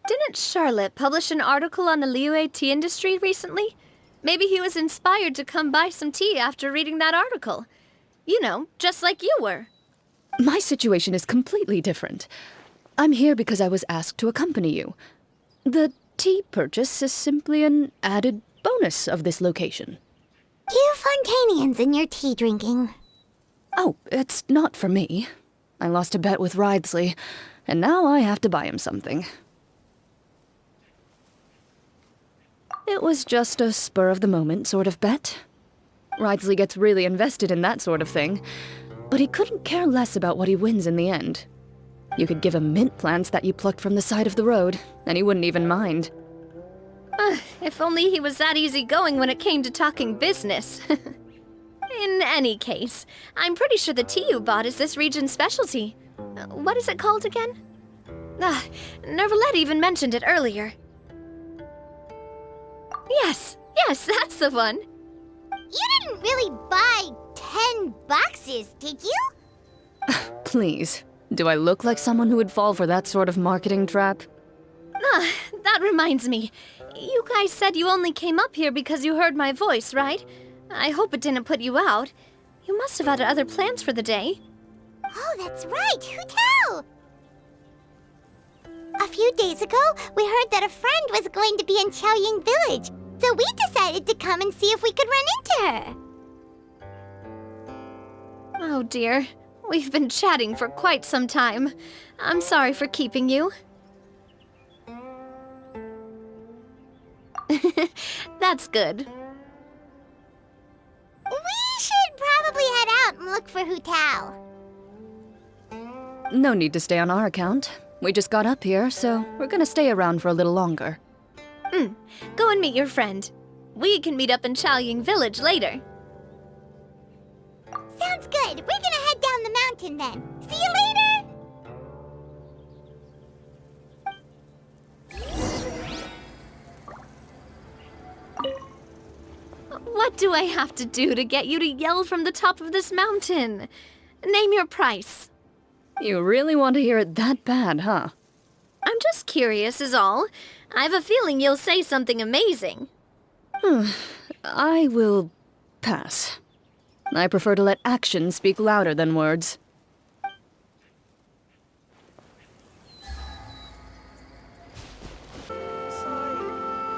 Didn't Charlotte publish an article on the Liyue tea industry recently? Maybe he was inspired to come buy some tea after reading that article. You know, just like you were. My situation is completely different. I'm here because I was asked to accompany you. The tea purchase is simply an added bonus of this location. You Fontanians and your tea drinking. Oh, it's not for me. I lost a bet with Ridesley, and now I have to buy him something. It was just a spur-of-the-moment sort of bet. Ridesley gets really invested in that sort of thing, but he couldn't care less about what he wins in the end. You could give him mint plants that you plucked from the side of the road, and he wouldn't even mind. If only he was that easygoing when it came to talking business. In any case, I'm pretty sure the tea you bought is this region's specialty. What is it called again? Nervalette even mentioned it earlier. Yes, that's the one. You didn't really buy 10 boxes, did you? Please, do I look like someone who would fall for that sort of marketing trap? That reminds me. You guys said you only came up here because you heard my voice, right? I hope it didn't put you out. You must have had other plans for the day. Oh, that's right. Who tell? A few days ago, we heard that a friend was going to be in Qiaoying Village, so we decided to come and see if we could run into her. Oh dear. We've been chatting for quite some time. I'm sorry for keeping you. That's good. We should probably head out and look for Hu Tao. No need to stay on our account. We just got up here, so we're gonna stay around for a little longer. Go and meet your friend. We can meet up in Qiaoying Village later. Sounds good. We're gonna head down the mountain then. See you later! What do I have to do to get you to yell from the top of this mountain? Name your price. You really want to hear it that bad, huh? I'm just curious is all. I have a feeling you'll say something amazing. I will pass. I prefer to let actions speak louder than words.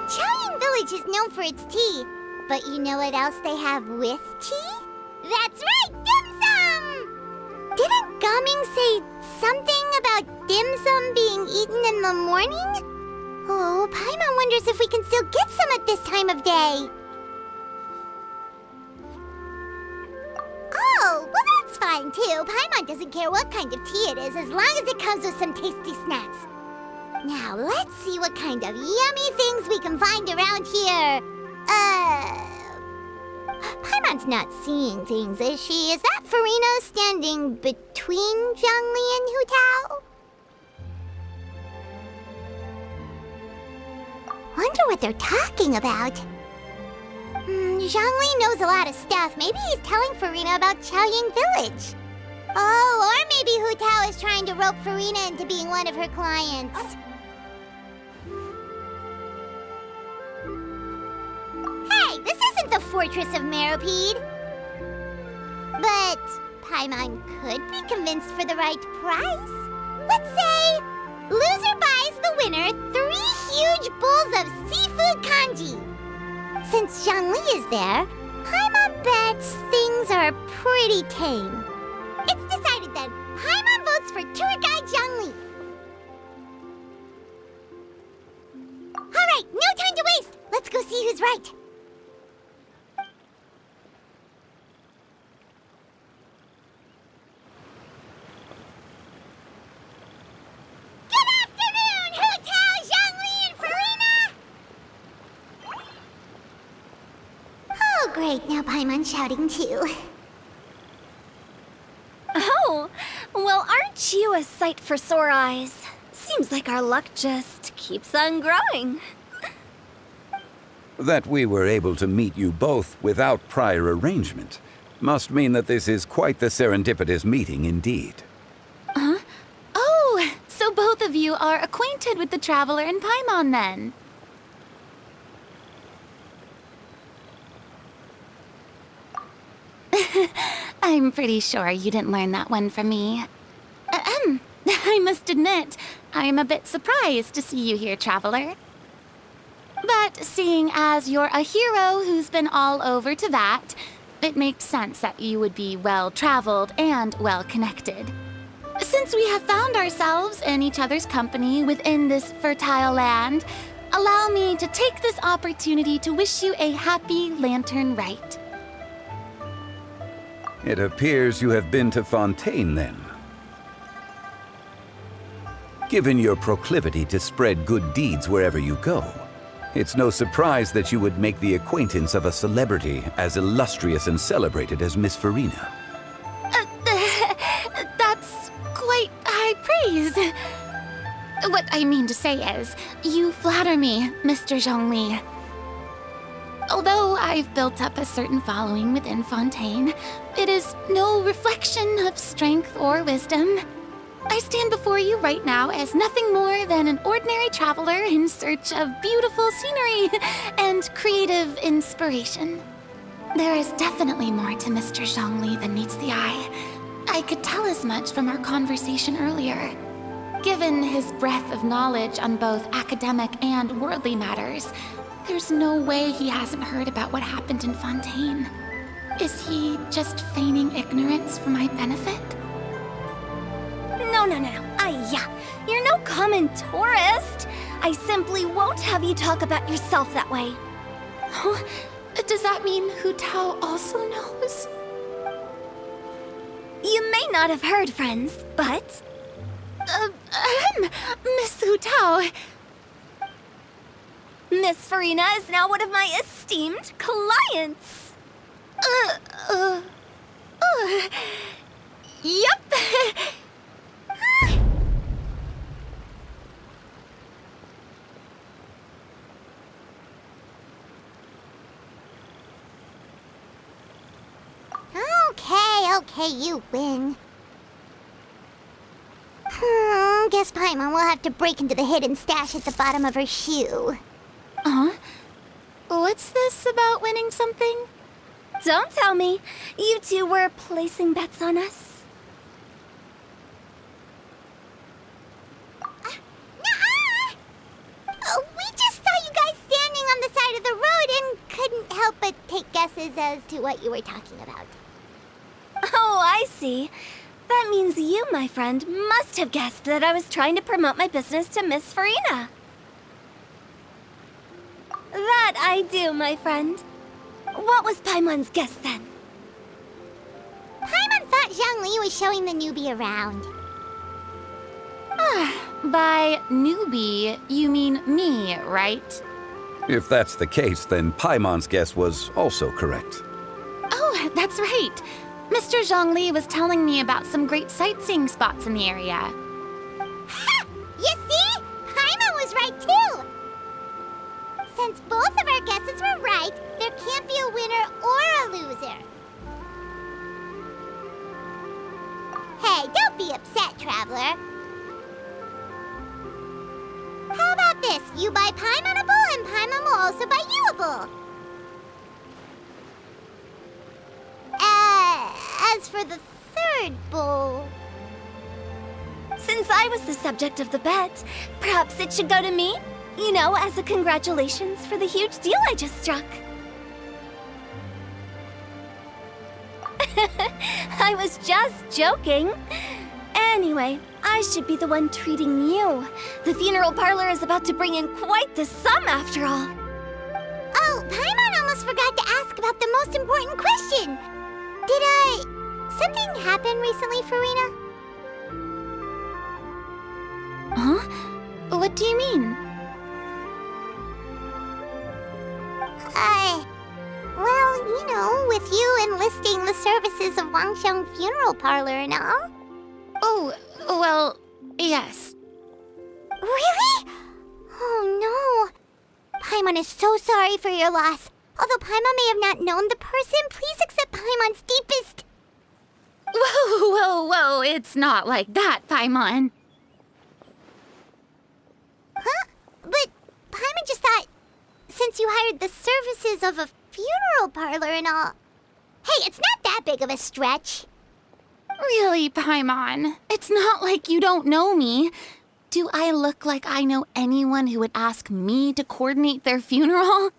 Qiaoying Village is known for its tea, but you know what else they have with tea? That's right, dim sum! Didn't Gaming say something about dim sum being eaten in the morning? Oh, Paimon wonders if we can still get some at this time of day. Oh, well that's fine too. Paimon doesn't care what kind of tea it is as long as it comes with some tasty snacks. Now, let's see what kind of yummy things we can find around here. Paimon's not seeing things, is she? Is that Farina standing between Zhongli and Hu Tao? Wonder what they're talking about. Zhongli knows a lot of stuff. Maybe he's telling Farina about Qiaoying Village. Oh, or maybe Hu Tao is trying to rope Farina into being one of her clients. Hey, this isn't the Fortress of Meropide. But Paimon could be convinced for the right price. Let's say loser buys the winner 3 huge bowls of seafood kanji. Since Zhongli is there, Paimon bets things are pretty tame. It's decided then. Paimon votes for tour guide Zhongli. All right, no time to waste. Let's go see who's right. Great, now Paimon's shouting too. Oh, well, aren't you a sight for sore eyes? Seems like our luck just keeps on growing. That we were able to meet you both without prior arrangement must mean that this is quite the serendipitous meeting indeed. Huh? Oh, so both of you you are acquainted with the Traveler in Paimon, then. I'm pretty sure you didn't learn that one from me. I must admit, I am a bit surprised to see you here, Traveler. But seeing as you're a hero who's been all over to that, it makes sense that you would be well-traveled and well-connected. Since we have found ourselves in each other's company within this fertile land, allow me to take this opportunity to wish you a happy Lantern Rite. It appears you have been to Fontaine, then. Given your proclivity to spread good deeds wherever you go, it's no surprise that you would make the acquaintance of a celebrity as illustrious and celebrated as Miss Farina. That's quite high praise. What I mean to say is, you flatter me, Mr. Zhongli. Although I've built up a certain following within Fontaine, it is no reflection of strength or wisdom. I stand before you right now as nothing more than an ordinary traveler in search of beautiful scenery and creative inspiration. There is definitely more to Mr. Zhongli than meets the eye. I could tell as much from our conversation earlier. Given his breadth of knowledge on both academic and worldly matters, there's no way he hasn't heard about what happened in Fontaine. Is he just feigning ignorance for my benefit? No. You're no common tourist. I simply won't have you talk about yourself that way. Oh, does that mean Hu Tao also knows? You may not have heard, friends, but... Miss Hu Tao... Miss Farina is now one of my esteemed clients. Yep. Okay, you win. Guess Paimon will have to break into the hidden stash at the bottom of her shoe. What's this about winning something? Don't tell me. You two were placing bets on us. Nuh-uh! We just saw you guys standing on the side of the road and couldn't help but take guesses as to what you were talking about. Oh, I see. That means you, my friend, must have guessed that I was trying to promote my business to Miss Farina. That I do, my friend. What was Paimon's guess then? Paimon thought Zhongli was showing the newbie around. By newbie, you mean me, right? If that's the case, then Paimon's guess was also correct. Oh, that's right. Mr. Zhongli was telling me about some great sightseeing spots in the area. Ha! You see? Paimon was right too! Since both of our guesses were right, there can't be a winner or a loser. Hey, don't be upset, Traveler. How about this? You buy Paimon a bowl, and Paimon will also buy you a bowl. As for the third bowl... Since I was the subject of the bet, perhaps it should go to me? You know, as a congratulations for the huge deal I just struck. I was just joking. Anyway, I should be the one treating you. The funeral parlor is about to bring in quite the sum after all. Oh, Paimon almost forgot to ask about the most important question. Something happen recently, Farina? Huh? What do you mean? Well, you know, with you enlisting the services of Wangsheng Funeral Parlor and all. Oh, well, yes. Really? Oh no. Paimon is so sorry for your loss. Although Paimon may have not known the person, please accept Paimon's deepest... Whoa, it's not like that, Paimon. just thought, since you hired the services of a funeral parlor and all... Hey, it's not that big of a stretch. Really, Paimon? It's not like you don't know me. Do I look like I know anyone who would ask me to coordinate their funeral?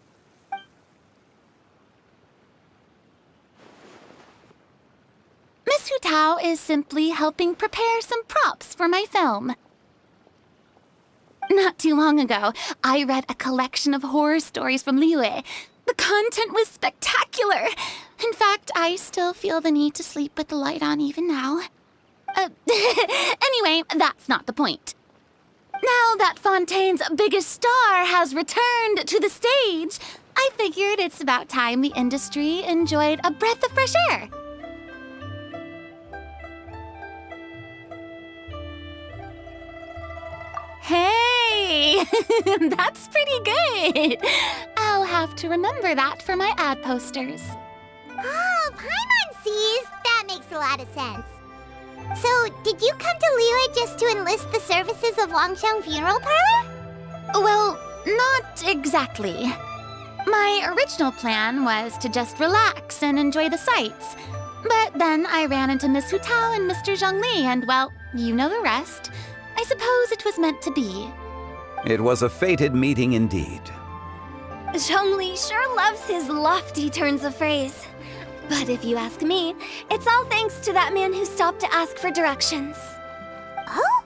Miss Hutao is simply helping prepare some props for my film. Not too long ago, I read a collection of horror stories from Liyue. The content was spectacular. In fact, I still feel the need to sleep with the light on even now. Anyway, that's not the point. Now that Fontaine's biggest star has returned to the stage, I figured it's about time the industry enjoyed a breath of fresh air. Hey, that's pretty good. I'll have to remember that for my ad posters. Oh, Paimon sees. That makes a lot of sense. So, did you come to Liyue just to enlist the services of Longsheng Funeral Parlor? Well, not exactly. My original plan was to just relax and enjoy the sights. But then I ran into Miss Hutao and Mr. Zhongli, and well, you know the rest. I suppose it was meant to be. It was a fated meeting indeed. Zhongli sure loves his lofty turns of phrase. But if you ask me, it's all thanks to that man who stopped to ask for directions. Oh?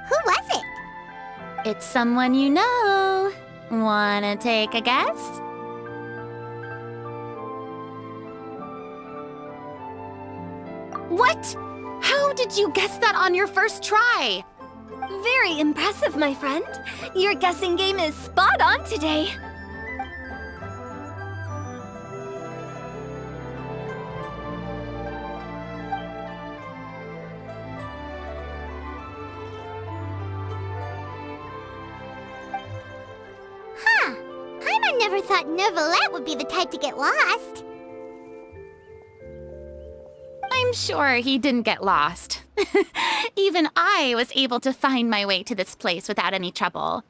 Who was it? It's someone you know. Wanna take a guess? What? How did you guess that on your first try? Very impressive, my friend. Your guessing game is spot on today. Huh. Paimon never thought Neuvillette would be the type to get lost. I'm sure he didn't get lost. Even I was able to find my way to this place without any trouble.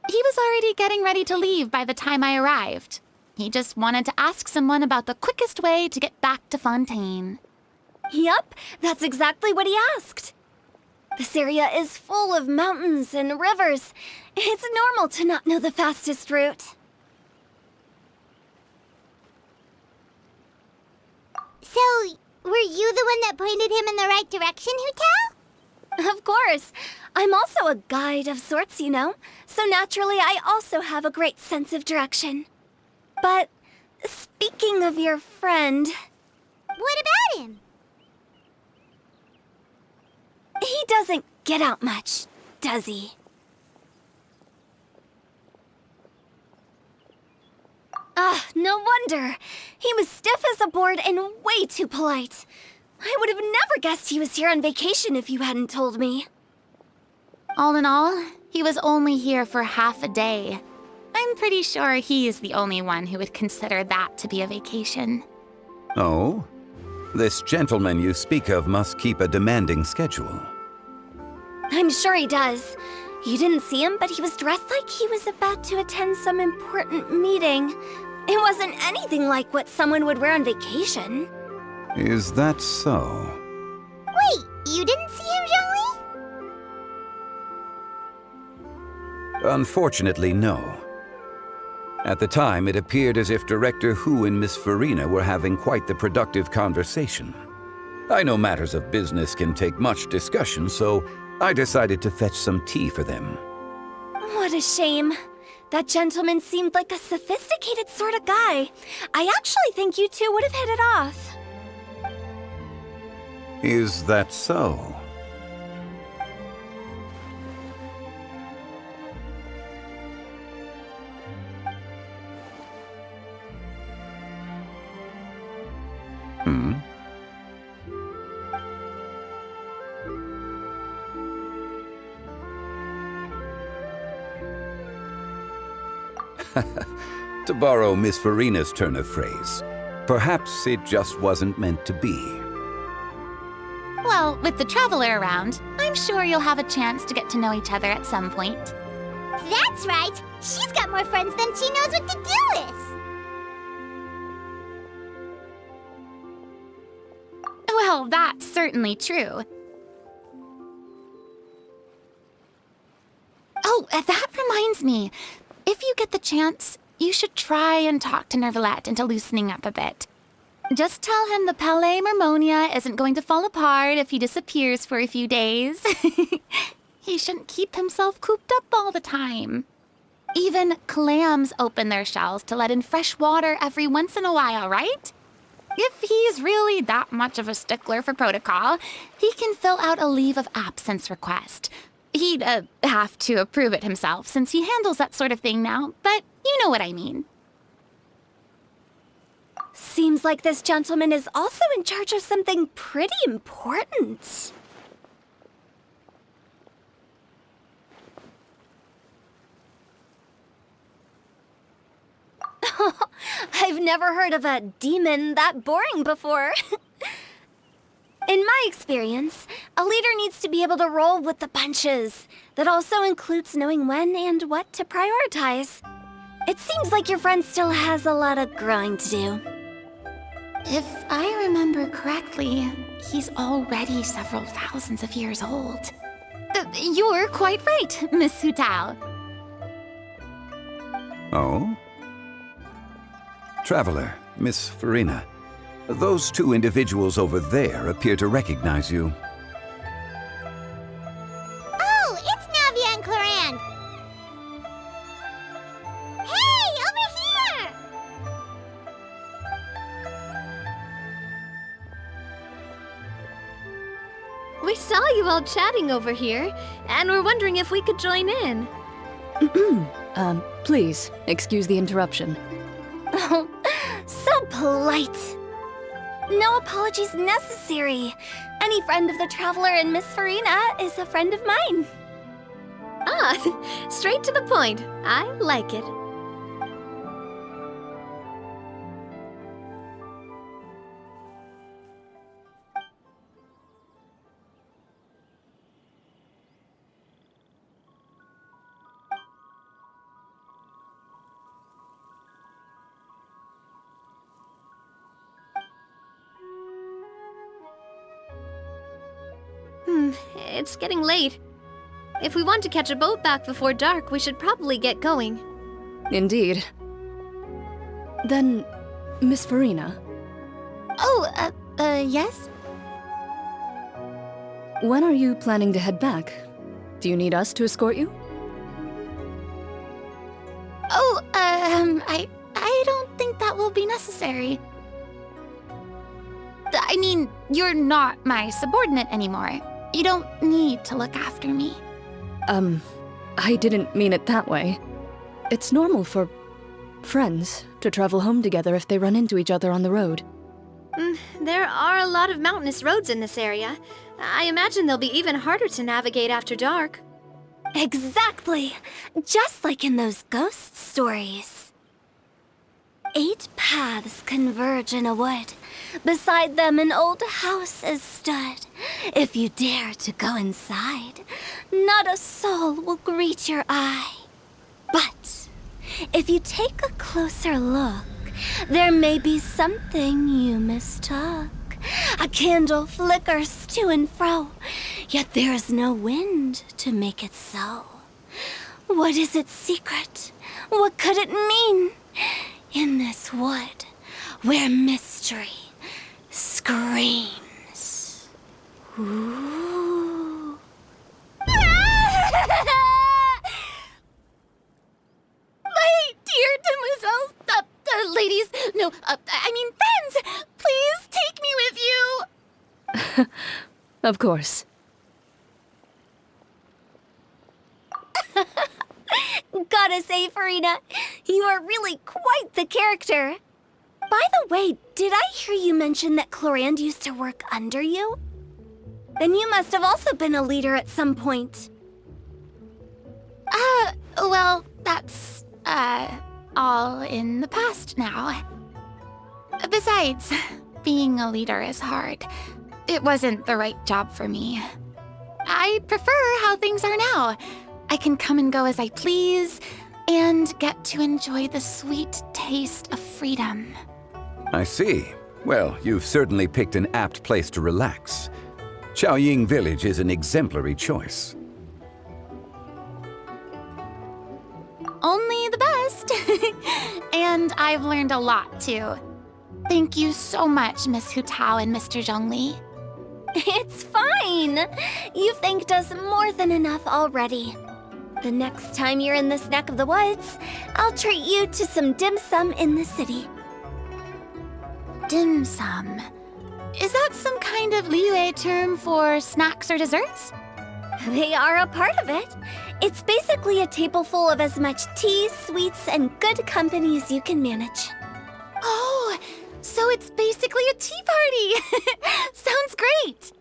He was already getting ready to leave by the time I arrived. He just wanted to ask someone about the quickest way to get back to Fontaine. Yup, that's exactly what he asked. This area is full of mountains and rivers. It's normal to not know the fastest route. So, were you the one that pointed him in the right direction, Hutao? Of course. I'm also a guide of sorts, you know. So naturally, I also have a great sense of direction. But speaking of your friend... What about him? He doesn't get out much, does he? Ah, no wonder. He was stiff as a board and way too polite. I would have never guessed he was here on vacation if you hadn't told me. All in all, he was only here for half a day. I'm pretty sure he is the only one who would consider that to be a vacation. Oh? This gentleman you speak of must keep a demanding schedule. I'm sure he does. You didn't see him, but he was dressed like he was about to attend some important meeting. It wasn't anything like what someone would wear on vacation. Is that so? Wait, you didn't see him, Zhongli? Unfortunately, no. At the time, it appeared as if Director Hu and Miss Farina were having quite the productive conversation. I know matters of business can take much discussion, so I decided to fetch some tea for them. What a shame. That gentleman seemed like a sophisticated sort of guy. I actually think you two would have hit it off. Is that so? Hmm? To borrow Miss Farina's turn of phrase, perhaps it just wasn't meant to be. Well, with the traveler around, I'm sure you'll have a chance to get to know each other at some point. That's right. She's got more friends than she knows what to do with. Well, that's certainly true. Oh, that reminds me. If you get the chance, you should try and talk to Nervalette into loosening up a bit. Just tell him the Palais Mermonia isn't going to fall apart if he disappears for a few days. He shouldn't keep himself cooped up all the time. Even clams open their shells to let in fresh water every once in a while, right? If he's really that much of a stickler for protocol, he can fill out a leave of absence request. He'd have to approve it himself since he handles that sort of thing now, but you know what I mean. Seems like this gentleman is also in charge of something pretty important. I've never heard of a demon that boring before. In my experience, a leader needs to be able to roll with the punches. That also includes knowing when and what to prioritize. It seems like your friend still has a lot of growing to do. If I remember correctly, he's already several thousands of years old. You're quite right, Miss Hutao. Oh? Traveler, Miss Farina. Those two individuals over there appear to recognize you. Oh, it's Navia and Clorand. Hey, over here! We saw you all chatting over here, and we're wondering if we could join in. Please, excuse the interruption. Oh, so polite. No apologies necessary. Any friend of the Traveler and Miss Farina is a friend of mine. Ah, straight to the point. I like it. It's getting late. If we want to catch a boat back before dark, we should probably get going. Indeed. Then, Miss Farina. Oh, yes? When are you planning to head back? Do you need us to escort you? Oh, I don't think that will be necessary. I mean, you're not my subordinate anymore. You don't need to look after me. I didn't mean it that way. It's normal for friends to travel home together if they run into each other on the road. There are a lot of mountainous roads in this area. I imagine they'll be even harder to navigate after dark. Exactly! Just like in those ghost stories. 8 paths converge in a wood. Beside them an old house is stood. If you dare to go inside, not a soul will greet your eye. But if you take a closer look, there may be something you mistook. A candle flickers to and fro, yet there is no wind to make it so. What is its secret? What could it mean? In this wood, where mystery screams. Ooh. My dear demoiselles, ladies, no, I mean friends, please take me with you. Of course. Gotta say, Farina, you are really quite the character. By the way, did I hear you mention that Clorand used to work under you? Then you must have also been a leader at some point. Well, that's, all in the past now. Besides, being a leader is hard. It wasn't the right job for me. I prefer how things are now. I can come and go as I please, and get to enjoy the sweet taste of freedom. I see. Well, you've certainly picked an apt place to relax. Qiaoying Village is an exemplary choice. Only the best. And I've learned a lot, too. Thank you so much, Miss Hu Tao and Mr. Zhongli. It's fine. You thanked us more than enough already. The next time you're in this neck of the woods, I'll treat you to some dim sum in the city. Dim sum. Is that some kind of Liyue term for snacks or desserts? They are a part of it. It's basically a table full of as much tea, sweets, and good company as you can manage. Oh, so it's basically a tea party. Sounds great.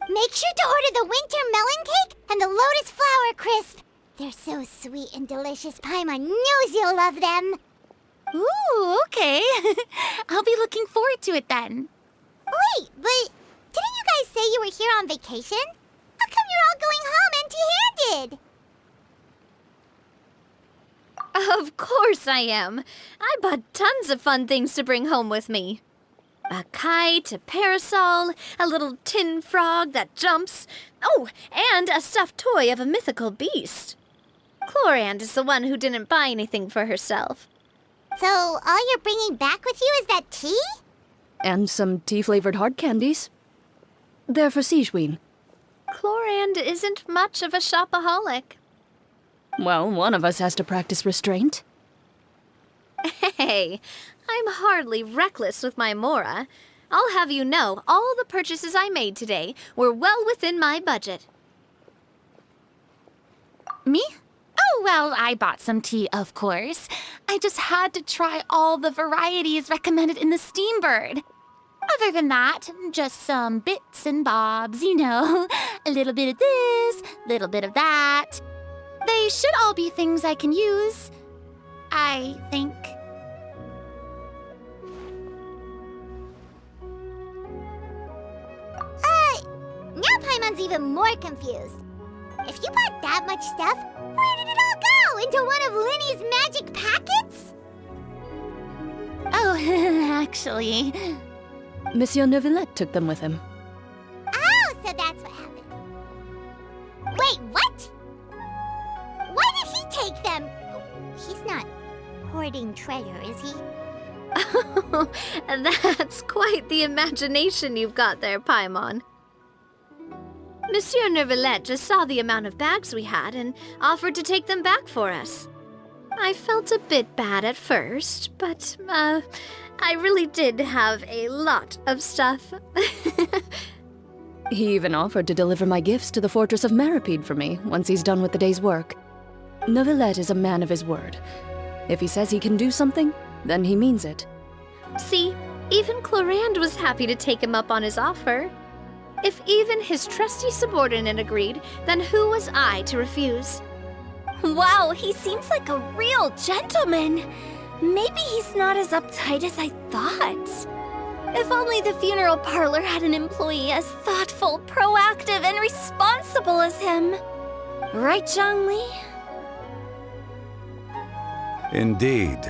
Make sure to order the winter melon cake and the lotus flower crisp. They're so sweet and delicious, Paimon knows you'll love them. Ooh, okay. I'll be looking forward to it then. Wait, but didn't you guys say you were here on vacation? How come you're all going home empty-handed? Of course I am. I bought tons of fun things to bring home with me. A kite, a parasol, a little tin frog that jumps. Oh, and a stuffed toy of a mythical beast. Chlorand is the one who didn't buy anything for herself. So all you're bringing back with you is that tea? And some tea-flavored hard candies. They're for Sijwin. Chlorand isn't much of a shopaholic. Well, one of us has to practice restraint. Hey, I'm hardly reckless with my Mora. I'll have you know, all the purchases I made today were well within my budget. Me? Oh, well, I bought some tea, of course. I just had to try all the varieties recommended in the Steambird. Other than that, just some bits and bobs, you know. A little bit of this, little bit of that. They should all be things I can use, I think. Now Paimon's even more confused. If you bought that much stuff, where did it all go? Into one of Linny's magic packets? Oh, actually... Monsieur Neuvillette took them with him. Oh, so that's what happened. Wait, what? Why did he take them? He's not hoarding treasure, is he? That's quite the imagination you've got there, Paimon. Monsieur Neuvillette just saw the amount of bags we had and offered to take them back for us. I felt a bit bad at first, but, I really did have a lot of stuff. He even offered to deliver my gifts to the Fortress of Meripede for me once he's done with the day's work. Neuvillette is a man of his word. If he says he can do something, then he means it. See, even Chlorand was happy to take him up on his offer. If even his trusty subordinate agreed, then who was I to refuse? Wow, he seems like a real gentleman. Maybe he's not as uptight as I thought. If only the funeral parlor had an employee as thoughtful, proactive, and responsible as him. Right, Zhongli? Indeed.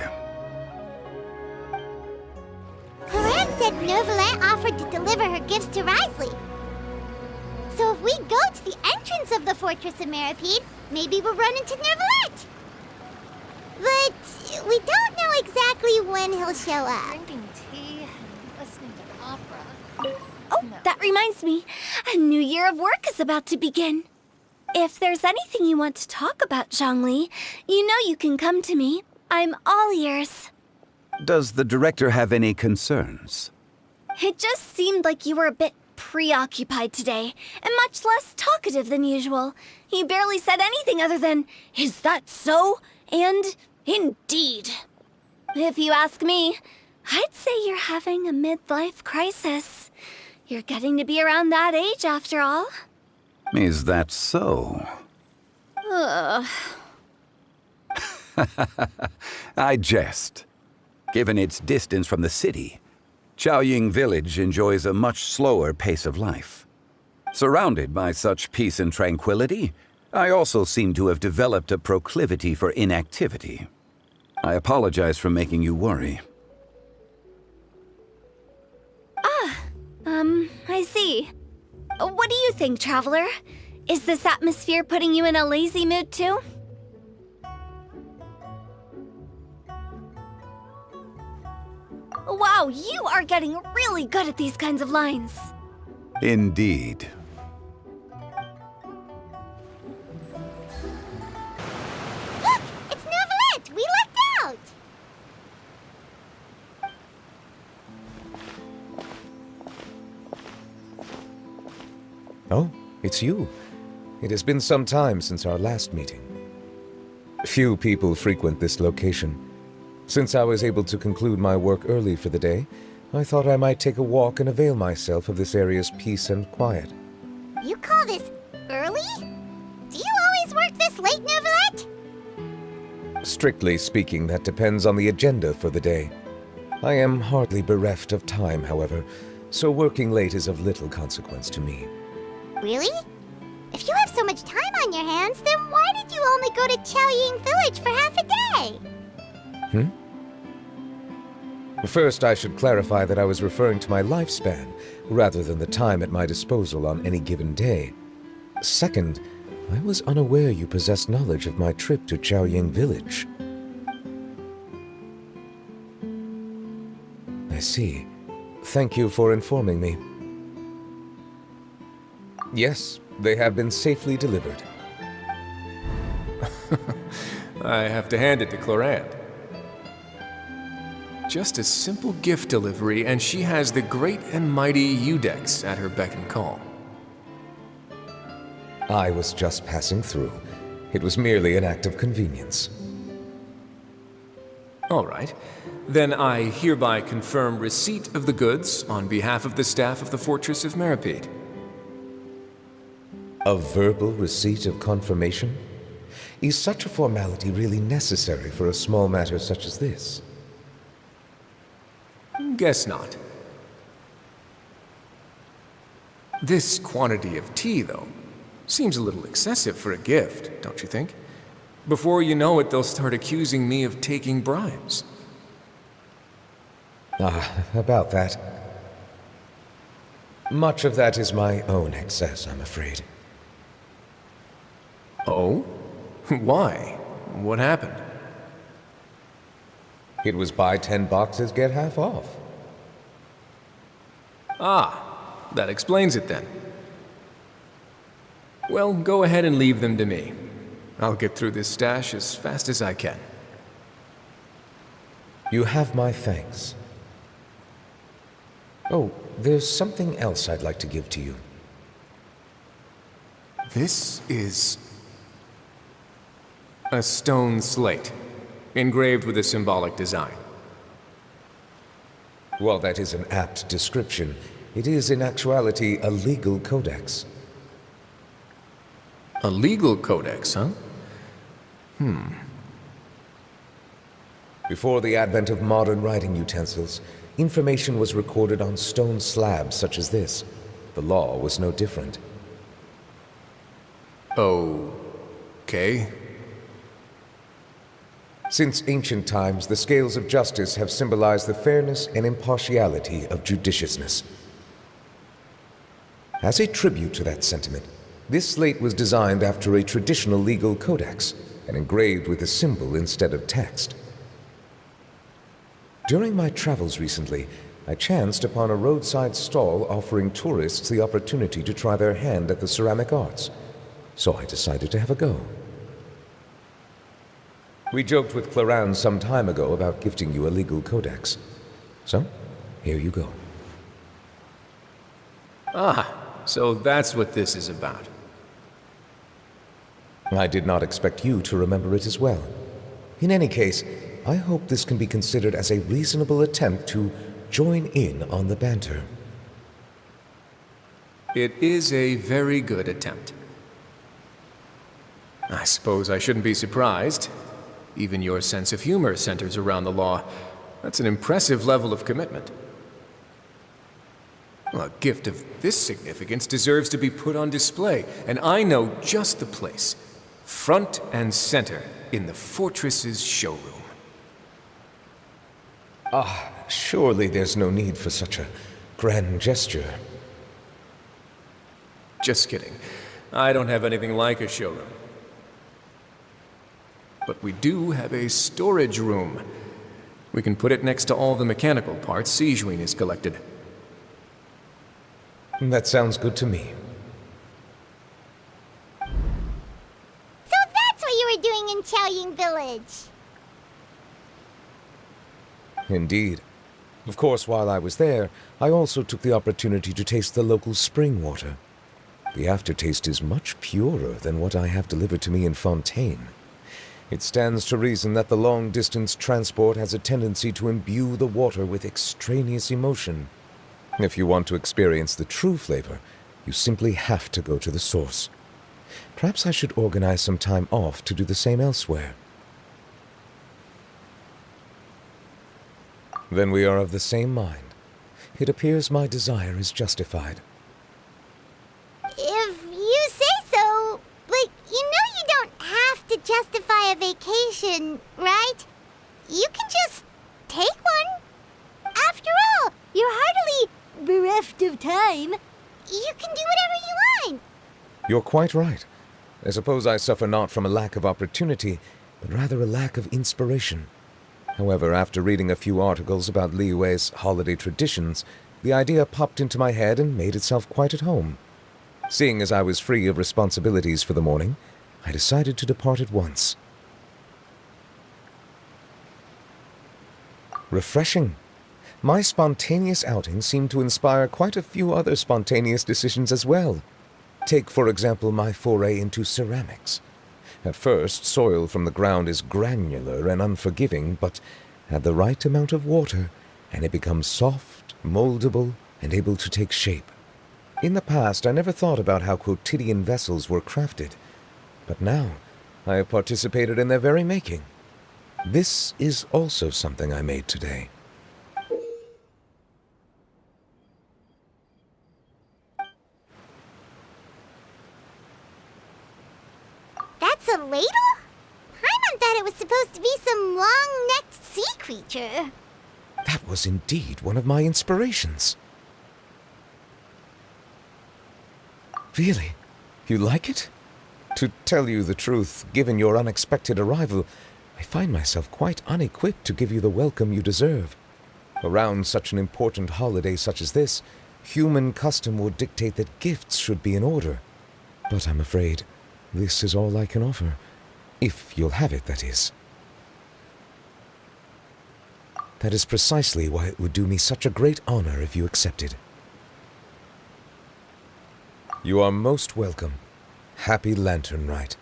Chlorand said Neuvillette offered to deliver her gifts to Risley. So if we go to the entrance of the Fortress of Meripede, maybe we'll run into Neuvillette. But we don't know exactly when he'll show up. Drinking tea and listening to opera. Oh, that reminds me. A new year of work is about to begin. If there's anything you want to talk about, Zhongli, you know you can come to me. I'm all ears. Does the director have any concerns? It just seemed like you were a bit preoccupied today, and much less talkative than usual. He barely said anything other than, "Is that so?" and "Indeed." If you ask me, I'd say you're having a midlife crisis. You're getting to be around that age after all. Is that so? Ugh. I jest. Given its distance from the city, Qiaoying Village enjoys a much slower pace of life. Surrounded by such peace and tranquility, I also seem to have developed a proclivity for inactivity. I apologize for making you worry. I see. What do you think, Traveler? Is this atmosphere putting you in a lazy mood too? Wow, you are getting really good at these kinds of lines. Indeed. Look! It's Neuvillette! We lucked out! Oh, it's you. It has been some time since our last meeting. Few people frequent this location. Since I was able to conclude my work early for the day, I thought I might take a walk and avail myself of this area's peace and quiet. You call this early? Do you always work this late, Neuvillette? Strictly speaking, that depends on the agenda for the day. I am hardly bereft of time, however, so working late is of little consequence to me. Really? If you have so much time on your hands, then why did you only go to Chaoying Village for half a day? First, I should clarify that I was referring to my lifespan, rather than the time at my disposal on any given day. Second, I was unaware you possessed knowledge of my trip to Chaoying Village. I see. Thank you for informing me. Yes, they have been safely delivered. I have to hand it to Clorant. Just a simple gift delivery, and she has the great and mighty Udex at her beck and call. I was just passing through. It was merely an act of convenience. All right. Then I hereby confirm receipt of the goods on behalf of the staff of the Fortress of Meripede. A verbal receipt of confirmation? Is such a formality really necessary for a small matter such as this? Guess not. This quantity of tea, though, seems a little excessive for a gift, don't you think? Before you know it, they'll start accusing me of taking bribes. About that. Much of that is my own excess, I'm afraid. Oh? Why? What happened? It was buy 10 boxes, get half off. Ah, that explains it then. Well, go ahead and leave them to me. I'll get through this stash as fast as I can. You have my thanks. Oh, there's something else I'd like to give to you. This is a stone slate, engraved with a symbolic design. While that is an apt description, it is in actuality a legal codex. A legal codex, huh? Before the advent of modern writing utensils, information was recorded on stone slabs such as this. The law was no different. Okay. Since ancient times, the scales of justice have symbolized the fairness and impartiality of judiciousness. As a tribute to that sentiment, this slate was designed after a traditional legal codex and engraved with a symbol instead of text. During my travels recently, I chanced upon a roadside stall offering tourists the opportunity to try their hand at the ceramic arts, so I decided to have a go. We joked with Clorant some time ago about gifting you a legal codex. So, here you go. Ah, so that's what this is about. I did not expect you to remember it as well. In any case, I hope this can be considered as a reasonable attempt to join in on the banter. It is a very good attempt. I suppose I shouldn't be surprised. Even your sense of humor centers around the law. That's an impressive level of commitment. Well, a gift of this significance deserves to be put on display, and I know just the place. front and center in the fortress's showroom. Ah, surely there's no need for such a grand gesture. Just kidding. I don't have anything like a showroom. But we do have a storage room. We can put it next to all the mechanical parts Sijuin has collected. That sounds good to me. So that's what you were doing in Chaoying Village. Indeed. Of course, while I was there, I also took the opportunity to taste the local spring water. The aftertaste is much purer than what I have delivered to me in Fontaine. It stands to reason that the long-distance transport has a tendency to imbue the water with extraneous emotion. If you want to experience the true flavor, you simply have to go to the source. Perhaps I should organize some time off to do the same elsewhere. Then we are of the same mind. It appears my desire is justified. If you say so, but you know you don't have to justify a vacation, right? You can just take one. After all, you're hardly bereft of time. You can do whatever you want. You're quite right. I suppose I suffer not from a lack of opportunity, but rather a lack of inspiration. However, after reading a few articles about Liyue's holiday traditions, the idea popped into my head and made itself quite at home. Seeing as I was free of responsibilities for the morning, I decided to depart at once. Refreshing. My spontaneous outing seemed to inspire quite a few other spontaneous decisions as well. Take, for example, my foray into ceramics. At first, soil from the ground is granular and unforgiving, but add the right amount of water, and it becomes soft, moldable, and able to take shape. In the past, I never thought about how quotidian vessels were crafted, but now I have participated in their very making. This is also something I made today. That's a ladle? Paimon thought it was supposed to be some long-necked sea creature. That was indeed one of my inspirations. Really? You like it? To tell you the truth, given your unexpected arrival, I find myself quite unequipped to give you the welcome you deserve. Around such an important holiday such as this, human custom would dictate that gifts should be in order. But I'm afraid this is all I can offer. If you'll have it, that is. That is precisely why it would do me such a great honor if you accepted. You are most welcome. Happy Lantern Rite.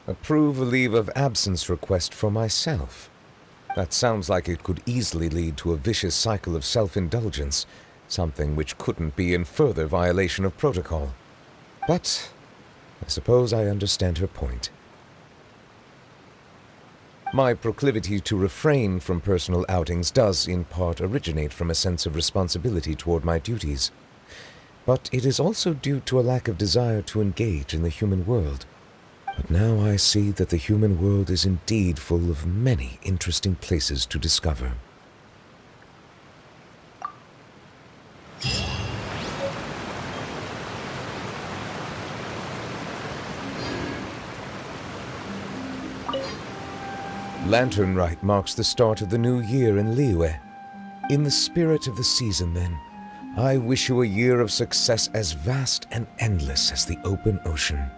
Approve a leave of absence request for myself. That sounds like it could easily lead to a vicious cycle of self-indulgence, something which couldn't be in further violation of protocol. But I suppose I understand her point. My proclivity to refrain from personal outings does, in part, originate from a sense of responsibility toward my duties. But it is also due to a lack of desire to engage in the human world. But now I see that the human world is indeed full of many interesting places to discover. Lantern Rite marks the start of the new year in Liyue. In the spirit of the season, then, I wish you a year of success as vast and endless as the open ocean.